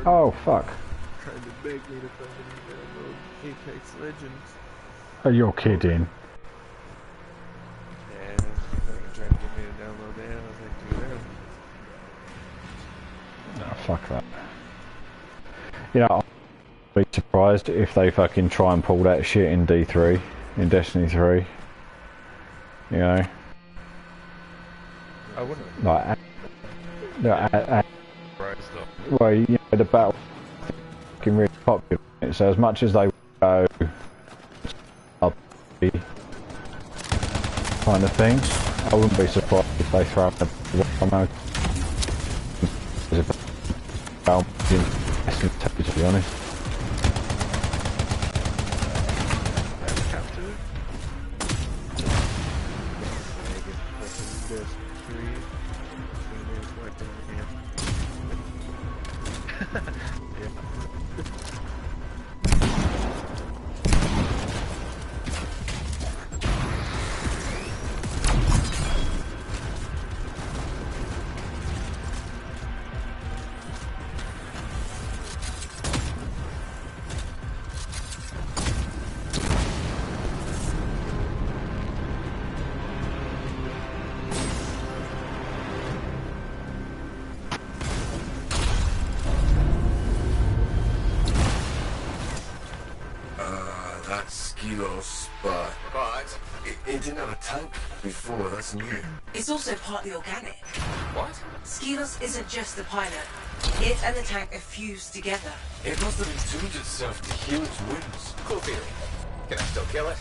Oh fuck. Trying to beg me to fucking download Apex Legends. Oh, you're kidding. Yeah, fucking trying to get me to download that. I was like, dude, No, fuck that. You know, I'd be surprised if they fucking try and pull that shit in D3, in Destiny 3. You know? I wouldn't Like, surprise though. well, you know, the battle fucking really popular. So as much as they go, kind of thing, I wouldn't be surprised if they throw in a to be honest. That's Skilos, but it didn't have a tank before, that's new. It's also partly organic. What? Skilos isn't just the pilot. It and the tank are fused together. It must have entombed itself to heal its wounds. Cool theory. Can I still kill it?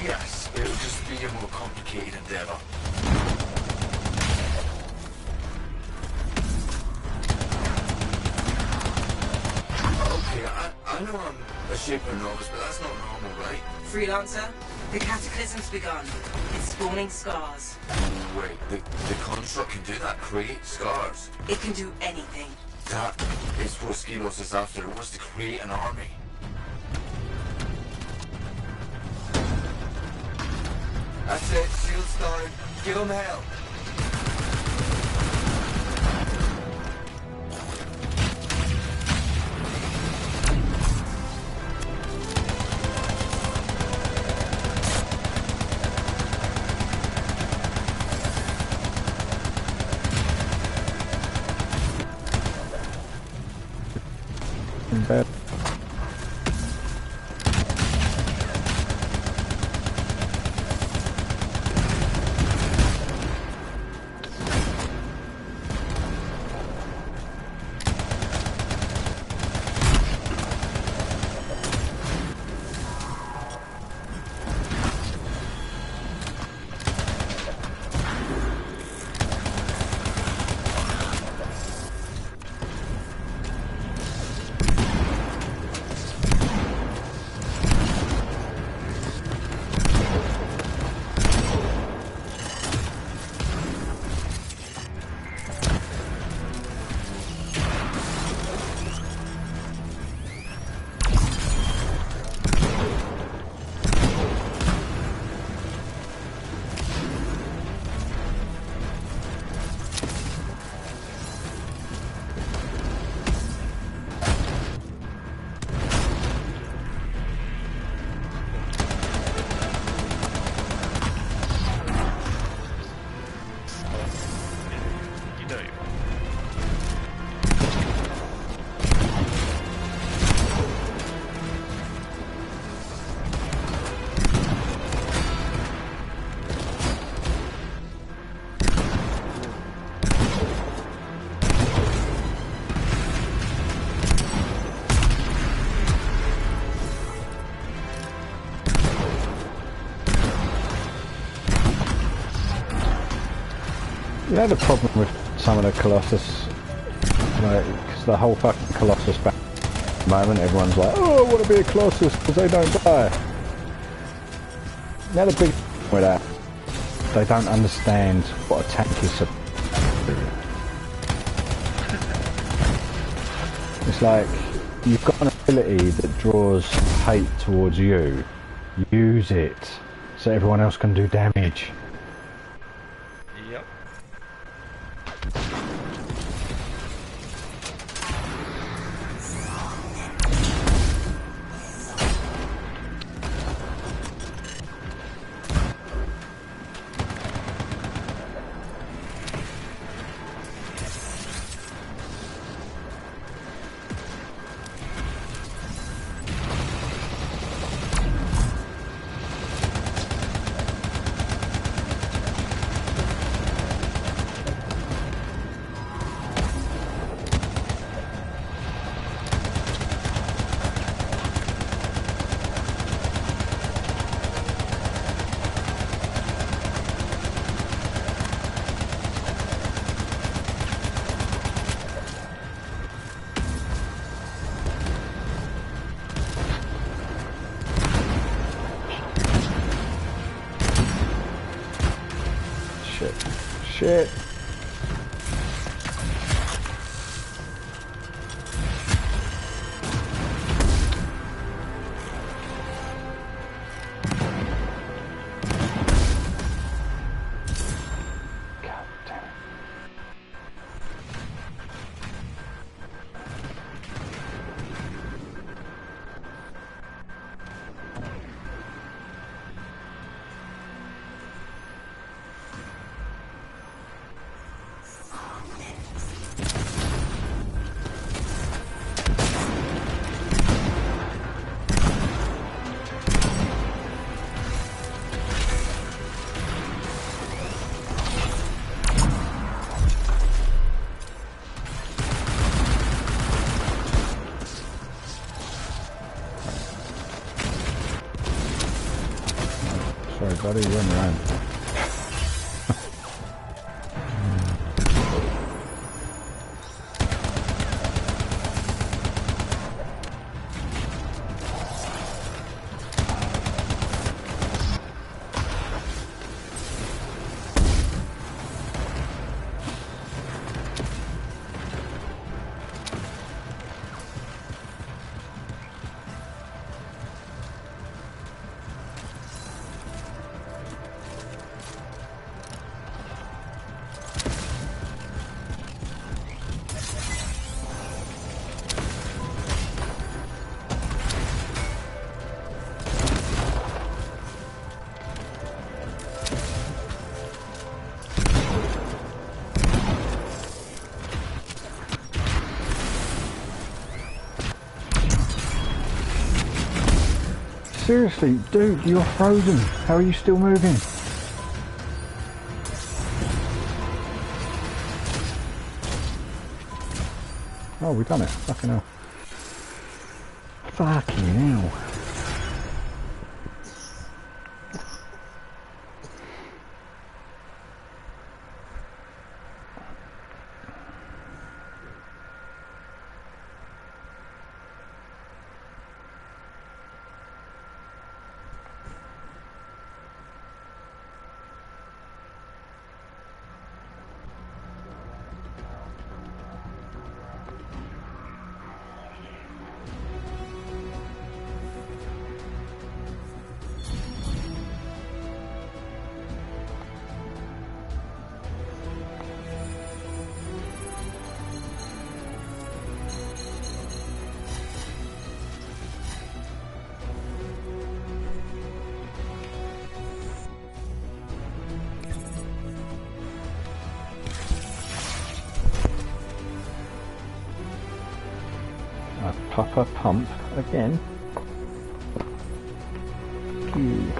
Yes, it'll just be a more complicated endeavor. Okay, I know I'm a shipper novice, but that's not normal, right? Freelancer, the cataclysm's begun. It's spawning scars. Wait, the construct can do that? Create scars? It can do anything. That is what Skilos is after. It wants to create an army. That's it, shields down. Give them hell. In bed. You know you are. You know the problem with some of the Colossus, like, because the whole fucking Colossus back at the moment, everyone's like, oh, I want to be a Colossus because they don't die. You know the big with that, they don't understand what a tank is supposed to do. It's like, you've got an ability that draws hate towards you, use it so everyone else can do damage. Yep. Shit. God damn it. Sorry, buddy, run around. Seriously, dude, you're frozen. How are you still moving? Oh, we done it. Fucking hell. Fucking hell. Pop a pump again. Ew.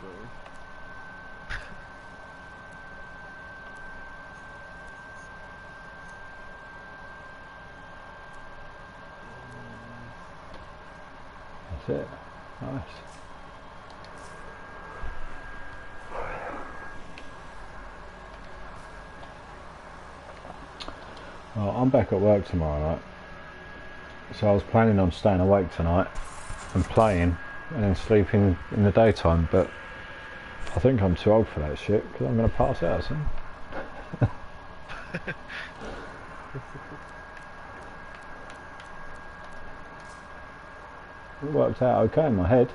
bro. That's it. Nice. Well, I'm back at work tomorrow night, so I was planning on staying awake tonight and playing and then sleeping in the daytime, but I think I'm too old for that shit because I'm going to pass out soon. It worked out okay in my head.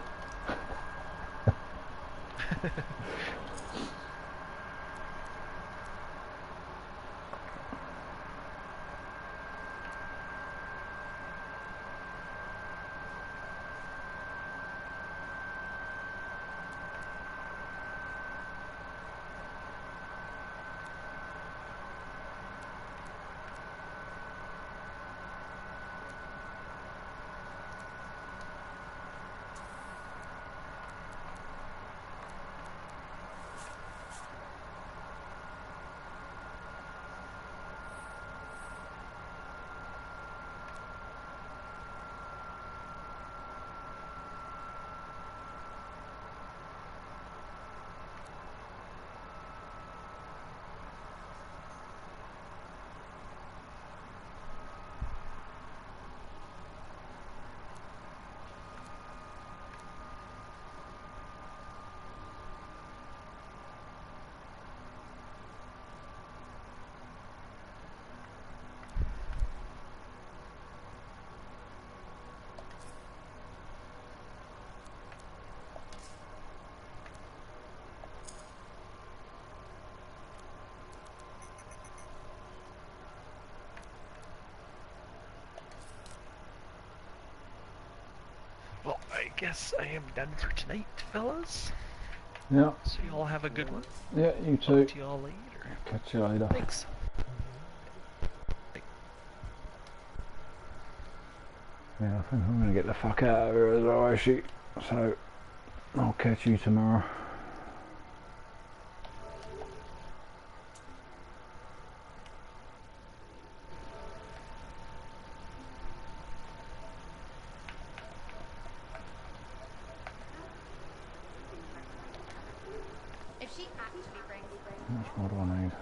Well, I guess I am done for tonight, fellas. Yeah. So y'all have a good one. Yeah, you too. Talk to y'all later. Catch you later. Thanks. Yeah, I think I'm going to get the fuck out of here as well, actually. So, I'll catch you tomorrow. If she actually brings How much more do I need?